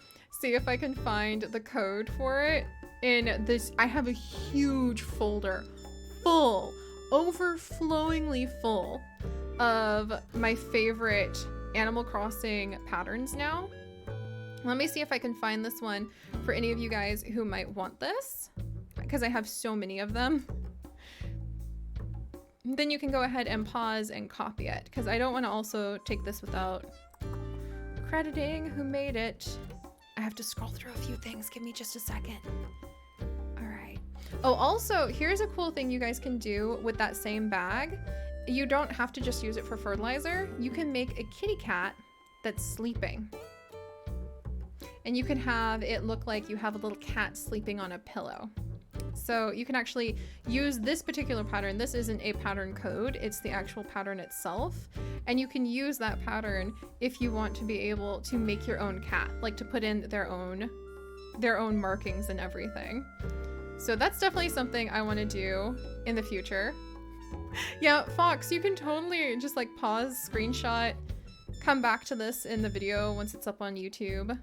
S1: see if I can find the code for it in this. I have a huge folder full, overflowingly full of my favorite Animal Crossing patterns now. Let me see if I can find this one for any of you guys who might want this, because I have so many of them. Then you can go ahead and pause and copy it, because I don't want to also take this without crediting who made it. I have to scroll through a few things. Give me just a second. All right. Oh, also, here's a cool thing you guys can do with that same bag. You don't have to just use it for fertilizer. You can make a kitty cat that's sleeping. And you can have it look like you have a little cat sleeping on a pillow. So you can actually use this particular pattern. This isn't a pattern code, it's the actual pattern itself. And you can use that pattern if you want to be able to make your own cat, like to put in their own markings and everything. So that's definitely something I want to do in the future. Yeah, Fox, you can totally just like pause, screenshot, come back to this in the video once it's up on YouTube,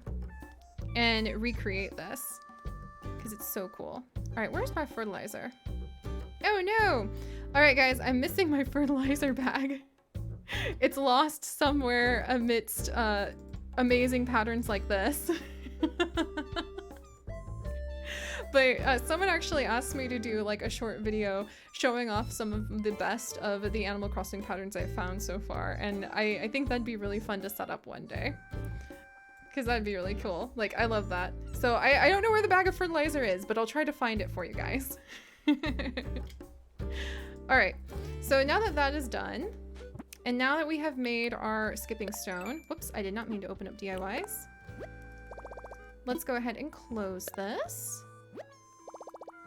S1: and recreate this, because it's so cool. All right, where's my fertilizer? Oh no! All right, guys, I'm missing my fertilizer bag. It's lost somewhere amidst amazing patterns like this. But someone actually asked me to do like a short video showing off some of the best of the Animal Crossing patterns I've found so far, and I think that'd be really fun to set up one day. Because that'd be really cool. Like, I love that. So I don't know where the bag of fertilizer is, but I'll try to find it for you guys. All right, so now that that is done, and now that we have made our skipping stone, whoops, I did not mean to open up DIYs. Let's go ahead and close this.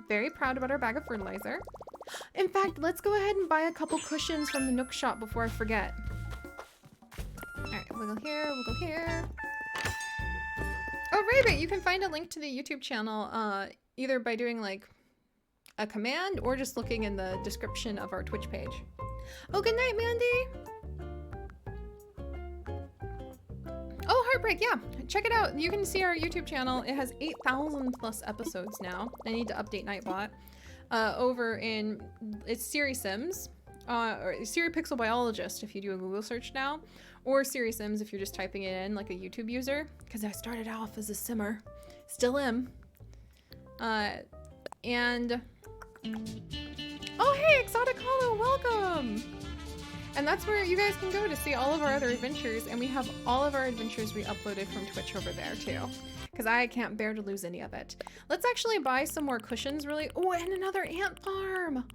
S1: Very proud about our bag of fertilizer. In fact, let's go ahead and buy a couple cushions from the Nook shop before I forget. All right, wiggle here, wiggle here. Oh, Rabbit, you can find a link to the YouTube channel either by doing like a command or just looking in the description of our Twitch page. Oh, good night, Mandy. Oh, Heartbreak, yeah, check it out. You can see our YouTube channel. It has 8,000 plus episodes now. I need to update Nightbot. Over in, it's Siri Sims, or Siri Pixel Biologist if you do a Google search now, or Siri Sims if you're just typing it in like a YouTube user, because I started off as a simmer, still am. And, oh hey, Exotic Hollow, welcome! And that's where you guys can go to see all of our other adventures, and we have all of our adventures re-uploaded from Twitch over there too, because I can't bear to lose any of it. Let's actually buy some more cushions really. Oh, and another ant farm!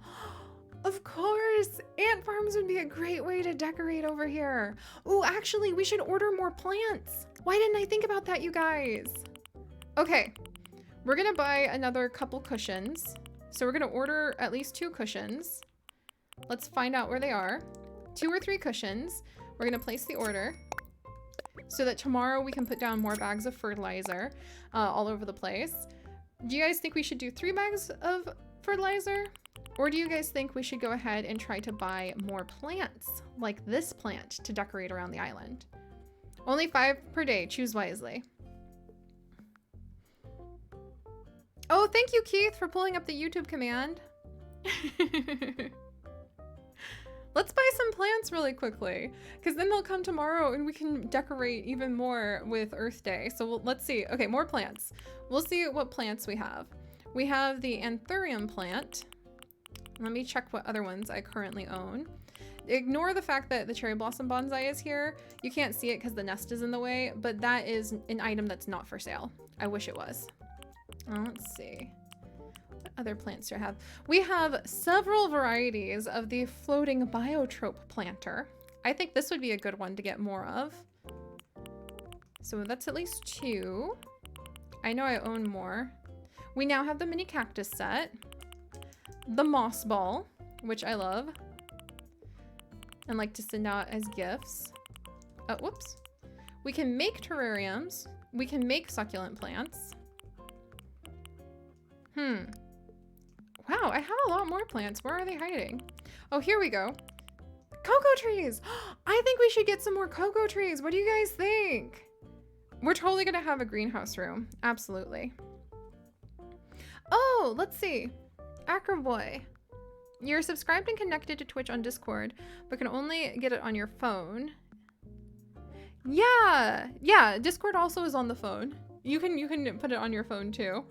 S1: Of course! Ant farms would be a great way to decorate over here. Oh, actually, we should order more plants. Why didn't I think about that, you guys? Okay, we're gonna buy another couple cushions. So we're gonna order at least 2 cushions. Let's find out where they are. 2 or 3 cushions. We're gonna place the order so that tomorrow we can put down more bags of fertilizer all over the place. Do you guys think we should do 3 bags of fertilizer? Or do you guys think we should go ahead and try to buy more plants, like this plant, to decorate around the island? Only 5 per day, choose wisely. Oh, thank you, Keith, for pulling up the YouTube command. Let's buy some plants really quickly, because then they'll come tomorrow and we can decorate even more with Earth Day. So let's see. Okay, more plants. We'll see what plants we have. We have the anthurium plant. Let me check what other ones I currently own. Ignore the fact that the cherry blossom bonsai is here. You can't see it because the nest is in the way, but that is an item that's not for sale. I wish it was. Let's see. What other plants do I have? We have several varieties of the floating biotrope planter. I think this would be a good one to get more of. So that's at least 2. I know I own more. We now have the mini cactus set. The moss ball, which I love. And like to send out as gifts. Oh, whoops. We can make terrariums. We can make succulent plants. Wow, I have a lot more plants. Where are they hiding? Oh, here we go. Cocoa trees! I think we should get some more cocoa trees. What do you guys think? We're totally gonna have a greenhouse room. Absolutely. Oh, let's see. Acroboy. You're subscribed and connected to Twitch on Discord, but can only get it on your phone. Yeah, Discord also is on the phone. You can put it on your phone too.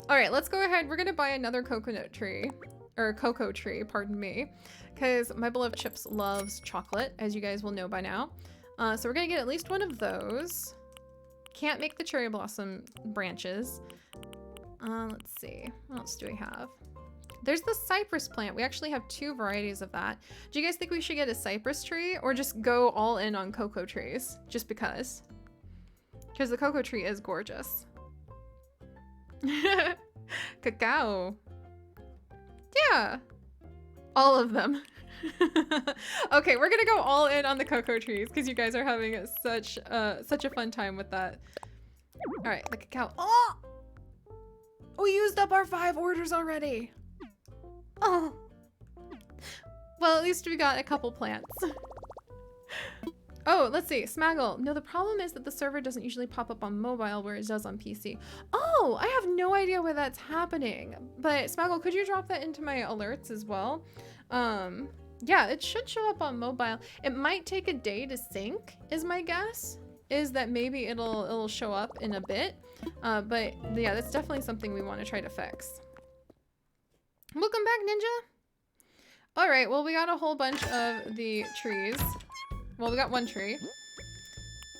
S1: All right, let's go ahead. We're gonna buy another coconut tree, or cocoa tree, pardon me, because my beloved Chips loves chocolate, as you guys will know by now. So we're gonna get at least one of those. Can't make the cherry blossom branches. Let's see, what else do we have? There's the cypress plant. We actually have 2 varieties of that. Do you guys think we should get a cypress tree or just go all in on cocoa trees? Just because. Because the cocoa tree is gorgeous. Cacao. Yeah. All of them. Okay, we're gonna go all in on the cocoa trees because you guys are having such a fun time with that. All right, the cacao. Oh! We used up our 5 orders already. Oh. Well, at least we got a couple plants. Oh, let's see. Smaggle. No, the problem is that the server doesn't usually pop up on mobile where it does on PC. Oh, I have no idea why that's happening. But Smaggle, could you drop that into my alerts as well? Yeah, it should show up on mobile. It might take a day to sync, is my guess. Is that maybe it'll show up in a bit. But yeah, that's definitely something we want to try to fix. Welcome back, Ninja. All right, well, we got a whole bunch of the trees. Well, we got 1 tree.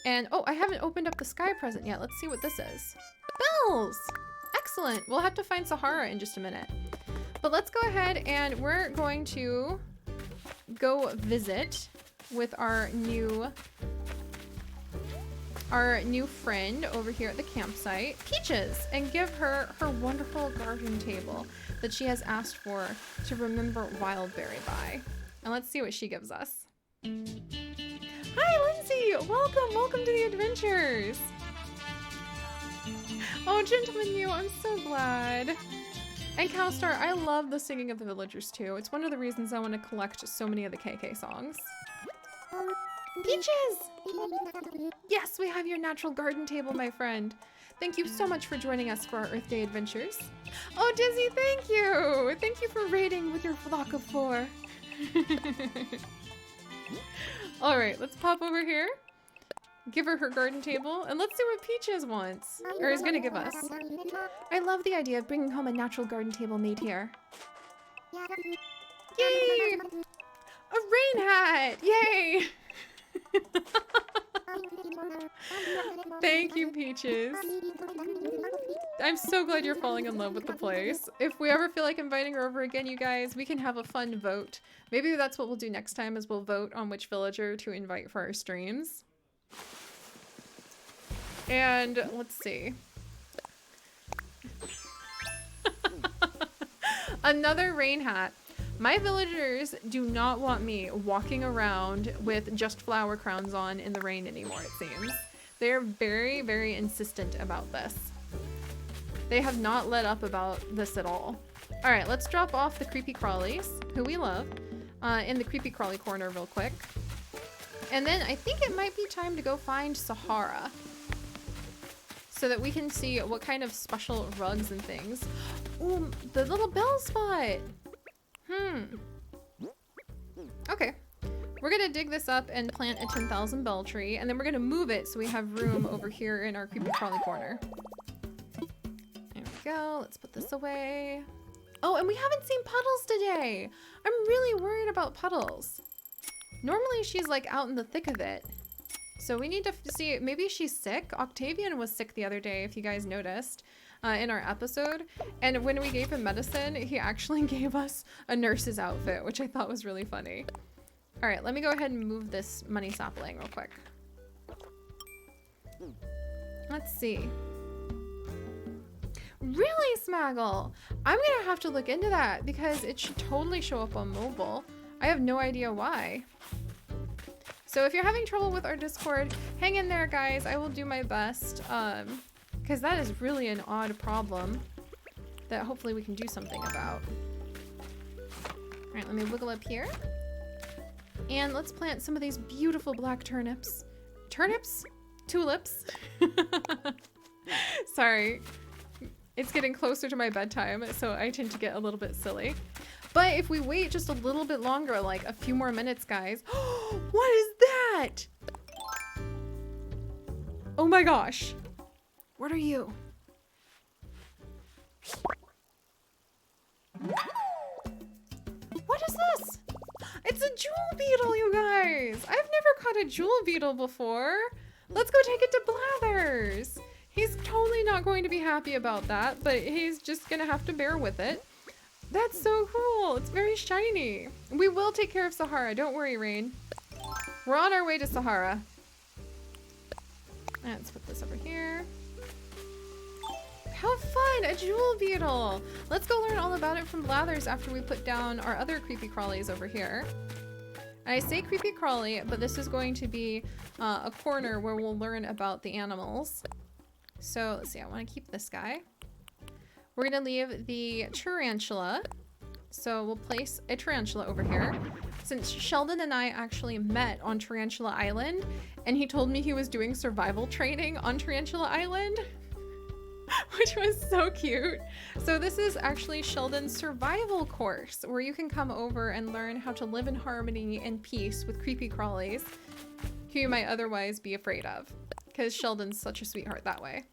S1: And, oh, I haven't opened up the sky present yet. Let's see what this is. Bells! Excellent. We'll have to find Sahara in just a minute. But let's go ahead and we're going to go visit with our new friend over here at the campsite, Peaches, and give her her wonderful garden table that she has asked for to remember Wildberry by. And let's see what she gives us. Hi, Lindsay! Welcome to the adventures! Oh, Gentleman You, I'm so glad. And Cowstar, I love the singing of the villagers too. It's one of the reasons I want to collect so many of the KK songs. Peaches! Yes, we have your natural garden table, my friend. Thank you so much for joining us for our Earth Day adventures. Oh, Dizzy, thank you! Thank you for raiding with your flock of 4. Alright, let's pop over here. Give her her garden table, and let's see what Peaches wants, or is gonna give us. I love the idea of bringing home a natural garden table made here. Yay! A rain hat! Yay! Thank you, Peaches. I'm so glad you're falling in love with the place. If we ever feel like inviting her over again, you guys, we can have a fun vote. Maybe that's what we'll do next time, is we'll vote on which villager to invite for our streams. And let's see. Another rain hat. My villagers do not want me walking around with just flower crowns on in the rain anymore, it seems. They're very, very insistent about this. They have not let up about this at all. All right, let's drop off the creepy crawlies, who we love, in the creepy crawly corner real quick. And then I think it might be time to go find Sahara, so that we can see what kind of special rugs and things. Ooh, the little bell spot. Okay. We're gonna dig this up and plant a 10,000 bell tree, and then we're gonna move it so we have room over here in our creepy crawly corner. There we go. Let's put this away. Oh, and we haven't seen Puddles today. I'm really worried about Puddles. Normally she's like out in the thick of it. So we need to see, maybe she's sick. Octavian was sick the other day, if you guys noticed, in our episode. And when we gave him medicine, he actually gave us a nurse's outfit, which I thought was really funny. All right, let me go ahead and move this money sapling real quick. Let's see. Really, Smaggle? I'm gonna have to look into that because it should totally show up on mobile. I have no idea why. So if you're having trouble with our Discord, hang in there, guys. I will do my best, because that is really an odd problem that hopefully we can do something about. All right, let me wiggle up here. And let's plant some of these beautiful black turnips. Turnips? Tulips? Sorry. It's getting closer to my bedtime, so I tend to get a little bit silly. But if we wait just a little bit longer, like a few more minutes, guys. What is that? Oh my gosh. What are you? What is this? It's a jewel beetle, you guys. I've never caught a jewel beetle before. Let's go take it to Blathers. He's totally not going to be happy about that, but he's just gonna have to bear with it. That's so cool. It's very shiny. We will take care of Sahara. Don't worry, Rain. We're on our way to Sahara. Let's put this over here. How fun! A jewel beetle! Let's go learn all about it from Blathers after we put down our other creepy crawlies over here. And I say creepy crawly, but this is going to be a corner where we'll learn about the animals. So let's see, I want to keep this guy. We're gonna leave the tarantula. So we'll place a tarantula over here. Since Sheldon and I actually met on Tarantula Island, and he told me he was doing survival training on Tarantula Island, which was so cute. So this is actually Sheldon's survival course, where you can come over and learn how to live in harmony and peace with creepy crawlies who you might otherwise be afraid of. Because Sheldon's such a sweetheart that way.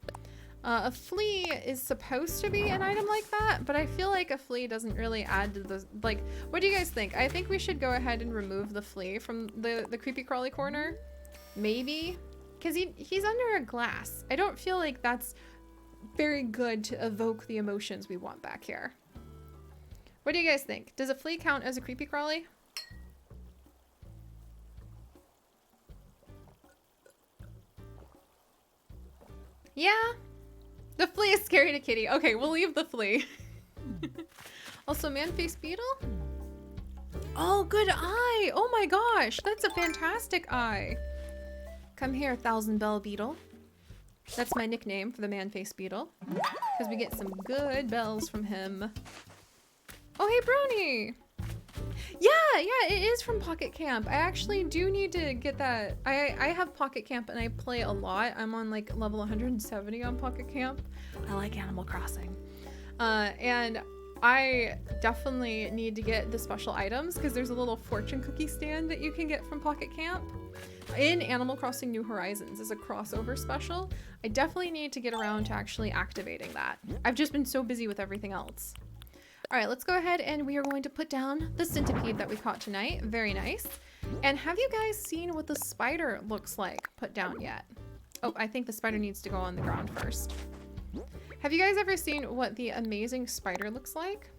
S1: A flea is supposed to be an item like that, but I feel like a flea doesn't really add to the, like, what do you guys think? I think we should go ahead and remove the flea from the creepy crawly corner. Maybe? Because he's under a glass. I don't feel like that's very good to evoke the emotions we want back here. What do you guys think? Does a flea count as a creepy crawly? Yeah? The flea is scary to Kitty. Okay, we'll leave the flea. Also, man-faced beetle? Oh, good eye! Oh my gosh, that's a fantastic eye. Come here, Thousand Bell Beetle. That's my nickname for the man-faced beetle. Because we get some good bells from him. Oh, hey, Brony! Yeah, it is from Pocket Camp. I actually do need to get that. I have Pocket Camp and I play a lot. I'm on like level 170 on Pocket Camp. I like Animal Crossing. And I definitely need to get the special items because there's a little fortune cookie stand that you can get from Pocket Camp in Animal Crossing New Horizons as a crossover special. I definitely need to get around to actually activating that. I've just been so busy with everything else. All right, let's go ahead and we are going to put down the centipede that we caught tonight. Very nice. And have you guys seen what the spider looks like put down yet? Oh, I think the spider needs to go on the ground first. Have you guys ever seen what the amazing spider looks like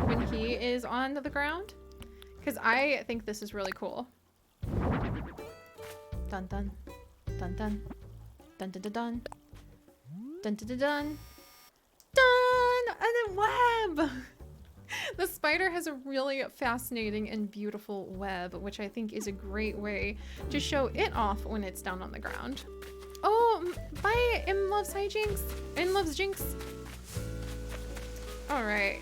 S1: when he is on the ground? Because I think this is really cool. Dun dun, dun dun, dun dun dun dun, dun dun dun dun, dun, and a web! The spider has a really fascinating and beautiful web, which I think is a great way to show it off when it's down on the ground. Oh, bye, M loves hijinks. M loves jinx. All right.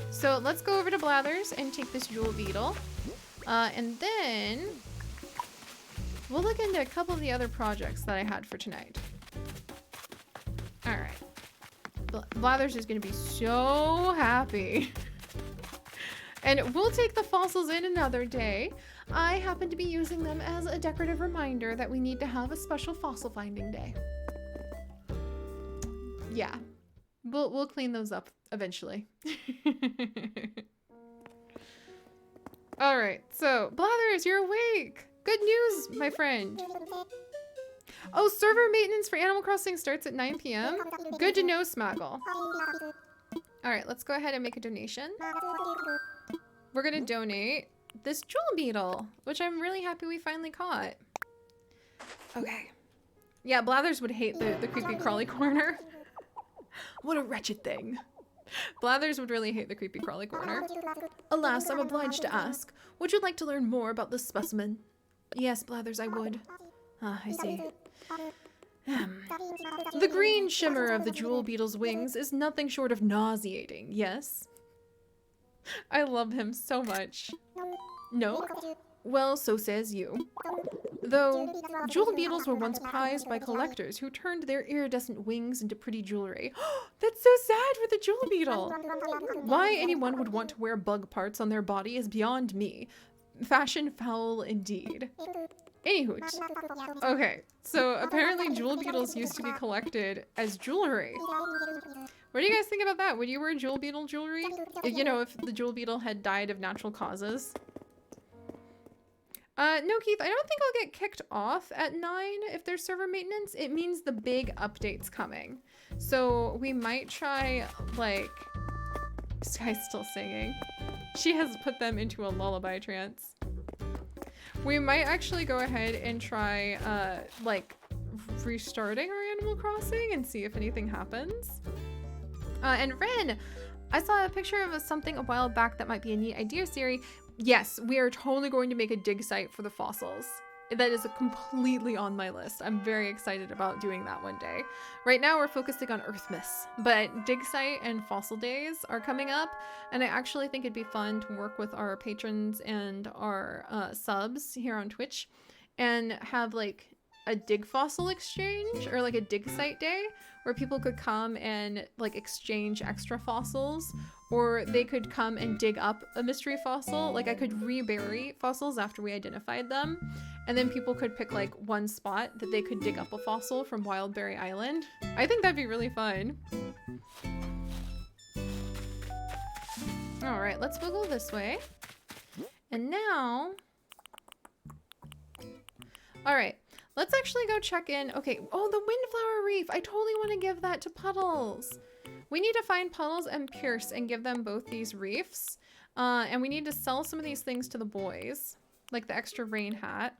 S1: So let's go over to Blathers and take this jewel beetle. And then we'll look into a couple of the other projects that I had for tonight. All right. Blathers is going to be so happy. And we'll take the fossils in another day. I happen to be using them as a decorative reminder that we need to have a special fossil finding day. Yeah, we'll clean those up eventually. All right, so Blathers, you're awake. Good news, my friend. Oh, server maintenance for Animal Crossing starts at 9 p.m. Good to know, Smaggle. All right, let's go ahead and make a donation. We're gonna donate this jewel beetle, which I'm really happy we finally caught. Okay. Yeah, Blathers would hate the creepy crawly corner. What a wretched thing. Blathers would really hate the creepy crawly corner. Alas, I'm obliged to ask. Would you like to learn more about this specimen? Yes, Blathers, I would. Ah, I see. The green shimmer of the jewel beetle's wings is nothing short of nauseating, yes? I love him so much. No? Well, so says you. Though, jewel beetles were once prized by collectors who turned their iridescent wings into pretty jewelry. That's so sad for the jewel beetle! Why anyone would want to wear bug parts on their body is beyond me. Fashion foul indeed. Anywho, okay, so apparently jewel beetles used to be collected as jewelry. What do you guys think about that? Would you wear jewel beetle jewelry? You know, if the jewel beetle had died of natural causes? No, Keith, I don't think I'll get kicked off at 9 if there's server maintenance. It means the big update's coming. So we might try, like... Sky's still singing. She has put them into a lullaby trance. We might actually go ahead and try, like, restarting our Animal Crossing and see if anything happens. And Ren, I saw a picture of something a while back that might be a neat idea, Siri. Yes, we are totally going to make a dig site for the fossils. That is completely on my list. I'm very excited about doing that one day. Right now we're focusing on EARTHMAS, but dig site and fossil days are coming up, and I actually think it'd be fun to work with our patrons and our subs here on Twitch and have like a dig fossil exchange or like a dig site day where people could come and like exchange extra fossils, or they could come and dig up a mystery fossil. Like I could rebury fossils after we identified them, and then people could pick like one spot that they could dig up a fossil from Wildberry Island. I think that'd be really fun. All right, let's wiggle this way. And now, all right, let's actually go check in. Okay, oh, the Windflower Reef. I totally want to give that to Puddles. We need to find Puddles and Pierce and give them both these reefs. And we need to sell some of these things to the boys, like the extra rain hat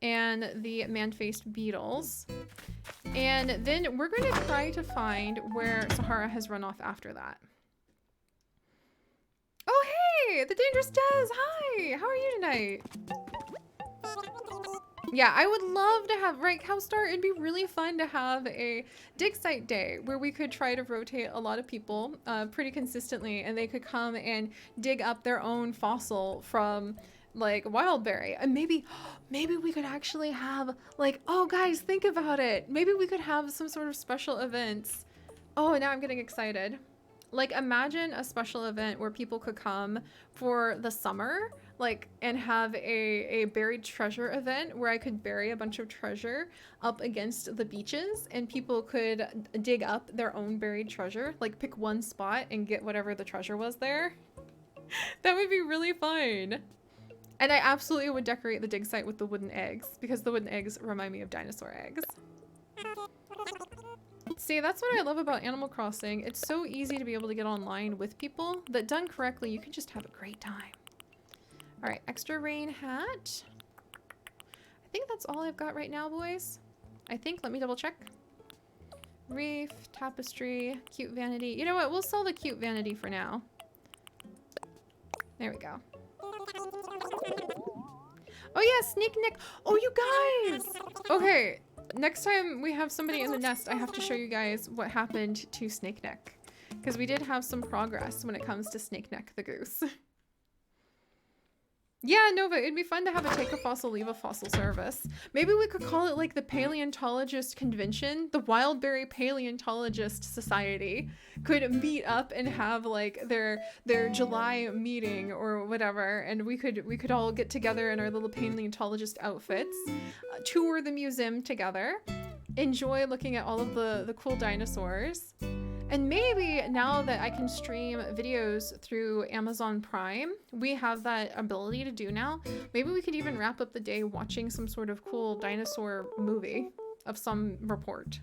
S1: and the man-faced beetles. And then we're going to try to find where Sahara has run off after that. Oh, hey, the Dangerous Des. Hi, how are you tonight? Yeah, I would love to have, right, Cowstar, it'd be really fun to have a dig site day where we could try to rotate a lot of people pretty consistently, and they could come and dig up their own fossil from like Wildberry. And maybe we could actually have like, oh guys, think about it. Maybe we could have some sort of special events. Oh, now I'm getting excited. Like imagine a special event where people could come for the summer, like, and have a buried treasure event where I could bury a bunch of treasure up against the beaches and people could dig up their own buried treasure, like pick one spot and get whatever the treasure was there. That would be really fun. And I absolutely would decorate the dig site with the wooden eggs because the wooden eggs remind me of dinosaur eggs. See, that's what I love about Animal Crossing. It's so easy to be able to get online with people that done correctly, you can just have a great time. All right, extra rain hat. I think that's all I've got right now, boys. I think, let me double check. Reef, tapestry, cute vanity. You know what, we'll sell the cute vanity for now. There we go. Oh yeah, Sneak Nick. Oh, you guys. Okay, next time we have somebody in the nest, I have to show you guys what happened to Snake Neck. Because we did have some progress when it comes to Snake Neck the goose. Yeah, Nova, it'd be fun to have a take a fossil, leave a fossil service. Maybe we could call it like the Paleontologist Convention. The Wildberry Paleontologist Society could meet up and have like their July meeting or whatever, and we could all get together in our little paleontologist outfits, tour the museum together, enjoy looking at all of the cool dinosaurs. And maybe now that I can stream videos through Amazon Prime, we have that ability to do now. Maybe we could even wrap up the day watching some sort of cool dinosaur movie of some report.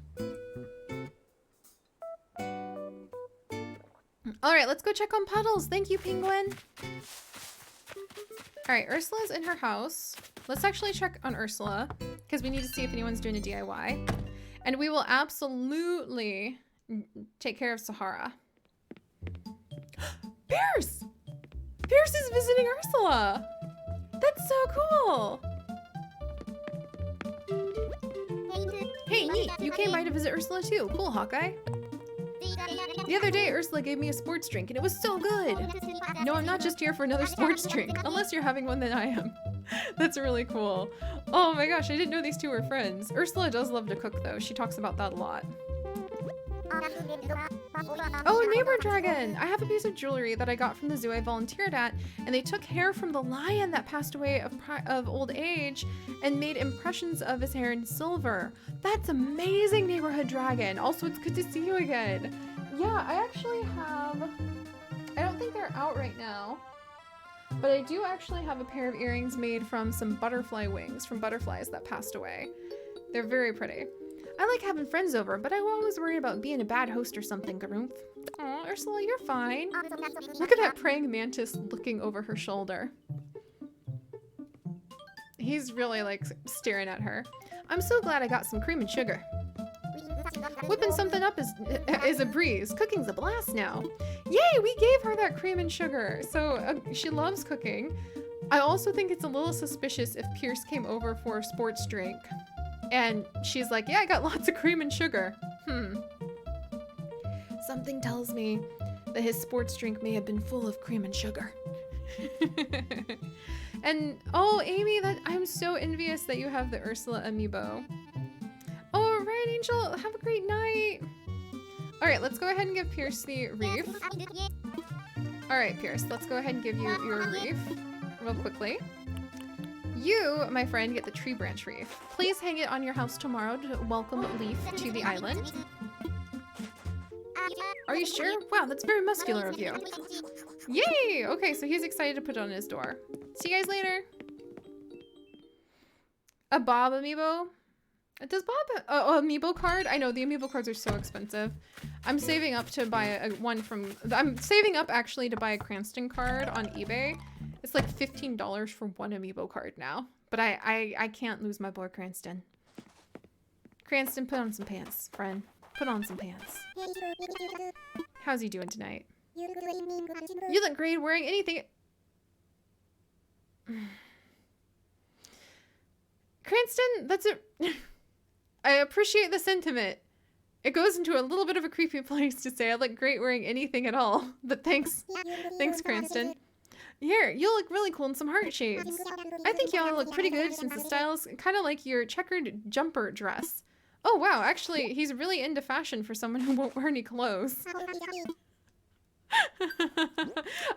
S1: All right, let's go check on Puddles. Thank you, Penguin. All right, Ursula's in her house. Let's actually check on Ursula because we need to see if anyone's doing a DIY. And we will absolutely take care of Sahara. Pierce! Pierce is visiting Ursula! That's so cool! Hey, neat! You came by to visit Ursula too. Cool, Hawkeye. The other day, Ursula gave me a sports drink and it was so good! No, I'm not just here for another sports drink. Unless you're having one, then I am. That's really cool. Oh my gosh, I didn't know these two were friends. Ursula does love to cook though. She talks about that a lot. Oh, neighbor dragon! I have a piece of jewelry that I got from the zoo I volunteered at, and they took hair from the lion that passed away of old age and made impressions of his hair in silver. That's amazing, neighborhood dragon. Also, it's good to see you again. Yeah, I actually have... I don't think they're out right now, but I do actually have a pair of earrings made from some butterfly wings from butterflies that passed away. They're very pretty. I like having friends over, but I always worry about being a bad host or something, Garumph. Aw, Ursula, you're fine. Look at that praying mantis looking over her shoulder. He's really like staring at her. I'm so glad I got some cream and sugar. Whipping something up is a breeze. Cooking's a blast now. Yay, we gave her that cream and sugar. So she loves cooking. I also think it's a little suspicious if Pierce came over for a sports drink and she's like, yeah, I got lots of cream and sugar. Something tells me that his sports drink may have been full of cream and sugar. And oh, Amy, I'm so envious that you have the Ursula amiibo. Oh, right, Angel, have a great night. All right, let's go ahead and give Pierce the reef. All right, Pierce, let's go ahead and give you your reef real quickly. You, my friend, get the tree branch reef. Please hang it on your house tomorrow to welcome Leaf to the island. Are you sure? Wow, that's very muscular of you. Yay! Okay, so he's excited to put it on his door. See you guys later. A Bob amiibo? Does Bob amiibo card? I know the amiibo cards are so expensive. I'm saving up to buy I'm saving up actually to buy a Cranston card on eBay. It's like $15 for one amiibo card now. But I can't lose my boy Cranston. Cranston, put on some pants, friend. Put on some pants. How's he doing tonight? You look great wearing anything. Cranston, that's it. I appreciate the sentiment. It goes into a little bit of a creepy place to say I look great wearing anything at all. But thanks. Thanks, Cranston. Here, you look really cool in some heart shades. I think y'all look pretty good since the style is kind of like your checkered jumper dress. Oh wow, actually, he's really into fashion for someone who won't wear any clothes.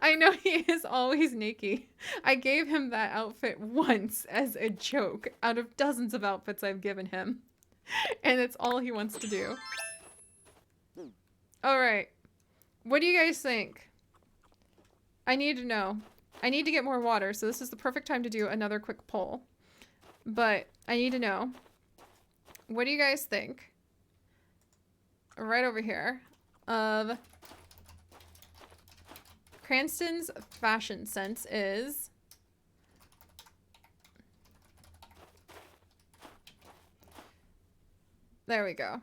S1: I know he is always naked. I gave him that outfit once as a joke out of dozens of outfits I've given him. And it's all he wants to do. Alright. What do you guys think? I need to know. I need to get more water, so this is the perfect time to do another quick poll. But I need to know. What do you guys think? Right over here. Of Cranston's fashion sense is... There we go.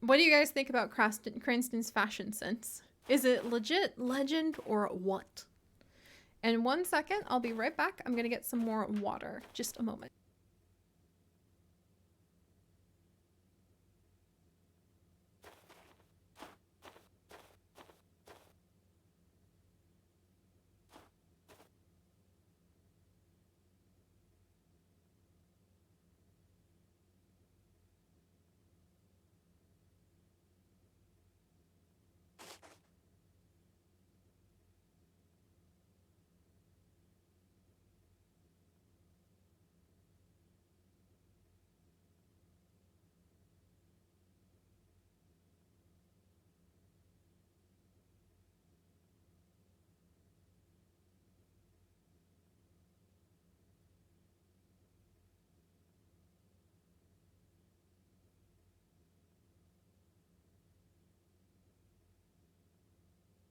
S1: What do you guys think about Cranston's fashion sense? Is it legit, legend, or what? In 1 second, I'll be right back. I'm gonna get some more water. Just a moment.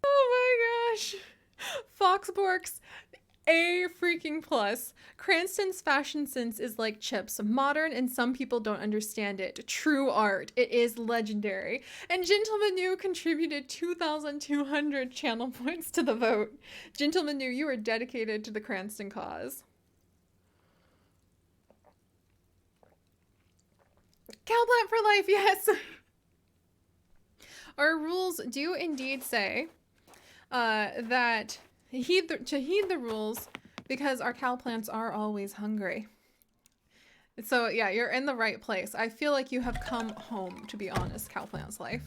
S1: Oh my gosh. Foxborks, A freaking plus. Cranston's fashion sense is like chips, modern, and some people don't understand it. True art. It is legendary. And Gentleman New contributed 2,200 channel points to the vote. Gentleman New, you are dedicated to the Cranston cause. Cowplant for life, yes. Our rules do indeed say that to heed the rules, because our cow plants are always hungry. So yeah, you're in the right place. I feel like you have come home, to be honest, cow plant's life.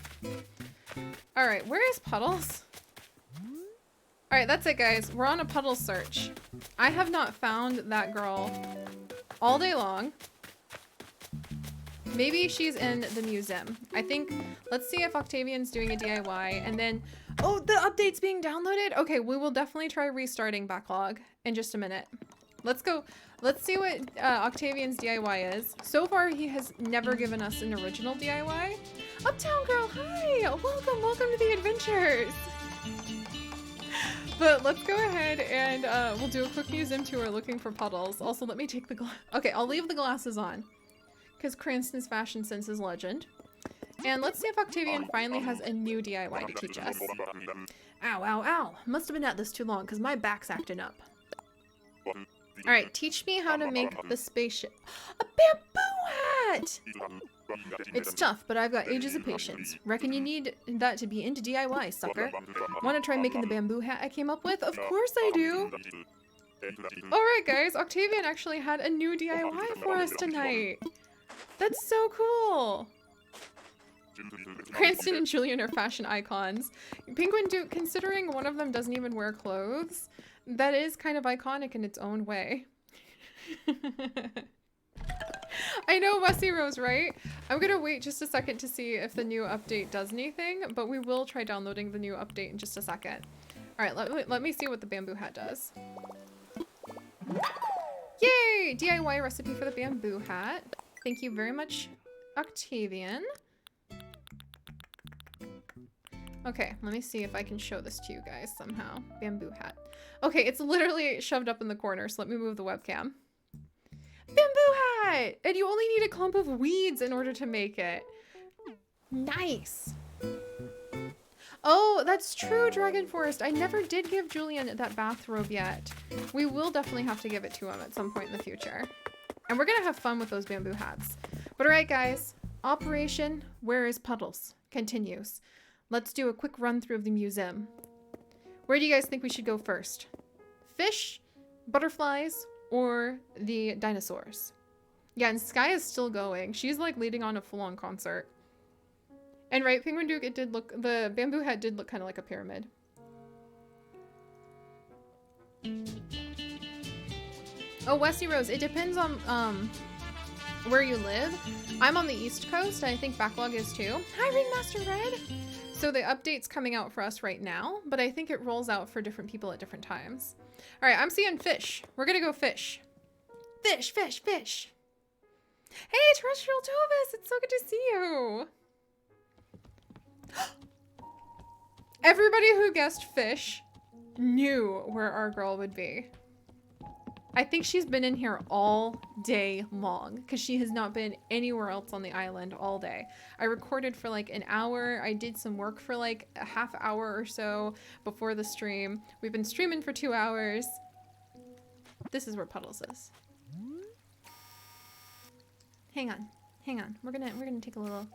S1: All right, where is Puddles? All right, that's it, guys. We're on a Puddles search. I have not found that girl all day long. Maybe she's in the museum. I think, let's see if Octavian's doing a DIY, and then, oh, the update's being downloaded? Okay, we will definitely try restarting backlog in just a minute. Let's go. Let's see what Octavian's DIY is. So far, he has never given us an original DIY. Uptown Girl, hi! Welcome, welcome to the adventures! But let's go ahead and we'll do a quick museum tour looking for Puddles. Also, let me take the okay, I'll leave the glasses on, because Cranston's fashion sense is legend. And let's see if Octavian finally has a new DIY to teach us. Ow, ow, ow. Must have been at this too long because my back's acting up. Alright, teach me how to make the spaceship. A bamboo hat! It's tough, but I've got ages of patience. Reckon you need that to be into DIY, sucker. Want to try making the bamboo hat I came up with? Of course I do! Alright guys, Octavian actually had a new DIY for us tonight. That's so cool! Cranston and Julian are fashion icons. Penguin Duke, considering one of them doesn't even wear clothes, that is kind of iconic in its own way. I know Wessie Rose, right? I'm gonna wait just a second to see if the new update does anything, but we will try downloading the new update in just a second. Alright, let me see what the bamboo hat does. Yay! DIY recipe for the bamboo hat. Thank you very much, Octavian. Okay, let me see if I can show this to you guys somehow. Bamboo hat. Okay, it's literally shoved up in the corner, so let me move the webcam. Bamboo hat! And you only need a clump of weeds in order to make it. Nice! Oh, that's true, Dragon Forest. I never did give Julian that bathrobe yet. We will definitely have to give it to him at some point in the future. And we're gonna have fun with those bamboo hats. But alright guys, Operation Where is Puddles continues. Let's do a quick run through of the museum. Where do you guys think we should go first? Fish, butterflies, or the dinosaurs? Yeah, and Sky is still going. She's like leading on a full-on concert. And right, Penguin Duke, it did look, the bamboo hat did look kind of like a pyramid. Oh, Westy Rose, it depends on where you live. I'm on the East Coast, and I think Backlog is too. Hi, Ringmaster Red! So the update's coming out for us right now, but I think it rolls out for different people at different times. All right, I'm seeing fish. We're gonna go fish. Fish, fish, fish. Hey, Terrestrial Tovis, it's so good to see you. Everybody who guessed fish knew where our girl would be. I think she's been in here all day long because she has not been anywhere else on the island all day. I recorded for like an hour. I did some work for like a half hour or so before the stream. We've been streaming for 2 hours. This is where Puddles is. Hang on, hang on. We're gonna take a little.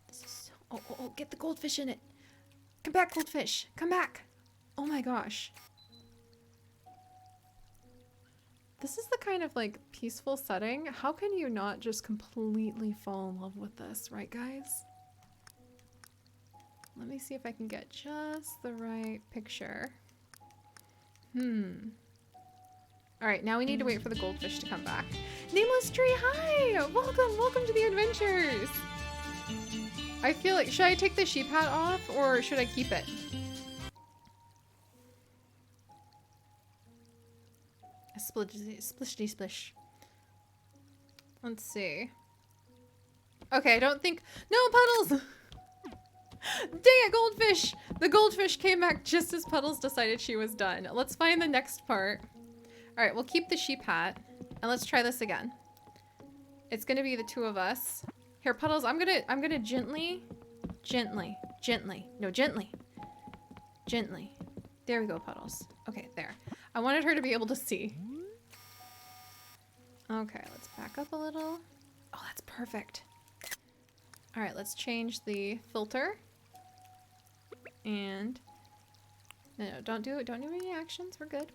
S1: This is, oh, get the goldfish in it. Come back, goldfish. Come back. Oh my gosh. This is the kind of like peaceful setting. How can you not just completely fall in love with this, right guys? Let me see if I can get just the right picture. All right, now we need to wait for the goldfish to come back. Nameless Tree, hi! Welcome to the adventures. I feel like, should I take the sheep hat off or should I keep it? Splishity splish. Let's see. Okay, I don't think, no, Puddles! Dang it, goldfish! The goldfish came back just as Puddles decided she was done. Let's find the next part. All right, we'll keep the sheep hat and let's try this again. It's gonna be the two of us. Here, Puddles, I'm gonna gently. No, gently. There we go, Puddles. Okay, there. I wanted her to be able to see. Okay, let's back up a little. Oh, that's perfect. All right, let's change the filter. And no, don't do any actions. We're good.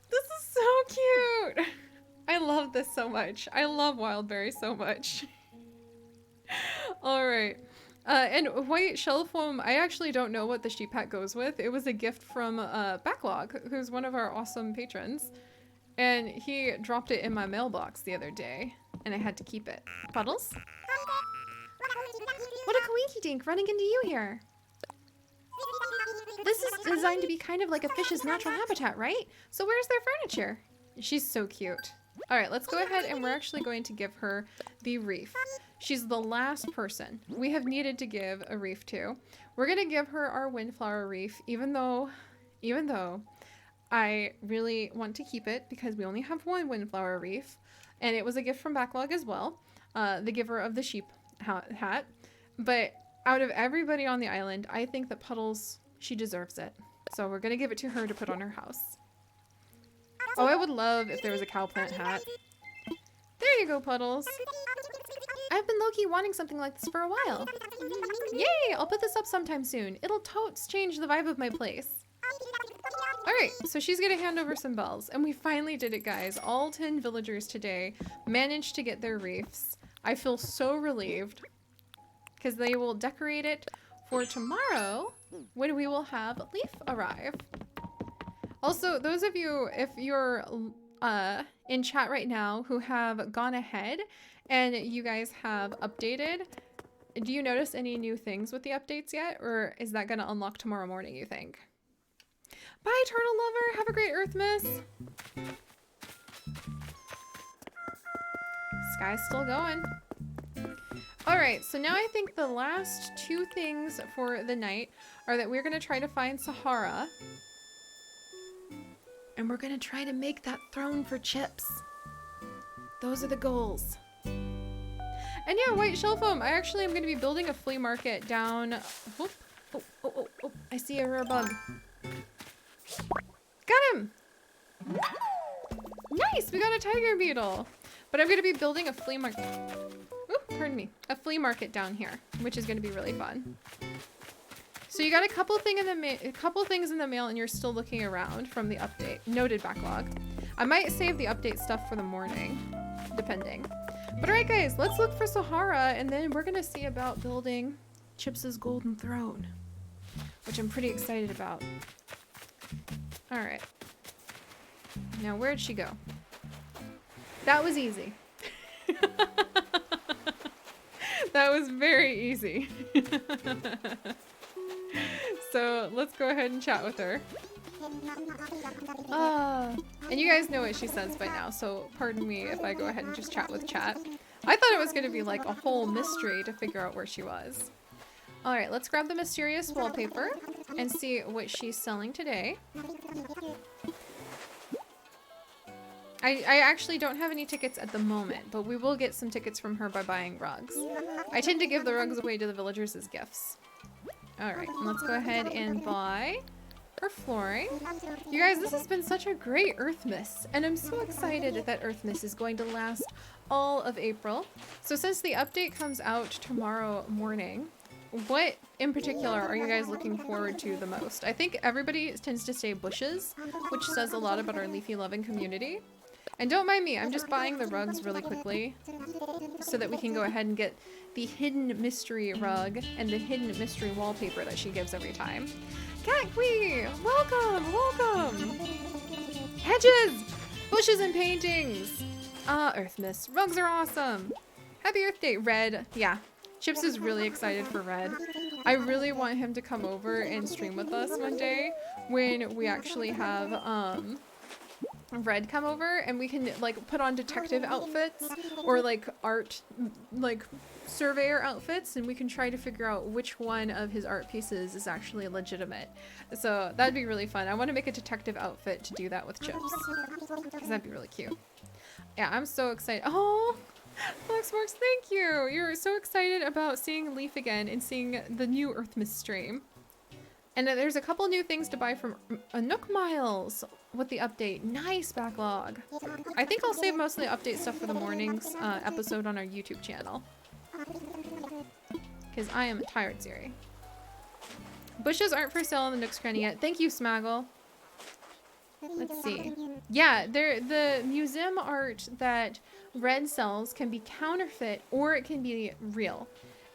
S1: This is so cute. I love this so much. I love Wildberry so much. All right. And white shell foam, I actually don't know what the sheep hat goes with. It was a gift from Backlog, who's one of our awesome patrons. And he dropped it in my mailbox the other day, and I had to keep it. Puddles? What a coinky dink running into you here. This is designed to be kind of like a fish's natural habitat, right? So where's their furniture? She's so cute. All right, let's go ahead and we're actually going to give her the reef. She's the last person we have needed to give a reef to. We're gonna give her our windflower reef, even though I really want to keep it because we only have one windflower reef, and it was a gift from Backlog as well, the giver of the sheep hat. But out of everybody on the island, I think that Puddles, she deserves it. So we're gonna give it to her to put on her house. Oh, I would love if there was a cow plant hat. There you go, Puddles. I've been low-key wanting something like this for a while. Yay! I'll put this up sometime soon. It'll totes change the vibe of my place. Alright, so she's gonna hand over some bells. And we finally did it, guys. All 10 villagers today managed to get their reefs. I feel so relieved because they will decorate it for tomorrow when we will have Leaf arrive. Also, those of you, if you're in chat right now who have gone ahead and you guys have updated, do you notice any new things with the updates yet? Or is that going to unlock tomorrow morning, you think? Bye, Turtle Lover. Have a great Earthmas. Sky's still going. All right, so now I think the last two things for the night are that we're going to try to find Sahara. And we're going to try to make that throne for Chips. Those are the goals. And yeah, white shell foam. I actually am going to be building a flea market down. Oh, I see a rare bug. Got him. Nice, we got a tiger beetle. But I'm going to be building a flea market. Pardon me. A flea market down here, which is going to be really fun. So you got a couple things in the mail and you're still looking around from the update. Noted, Backlog. I might save the update stuff for the morning, depending. But alright guys, let's look for Sahara and then we're gonna see about building Chips's golden throne, which I'm pretty excited about. Alright. Now where'd she go? That was easy. That was very easy. So let's go ahead and chat with her. And you guys know what she says by now, so pardon me if I go ahead and just chat with chat. I thought it was going to be like a whole mystery to figure out where she was. Alright, let's grab the mysterious wallpaper and see what she's selling today. I actually don't have any tickets at the moment, but we will get some tickets from her by buying rugs. I tend to give the rugs away to the villagers as gifts. Alright, let's go ahead and buy her flooring. You guys, this has been such a great Earthmas, and I'm so excited that Earthmas is going to last all of April. So since the update comes out tomorrow morning, what in particular are you guys looking forward to the most? I think everybody tends to say bushes, which says a lot about our leafy loving community. And don't mind me, I'm just buying the rugs really quickly so that we can go ahead and get the hidden mystery rug and the hidden mystery wallpaper that she gives every time. Catquee! Welcome! Welcome! Hedges! Bushes and paintings! Earthmas. Rugs are awesome! Happy Earth Day, Red. Yeah, Chips is really excited for Red. I really want him to come over and stream with us one day when we actually have, Red come over and we can like put on detective outfits or like art, like surveyor outfits, and we can try to figure out which one of his art pieces is actually legitimate. So that'd be really fun. I want to make a detective outfit to do that with Chips, because that'd be really cute. Yeah, I'm so excited. Oh, Foxworks, thank you. You're so excited about seeing Leaf again and seeing the new EARTHMAS stream. And there's a couple new things to buy from Nook Miles with the update. Nice backlog. I think I'll save most of the update stuff for the morning's episode on our YouTube channel, because I am a tired Siri. Bushes aren't for sale on the Nook's Cranny yet. Thank you, Smaggle. Let's see. Yeah, the museum art that Red sells can be counterfeit or it can be real.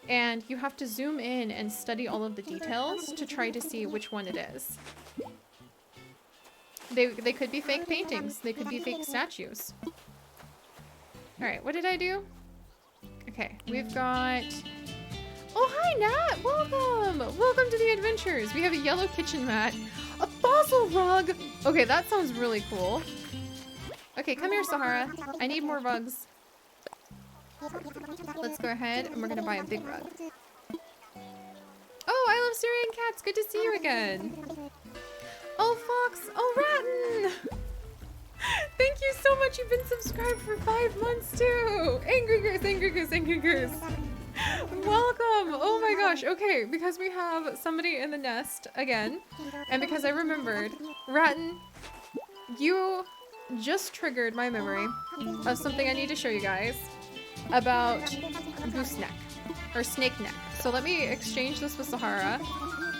S1: And you have to zoom in and study all of the details to try to see which one it is. They could be fake paintings. They could be fake statues. Alright, what did I do? Okay, we've got... Oh, hi, Nat! Welcome! Welcome to the adventures! We have a yellow kitchen mat. A fossil rug! Okay, that sounds really cool. Okay, come here, Sahara. I need more rugs. Let's go ahead and we're gonna buy a big rug. Oh, I love Syrian cats. Good to see you again. Oh, Fox. Oh, Ratton. Thank you so much. You've been subscribed for 5 months too. Angry Goose, Angry Goose, Angry Goose. Welcome. Oh my gosh. Okay, because we have somebody in the nest again, and because I remembered, Ratton, you just triggered my memory of something I need to show you guys about gooseneck or snake neck. So let me exchange this with Sahara,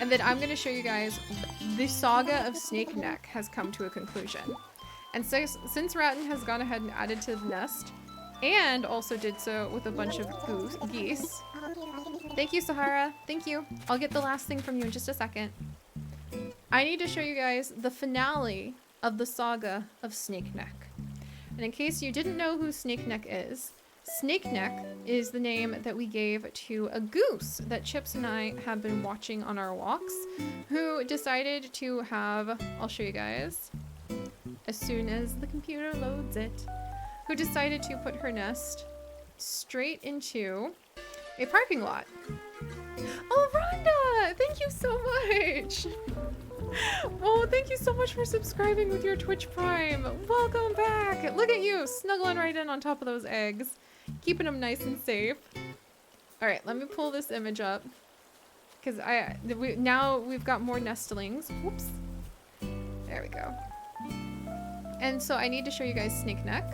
S1: and then I'm going to show you guys the saga of snake neck has come to a conclusion. And so since Ratton has gone ahead and added to the nest and also did so with a bunch of geese. Thank you, Sahara. Thank you. I'll get the last thing from you in just a second. I need to show you guys the finale of the saga of snake neck. And in case you didn't know who snake neck is the name that we gave to a goose that Chips and I have been watching on our walks, who decided to have, I'll show you guys as soon as the computer loads it, who decided to put her nest straight into a parking lot. Oh, Rhonda! Thank you so much! Oh, thank you so much for subscribing with your Twitch Prime. Welcome back. Look at you, snuggling right in on top of those eggs. Keeping them nice and safe. All right, let me pull this image up. Because now we've got more nestlings. Whoops. There we go. And so I need to show you guys snake neck,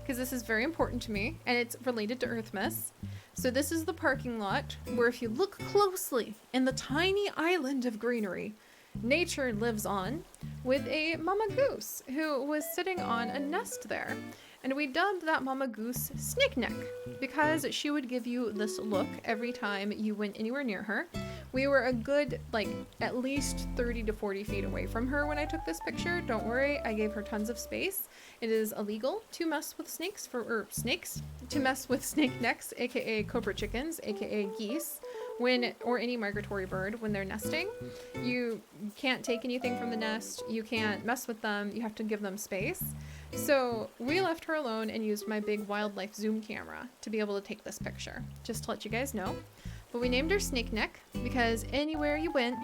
S1: because this is very important to me, and it's related to EARTHMAS. So this is the parking lot where, if you look closely in the tiny island of greenery, nature lives on, with a mama goose who was sitting on a nest there. And we dubbed that mama goose Snake Neck because she would give you this look every time you went anywhere near her. We were a good, like, at least 30 to 40 feet away from her when I took this picture. Don't worry, I gave her tons of space. It is illegal to mess with snakes, to mess with snake necks, aka cobra chickens, aka geese, or any migratory bird when they're nesting. You can't take anything from the nest, you can't mess with them, you have to give them space. So we left her alone and used my big wildlife zoom camera to be able to take this picture, just to let you guys know. But we named her Snake Neck because anywhere you went,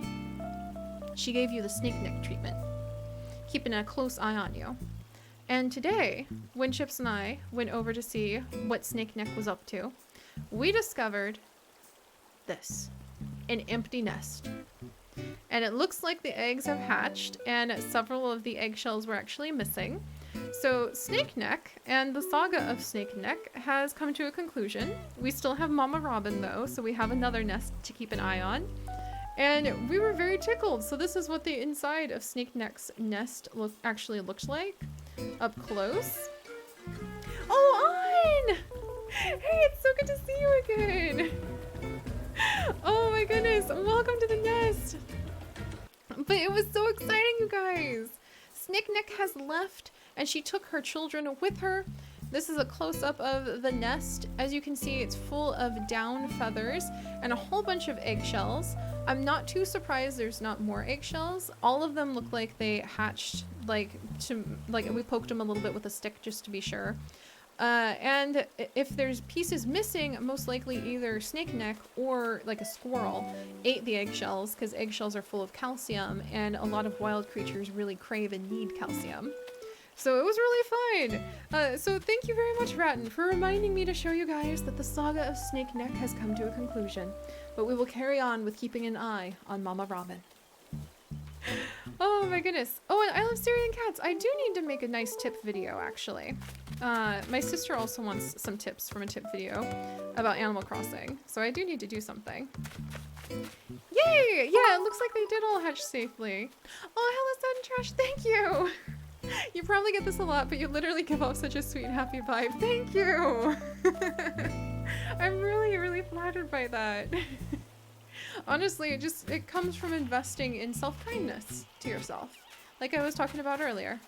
S1: she gave you the snake neck treatment, keeping a close eye on you. And today, when Chips and I went over to see what Snake Neck was up to, we discovered this, an empty nest. And it looks like the eggs have hatched and several of the eggshells were actually missing. So Snake Neck and the saga of Snake Neck has come to a conclusion. We still have Mama Robin though, so we have another nest to keep an eye on. And we were very tickled. So this is what the inside of Snake Neck's nest actually looks like up close. Oh, An! Hey, it's so good to see you again. Oh my goodness, welcome to the nest. But it was so exciting, you guys. Snake Neck has left and she took her children with her. This is a close-up of the nest. As you can see, it's full of down feathers and a whole bunch of eggshells. I'm not too surprised there's not more eggshells. All of them look like they hatched, like we poked them a little bit with a stick just to be sure. And if there's pieces missing, most likely either snake neck or like a squirrel ate the eggshells, because eggshells are full of calcium and a lot of wild creatures really crave and need calcium. So it was really fun. So thank you very much, Ratton, for reminding me to show you guys that the saga of Snake Neck has come to a conclusion. But we will carry on with keeping an eye on Mama Robin. Oh my goodness. Oh, and I love Syrian cats. I do need to make a nice tip video, actually. My sister also wants some tips from a tip video about Animal Crossing. So I do need to do something. Yay! Yeah, it looks like they did all hatch safely. Oh, hello, Sun Trash. Thank you. You probably get this a lot, but you literally give off such a sweet and happy vibe. Thank you! I'm really, really flattered by that. Honestly, it comes from investing in self-kindness to yourself. Like I was talking about earlier.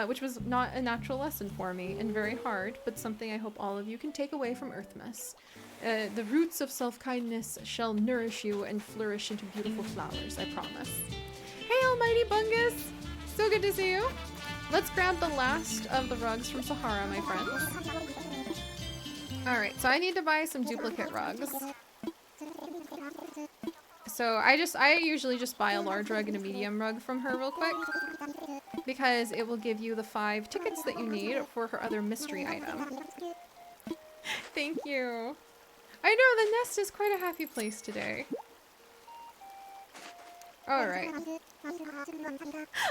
S1: Which was not a natural lesson for me and very hard, but something I hope all of you can take away from EARTHMAS. The roots of self-kindness shall nourish you and flourish into beautiful flowers, I promise. Hey, Almighty Bungus! So good to see you! Let's grab the last of the rugs from Sahara, my friends. Alright, so I need to buy some duplicate rugs. So I usually just buy a large rug and a medium rug from her real quick, because it will give you the 5 tickets that you need for her other mystery item. Thank you. I know, the nest is quite a happy place today. Alright.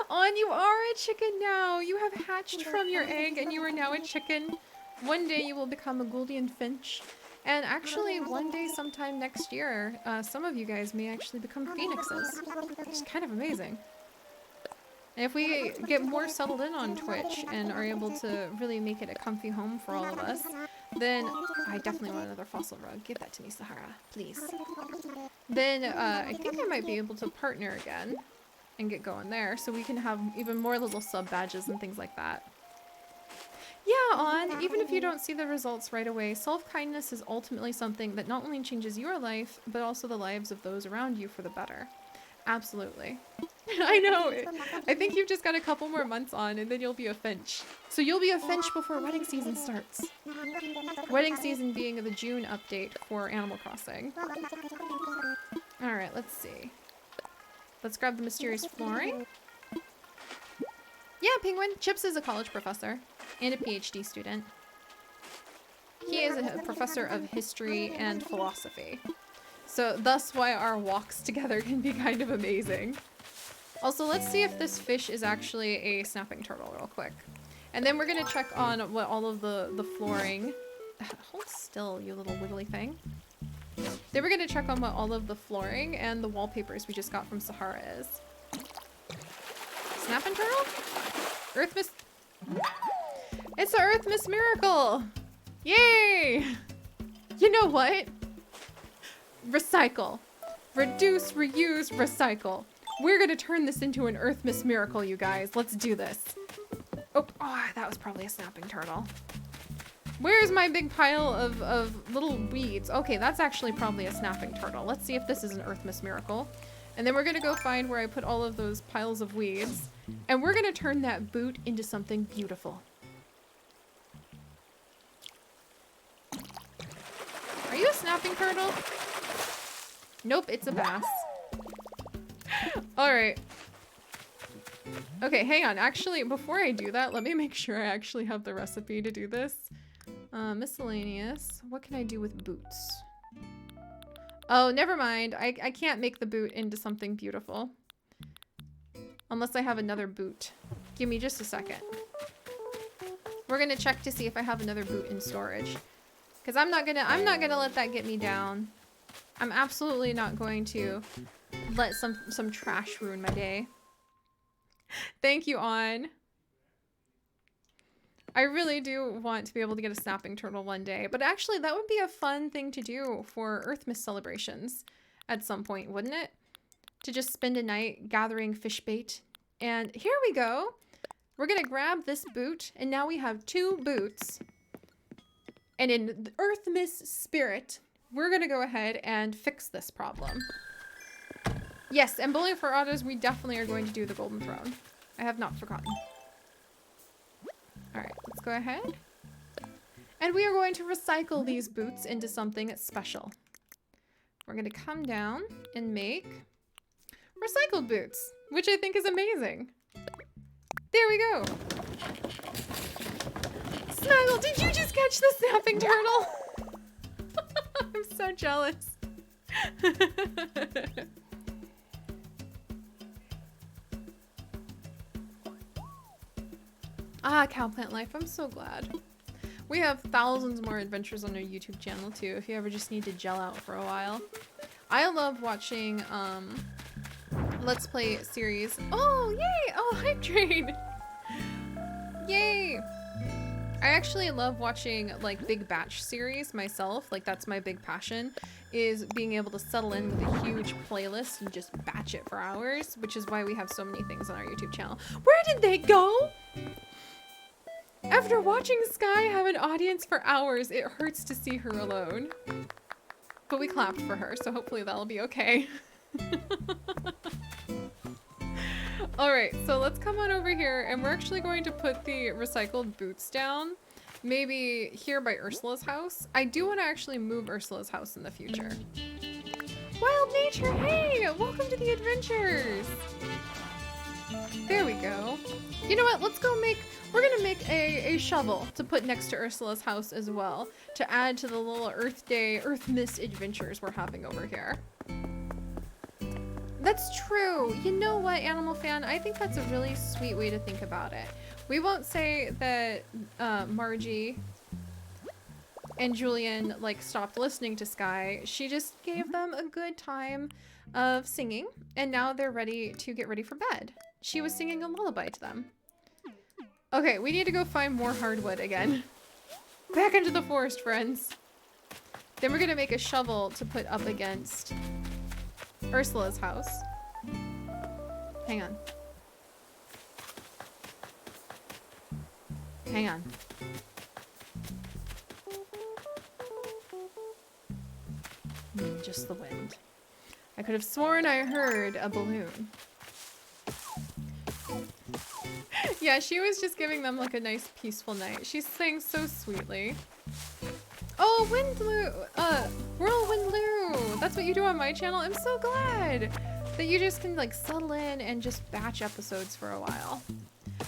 S1: Oh, and you are a chicken now! You have hatched from your egg and you are now a chicken. One day you will become a Gouldian finch. And actually, one day sometime next year, some of you guys may actually become phoenixes. Which is kind of amazing. And if we get more settled in on Twitch and are able to really make it a comfy home for all of us, then I definitely want another fossil rug. Give that to me, Sahara, please. Then I think I might be able to partner again and get going there, so we can have even more little sub badges and things like that. Yeah, even if you don't see the results right away, self-kindness is ultimately something that not only changes your life, but also the lives of those around you for the better. Absolutely. I know. I think you've just got a couple more months on and then you'll be a finch. So you'll be a finch before wedding season starts. Wedding season being the June update for Animal Crossing. Alright, let's see. Let's grab the mysterious flooring. Yeah, Penguin. Chips is a college professor and a PhD student. He is a professor of history and philosophy. So thus why our walks together can be kind of amazing. Also, let's see if this fish is actually a snapping turtle real quick. And then we're gonna check on what all of the flooring... Hold still, you little wiggly thing. Then we're gonna check on what all of the flooring and the wallpapers we just got from Sahara is. Snapping turtle? EARTHMAS... It's a EARTHMAS miracle! Yay! You know what? Recycle. Reduce, reuse, recycle. We're gonna turn this into an EARTHMAS miracle, you guys. Let's do this. Oh, that was probably a snapping turtle. Where's my big pile of little weeds? Okay, that's actually probably a snapping turtle. Let's see if this is an EARTHMAS miracle. And then we're gonna go find where I put all of those piles of weeds. And we're gonna turn that boot into something beautiful. Are you a snapping turtle? Nope, it's a bass. Alright. Okay, hang on. Actually, before I do that, let me make sure I actually have the recipe to do this. Miscellaneous. What can I do with boots? Oh, never mind. I can't make the boot into something beautiful. Unless I have another boot. Give me just a second. We're gonna check to see if I have another boot in storage. Because I'm not gonna let that get me down. I'm absolutely not going to let some trash ruin my day. Thank you, On. I really do want to be able to get a snapping turtle one day, but actually that would be a fun thing to do for EARTHMAS celebrations at some point, wouldn't it? To just spend a night gathering fish bait. And here we go. We're gonna grab this boot, and now we have 2 boots And in the EARTHMAS spirit, we're gonna go ahead and fix this problem. Yes, and bowling for autos, we definitely are going to do the golden throne. I have not forgotten. All right, let's go ahead. And we are going to recycle these boots into something special. We're gonna come down and make recycled boots, which I think is amazing. There we go. Snuggle, did you just catch the snapping turtle? I'm so jealous. Ah, Cowplant Life, I'm so glad. We have thousands more adventures on our YouTube channel too, if you ever just need to gel out for a while. I love watching Let's Play series. Oh, yay! Oh, Hype Train! Yay! I actually love watching like big batch series myself. Like that's my big passion, is being able to settle in with a huge playlist and just batch it for hours, which is why we have so many things on our YouTube channel. Where did they go? After watching Sky have an audience for hours, it hurts to see her alone. But we clapped for her, so hopefully that'll be okay. Alright, so let's come on over here, and we're actually going to put the recycled boots down. Maybe here by Ursula's house. I do want to actually move Ursula's house in the future. Wild Nature, hey! Welcome to the adventures! There we go. You know what, let's go make... We're gonna make a shovel to put next to Ursula's house as well, to add to the little Earth Day, EARTHMAS adventures we're having over here. That's true. You know what, Animal Fan? I think that's a really sweet way to think about it. We won't say that Margie and Julian like stopped listening to Sky. She just gave them a good time of singing, and now they're ready to get ready for bed. She was singing a lullaby to them. Okay, we need to go find more hardwood again. Back into the forest, friends. Then we're gonna make a shovel to put up against Ursula's house. Hang on. Hang on. Just the wind. I could have sworn I heard a balloon. Yeah, she was just giving them like a nice peaceful night. She sang so sweetly. Oh, Whirlwind Lou! That's what you do on my channel? I'm so glad that you just can like settle in and just batch episodes for a while.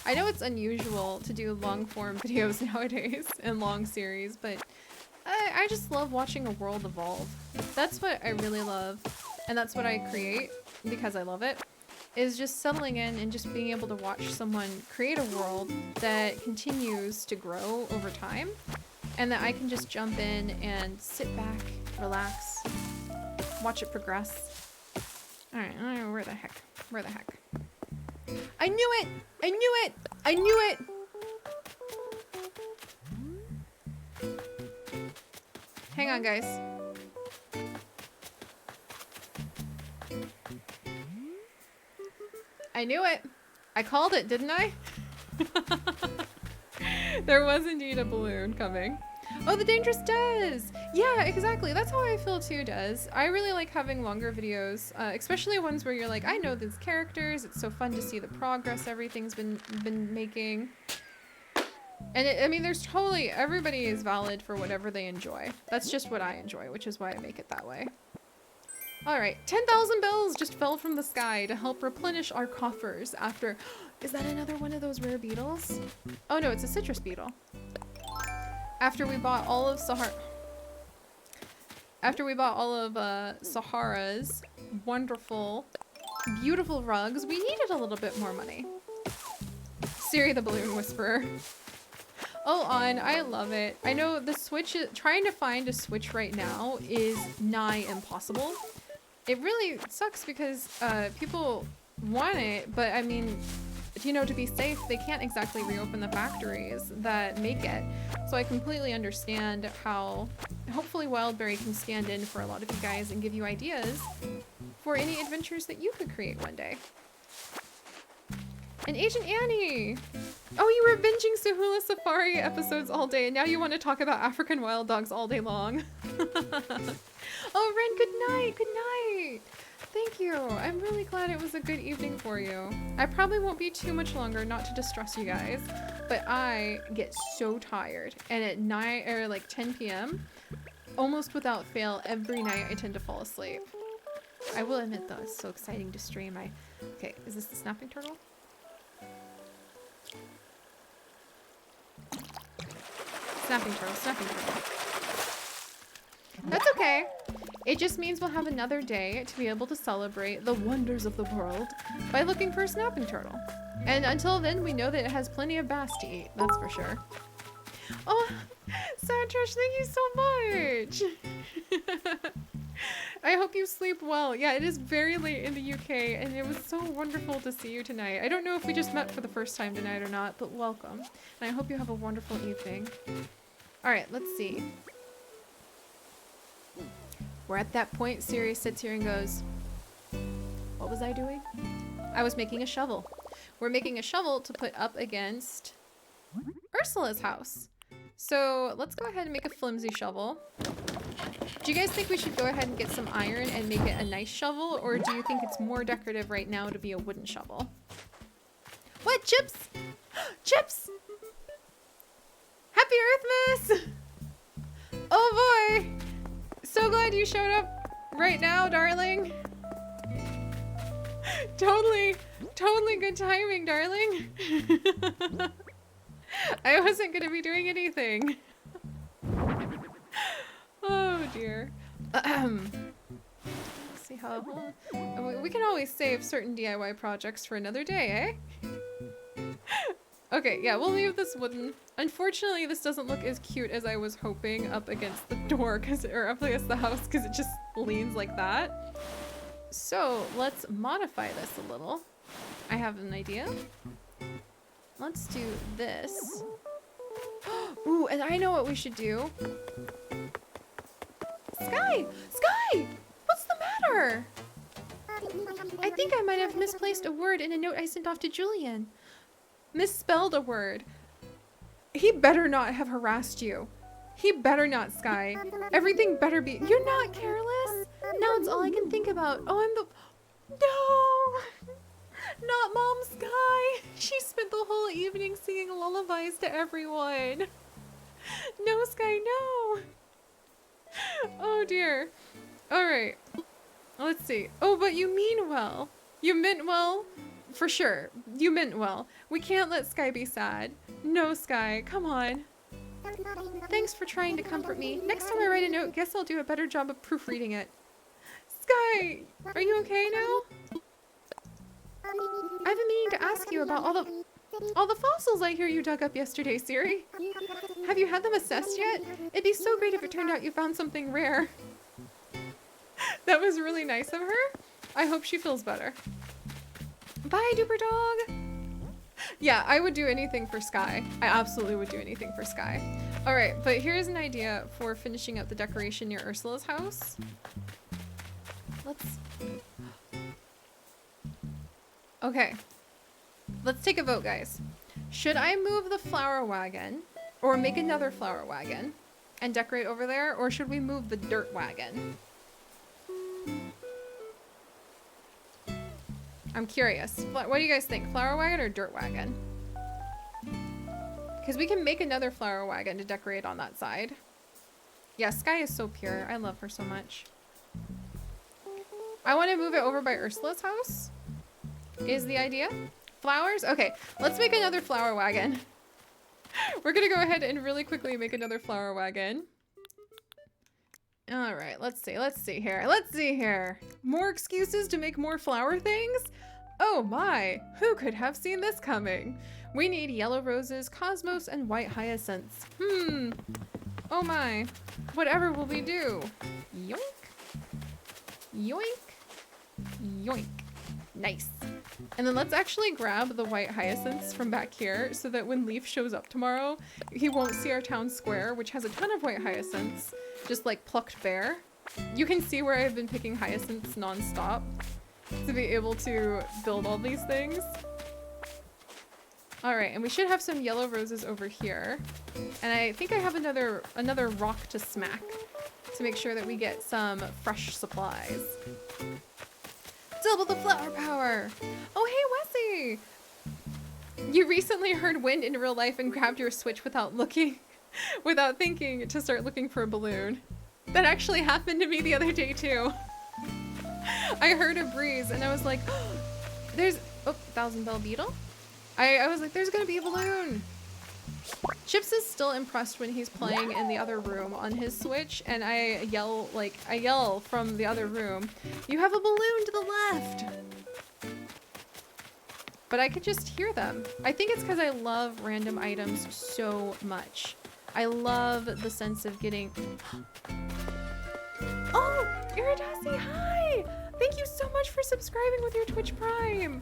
S1: I know it's unusual to do long form videos nowadays and long series, but I just love watching a world evolve. That's what I really love, and that's what I create because I love it, is just settling in and just being able to watch someone create a world that continues to grow over time, and that I can just jump in and sit back, relax, watch it progress. Alright, where the heck? Where the heck? I knew it! I knew it! I knew it! Hang on, guys. I knew it. I called it, didn't I? There was indeed a balloon coming. Oh, the Dangerous Des! Yeah, exactly. That's how I feel too, Des. I really like having longer videos, especially ones where you're like, I know these characters. It's so fun to see the progress everything's been making. And I mean, there's totally, everybody is valid for whatever they enjoy. That's just what I enjoy, which is why I make it that way. All right, 10,000 bells just fell from the sky to help replenish our coffers after... Is that another one of those rare beetles? Oh no, it's a citrus beetle. After we bought all of Sahara's wonderful, beautiful rugs, we needed a little bit more money. Siri the Balloon Whisperer. Oh, I love it. I know the Switch, trying to find a Switch right now is nigh impossible. It really sucks because people want it, but I mean, you know, to be safe, they can't exactly reopen the factories that make it. So I completely understand how hopefully Wildberry can stand in for a lot of you guys and give you ideas for any adventures that you could create one day. And Agent Annie! Oh, you were binging Sahula Safari episodes all day, and now you want to talk about African wild dogs all day long. Oh, Ren, good night, good night! Thank you. I'm really glad it was a good evening for you. I probably won't be too much longer, not to distress you guys, but I get so tired. And at 9 or like 10 p.m., almost without fail, every night I tend to fall asleep. I will admit though, it's so exciting to stream. Okay, is this the snapping turtle? Snapping turtle, snapping turtle. That's okay. It just means we'll have another day to be able to celebrate the wonders of the world by looking for a snapping turtle. And until then, we know that it has plenty of bass to eat, that's for sure. Oh, Satrash, thank you so much! I hope you sleep well. Yeah, it is very late in the UK, and it was so wonderful to see you tonight. I don't know if we just met for the first time tonight or not, but welcome. And I hope you have a wonderful evening. Alright, let's see. We're at that point, Sirius sits here and goes, what was I doing? I was making a shovel. We're making a shovel to put up against Ursula's house. So let's go ahead and make a flimsy shovel. Do you guys think we should go ahead and get some iron and make it a nice shovel? Or do you think it's more decorative right now to be a wooden shovel? What, Chips? Chips! Happy Earthmas! Oh boy! So glad you showed up right now, darling. Totally good timing, darling. I wasn't gonna be doing anything. Oh dear. Let's see how... We can always save certain DIY projects for another day, eh? Okay, yeah, we'll leave this wooden. Unfortunately, this doesn't look as cute as I was hoping up against the door, or up against the house, because it just leans like that. So, let's modify this a little. I have an idea. Let's do this. Ooh, and I know what we should do. Sky! Sky! What's the matter? I think I might have misplaced a word in a note I sent off to Julian. Misspelled a word. He better not have harassed you. He better not, Sky. Everything better be— You're not careless? Now it's all I can think about. Oh, I'm the— No! Not Mom Sky. She spent the whole evening singing lullabies to everyone. No, Sky, no. Oh dear. Alright. Let's see. Oh, but you mean well. You meant well. For sure. You meant well. We can't let Sky be sad. No, Sky. Come on. Thanks for trying to comfort me. Next time I write a note, guess I'll do a better job of proofreading it. Sky! Are you okay now? I've been meaning to ask you about all the fossils I hear you dug up yesterday, Siri. Have you had them assessed yet? It'd be so great if it turned out you found something rare. That was really nice of her. I hope she feels better. Bye, Duper Dog! Yeah, I would do anything for Sky. I absolutely would do anything for Sky. Alright, but here's an idea for finishing up the decoration near Ursula's house. Okay. Let's take a vote, guys. Should I move the flower wagon or make another flower wagon and decorate over there, or should we move the dirt wagon? I'm curious. What do you guys think? Flower wagon or dirt wagon? Because we can make another flower wagon to decorate on that side. Yeah, Sky is so pure. I love her so much. I want to move it over by Ursula's house. Is the idea? Flowers? Okay, let's make another flower wagon. We're gonna go ahead and really quickly make another flower wagon. All right, let's see here. More excuses to make more flower things? Oh my, who could have seen this coming? We need yellow roses, cosmos, and white hyacinths. Oh my, whatever will we do? Yoink, yoink, yoink. Nice. And then let's actually grab the white hyacinths from back here so that when Leaf shows up tomorrow, he won't see our town square, which has a ton of white hyacinths, just like plucked bare. You can see where I've been picking hyacinths non-stop to be able to build all these things. All right, and we should have some yellow roses over here. And I think I have another rock to smack to make sure that we get some fresh supplies. Double the flower power. Oh, hey, Wessie. You recently heard wind in real life and grabbed your Switch without thinking to start looking for a balloon. That actually happened to me the other day too. I heard a breeze and I was like, oh, there's, oh, 1,000-bell beetle. I was like, there's gonna be a balloon. Chips is still impressed when he's playing in the other room on his Switch, and I yell from the other room, you have a balloon to the left. But I could just hear them. I think it's because I love random items so much. I love the sense of getting... Oh, Iridasi, hi! Thank you so much for subscribing with your Twitch Prime.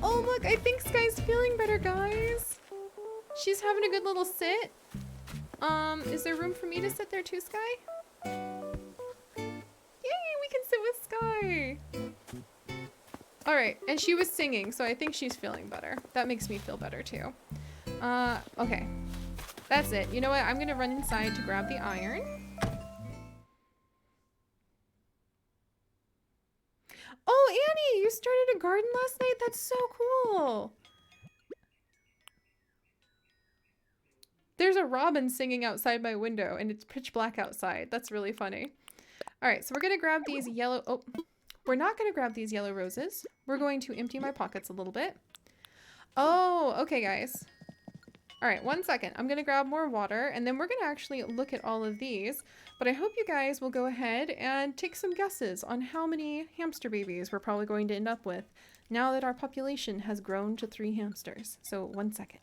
S1: Oh, look, I think Sky's feeling better, guys. She's having a good little sit. Is there room for me to sit there too, Sky? Yay, we can sit with Sky. All right, and she was singing, so I think she's feeling better. That makes me feel better too. Okay. That's it. You know what? I'm gonna run inside to grab the iron. Oh, Annie, you started a garden last night? That's so cool. There's a robin singing outside my window and it's pitch black outside. That's really funny. All right, so we're gonna grab these yellow, oh, we're not gonna grab these yellow roses. We're going to empty my pockets a little bit. Oh, okay, guys. All right, 1 second. I'm gonna grab more water and then we're gonna actually look at all of these. But I hope you guys will go ahead and take some guesses on how many hamster babies we're probably going to end up with now that our population has grown to 3 hamsters. So 1 second.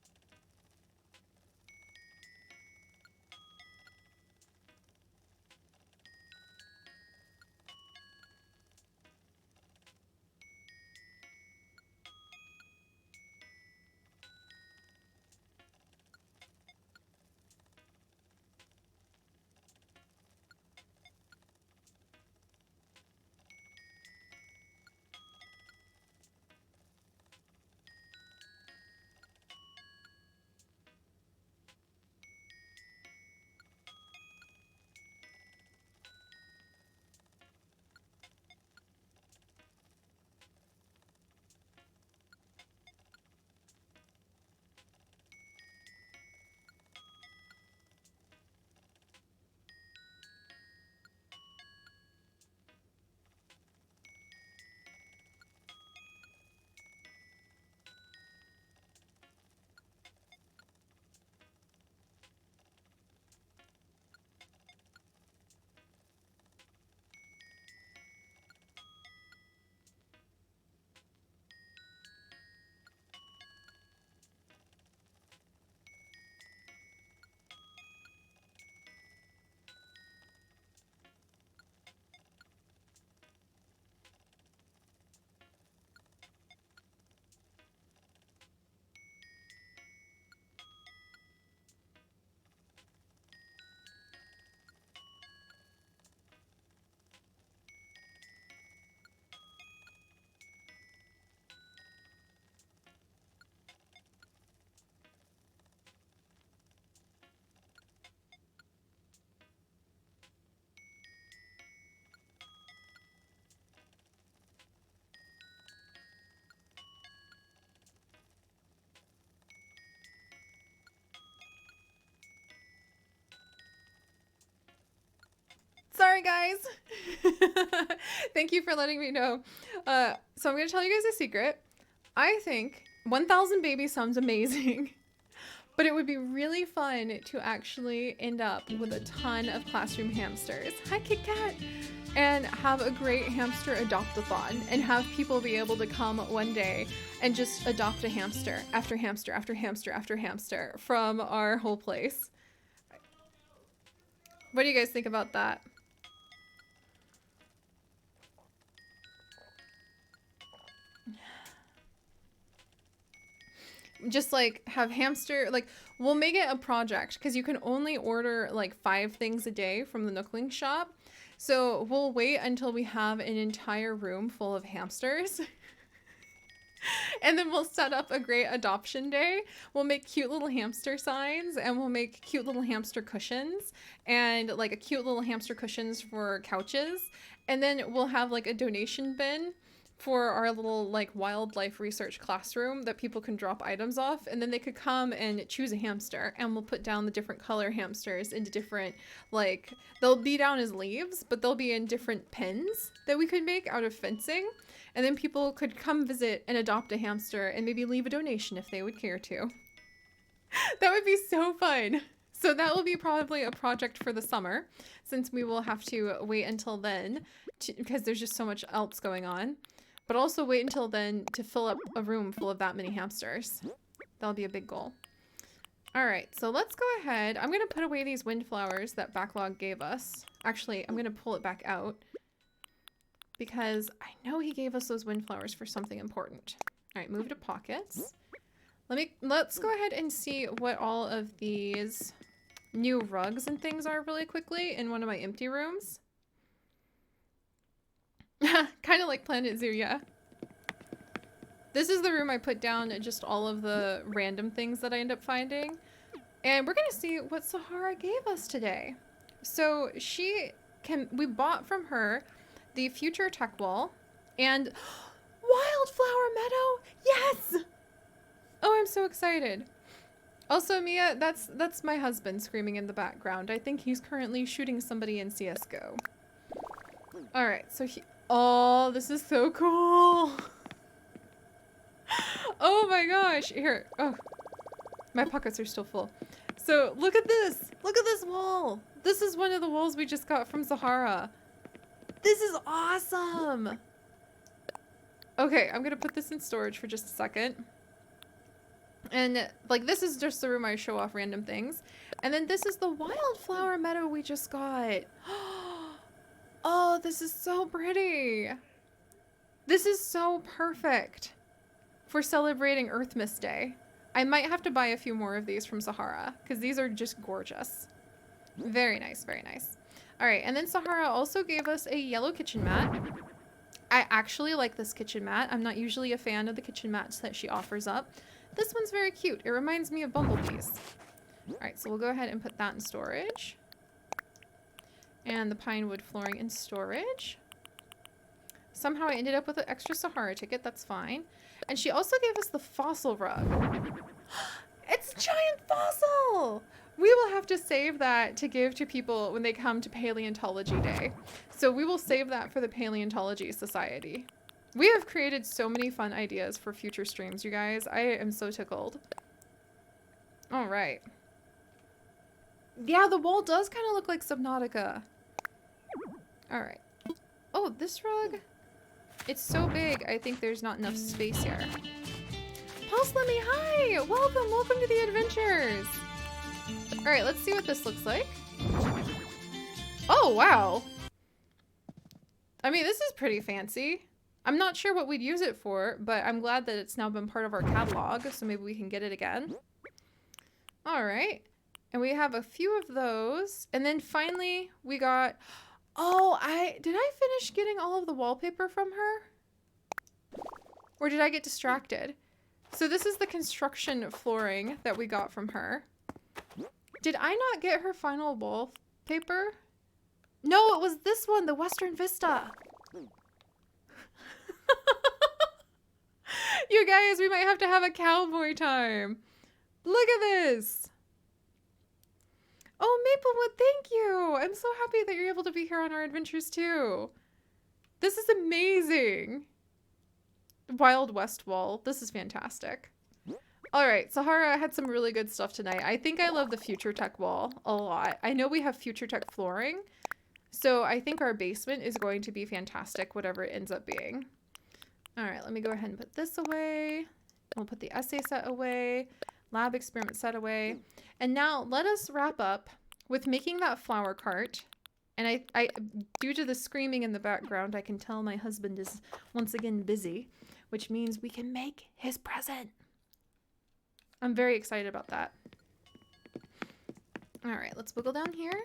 S1: Sorry, guys. Thank you for letting me know. So I'm going to tell you guys a secret. I think 1,000 babies sounds amazing, but it would be really fun to actually end up with a ton of classroom hamsters. Hi, Kit Kat. And have a great hamster adopt-a-thon and have people be able to come one day and just adopt a hamster after hamster after hamster after hamster from our whole place. What do you guys think about that? Just like have hamster, like we'll make it a project because you can only order like 5 things a day from the Nookling shop. So we'll wait until we have an entire room full of hamsters. And then we'll set up a great adoption day. We'll make cute little hamster signs, and we'll make cute little hamster cushions, and like a cute little hamster cushions for couches. And then we'll have like a donation bin for our little like wildlife research classroom that people can drop items off, and then they could come and choose a hamster, and we'll put down the different color hamsters into different, like, they'll be down as leaves, but they'll be in different pens that we could make out of fencing. And then people could come visit and adopt a hamster and maybe leave a donation if they would care to. That would be so fun. So that will be probably a project for the summer, since we will have to wait until then because there's just so much else going on. But also wait until then to fill up a room full of that many hamsters. That'll be a big goal. All right, so let's go ahead. I'm going to put away these windflowers that Backlog gave us. Actually, I'm going to pull it back out, because I know he gave us those windflowers for something important. All right, move to pockets. Let's go ahead and see what all of these new rugs and things are really quickly in one of my empty rooms. Kind of like Planet Zoo, yeah. This is the room I put down just all of the random things that I end up finding. And we're gonna see what Sahara gave us today. So we bought from her the Future Tech Wall and Wildflower Meadow. Yes! Oh, I'm so excited. Also, Mia, that's my husband screaming in the background. I think he's currently shooting somebody in CS:GO. All right, so oh, this is so cool. Oh my gosh. Here. Oh, my pockets are still full. So look at this. Look at this wall. This is one of the walls we just got from Sahara. This is awesome. Okay, I'm gonna put this in storage for just a second. And like, this is just the room I show off random things. And then this is the wildflower meadow we just got. Oh, this is so pretty. This is so perfect for celebrating EARTHMAS Day. I might have to buy a few more of these from Sahara because these are just gorgeous. Very nice, very nice. All right, and then Sahara also gave us a yellow kitchen mat. I actually like this kitchen mat. I'm not usually a fan of the kitchen mats that she offers up. This one's very cute. It reminds me of bumblebees. All right, so we'll go ahead and put that in storage. And the pine wood flooring in storage. Somehow I ended up with an extra Sahara ticket. That's fine. And she also gave us the fossil rug. It's a giant fossil! We will have to save that to give to people when they come to Paleontology Day. So we will save that for the Paleontology Society. We have created so many fun ideas for future streams, you guys. I am so tickled. All right. Yeah, the wall does kind of look like Subnautica. All right. Oh, this rug. It's so big, I think there's not enough space here. Pulse Lemmy, hi! Welcome, welcome to the adventures! Alright, let's see what this looks like. Oh, wow! I mean, this is pretty fancy. I'm not sure what we'd use it for, but I'm glad that it's now been part of our catalog, so maybe we can get it again. Alright. And we have a few of those. And then finally, we got... Oh, did I finish getting all of the wallpaper from her? Or did I get distracted? So this is the construction flooring that we got from her. Did I not get her final wallpaper? No, it was this one, the Western Vista. You guys, we might have to have a cowboy time. Look at this. Oh, Maplewood, thank you. I'm so happy that you're able to be here on our adventures too. This is amazing. Wild West wall. This is fantastic. All right, Sahara had some really good stuff tonight. I think I love the Future Tech wall a lot. I know we have Future Tech flooring, so I think our basement is going to be fantastic, whatever it ends up being. All right, let me go ahead and put this away. We'll put the essay set away. Lab experiment set away. And now let us wrap up with making that flower cart. And I due to the screaming in the background, I can tell my husband is once again busy, which means we can make his present. I'm very excited about that. All right, let's wiggle down here.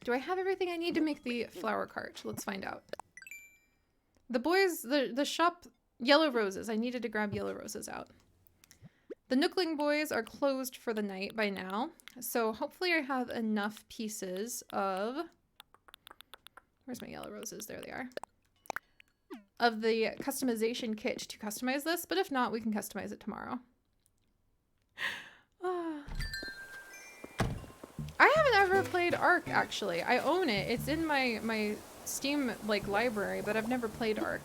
S1: Do I have everything I need to make the flower cart? Let's find out. The boys, the shop Yellow roses. I needed to grab yellow roses out. The Nookling boys are closed for the night by now. So hopefully I have enough pieces of... Where's my yellow roses? There they are. Of the customization kit to customize this. But if not, we can customize it tomorrow. I haven't ever played Ark, actually. I own it. It's in my Steam, like, library, but I've never played Ark.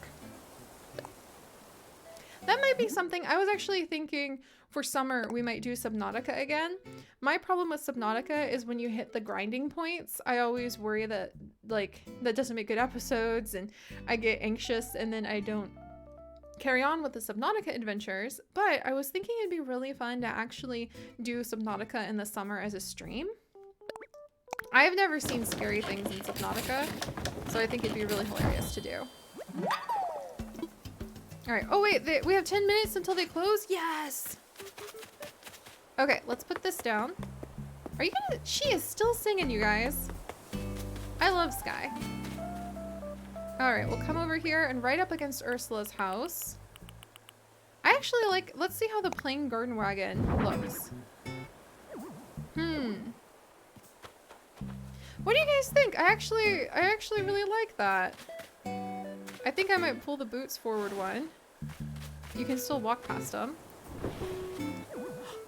S1: That might be something. I was actually thinking for summer we might do Subnautica again. My problem with Subnautica is when you hit the grinding points, I always worry that, like, that doesn't make good episodes, and I get anxious, and then I don't carry on with the Subnautica adventures. But I was thinking it'd be really fun to actually do Subnautica in the summer as a stream. I have never seen scary things in Subnautica, so I think it'd be really hilarious to do. Alright, oh wait, we have 10 minutes until they close? Yes! Okay, let's put this down. Are you gonna... She is still singing, you guys. I love Sky. Alright, we'll come over here and right up against Ursula's house. I actually like... Let's see how the plain garden wagon looks. What do you guys think? I actually really like that. I think I might pull the boots forward one. You can still walk past them.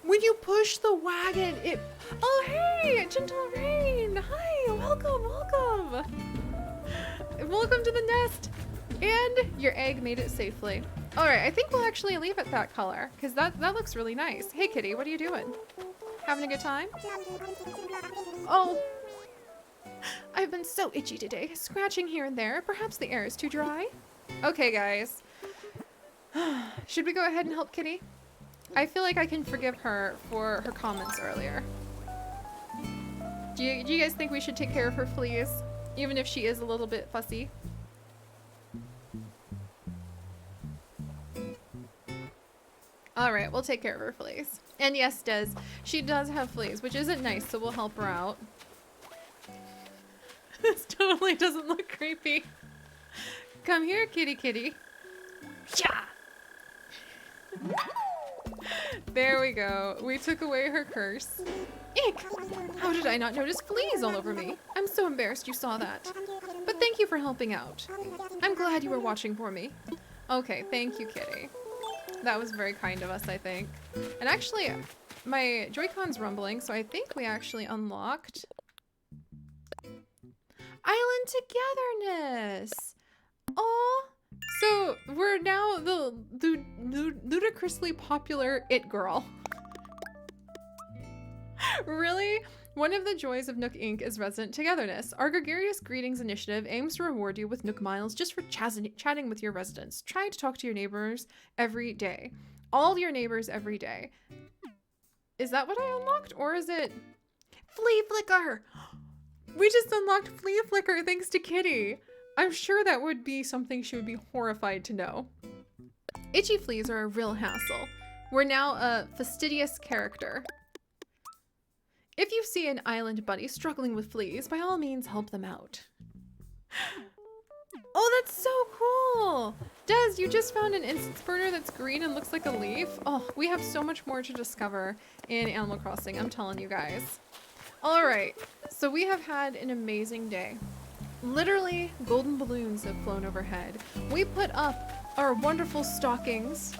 S1: When you push the wagon, it... Oh, hey! Gentle Rain! Hi! Welcome, welcome! Welcome to the nest! And your egg made it safely. Alright, I think we'll actually leave it that color, because that looks really nice. Hey, kitty, what are you doing? Having a good time? Oh! I've been so itchy today, scratching here and there. Perhaps the air is too dry. Okay, guys. Should we go ahead and help Kitty? I feel like I can forgive her for her comments earlier. Do you guys think we should take care of her fleas? Even if she is a little bit fussy? Alright, we'll take care of her fleas. And yes, she does have fleas, which isn't nice, so we'll help her out. This totally doesn't look creepy. Come here, kitty kitty. Yeah. There we go. We took away her curse. Eek! How did I not notice fleas all over me? I'm so embarrassed you saw that. But thank you for helping out. I'm glad you were watching for me. Okay, thank you, kitty. That was very kind of us, I think. And actually, my Joy-Con's rumbling, so I think we actually unlocked... Island Togetherness! Aw! So, we're now the ludicrously popular It Girl. Really? One of the joys of Nook Inc. is resident togetherness. Our Gregarious Greetings initiative aims to reward you with Nook Miles just for chatting with your residents. Try to talk to your neighbors every day. All your neighbors every day. Is that what I unlocked? Or is it... Flea Flicker! We just unlocked Flea Flicker thanks to Kitty. I'm sure that would be something she would be horrified to know. Itchy fleas are a real hassle. We're now a fastidious character. If you see an island buddy struggling with fleas, by all means help them out. Oh, that's so cool! Des, you just found an instance burner that's green and looks like a leaf? Oh, we have so much more to discover in Animal Crossing, I'm telling you guys. Alright, so we have had an amazing day. Literally, golden balloons have flown overhead. We put up our wonderful stockings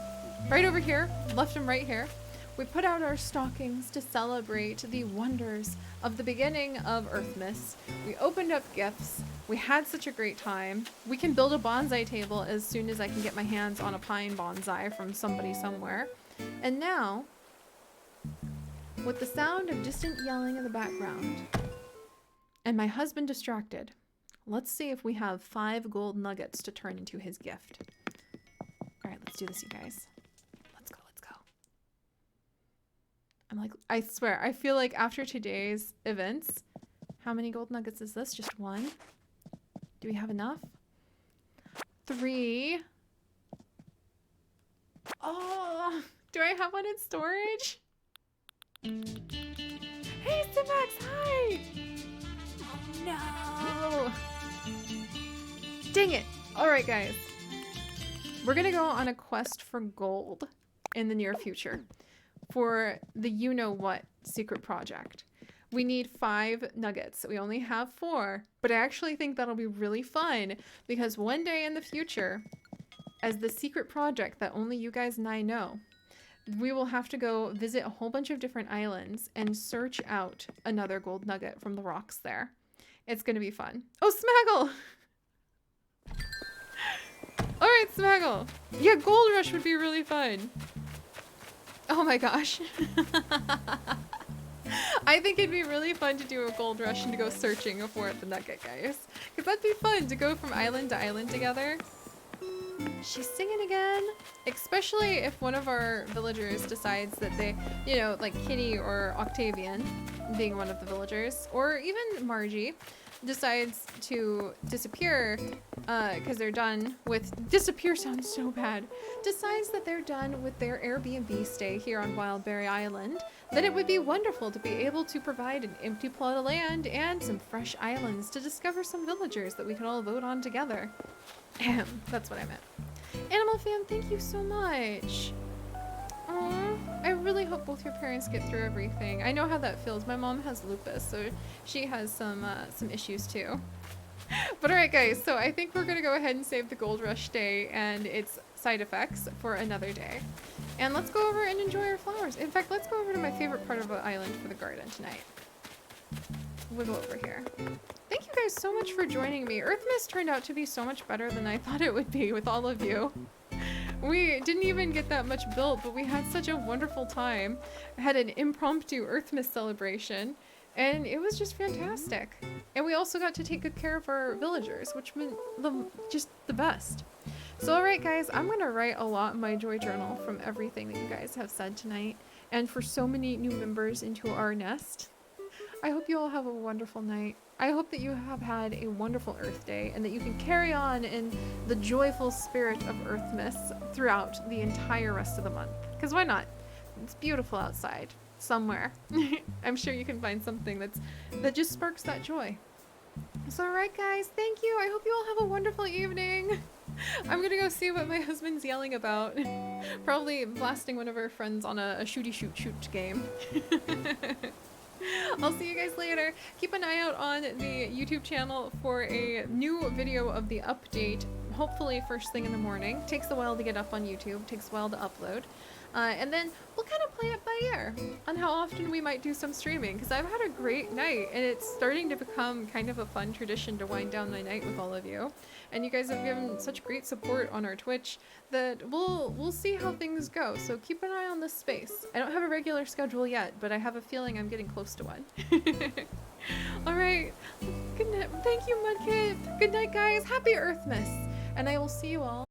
S1: right over here, left them right here. We put out our stockings to celebrate the wonders of the beginning of EARTHMAS. We opened up gifts. We had such a great time. We can build a bonsai table as soon as I can get my hands on a pine bonsai from somebody somewhere. And now, with the sound of distant yelling in the background, and my husband distracted, let's see if we have 5 gold nuggets to turn into his gift. All right, let's do this, you guys. Let's go, let's go. I'm like, I swear, I feel like after today's events, how many gold nuggets is this? Just 1? Do we have enough? 3. Oh, do I have one in storage? Hey, Simax, hi! Oh, no! Dang it! Alright, guys. We're gonna go on a quest for gold in the near future for the you-know-what secret project. We need 5 nuggets. We only have 4, but I actually think that'll be really fun because one day in the future, as the secret project that only you guys and I know, we will have to go visit a whole bunch of different islands and search out another gold nugget from the rocks there. It's gonna be fun. Oh, Smaggle! Alright, Smaggle. Yeah, Gold Rush would be really fun. Oh my gosh. I think it'd be really fun to do a gold rush and to go searching for the nugget, guys. Because that'd be fun to go from island to island together. She's singing again. Especially if one of our villagers decides that they, you know, like Kitty or Octavian, being one of the villagers, or even Margie, decides to disappear because they're done with... Disappear sounds so bad. Decides that they're done with their Airbnb stay here on Wildberry Island, then it would be wonderful to be able to provide an empty plot of land and some fresh islands to discover some villagers that we could all vote on together. That's what I meant. Animal Fan, thank you so much. Aww, I really hope both your parents get through everything. I know how that feels. My mom has lupus, so she has some issues too. But alright guys, so I think we're gonna go ahead and save the Gold Rush day and its side effects for another day. And let's go over and enjoy our flowers. In fact, let's go over to my favorite part of the island for the garden tonight. We'll go over here. Thank you guys so much for joining me. EARTHMAS turned out to be so much better than I thought it would be with all of you. We didn't even get that much built, but we had such a wonderful time. I had an impromptu EARTHMAS celebration, and it was just fantastic. And we also got to take good care of our villagers, which meant just the best. So alright guys, I'm gonna write a lot in my joy journal from everything that you guys have said tonight, and for so many new members into our nest. I hope you all have a wonderful night. I hope that you have had a wonderful Earth Day and that you can carry on in the joyful spirit of EARTHMAS throughout the entire rest of the month. Because why not? It's beautiful outside. Somewhere. I'm sure you can find something that just sparks that joy. So alright guys, thank you. I hope you all have a wonderful evening. I'm gonna go see what my husband's yelling about. Probably blasting one of our friends on a shooty shoot game. I'll see you guys later. Keep an eye out on the YouTube channel for a new video of the update, hopefully first thing in the morning. Takes a while to get up on YouTube, takes a while to upload. And then we'll kind of play it by ear on how often we might do some streaming, because I've had a great night and it's starting to become kind of a fun tradition to wind down my night with all of you. And you guys have given such great support on our Twitch that we'll see how things go. So keep an eye on this space. I don't have a regular schedule yet, but I have a feeling I'm getting close to one. Alright, good night. Thank you, Mudkip. Good night, guys. Happy EARTHMAS. And I will see you all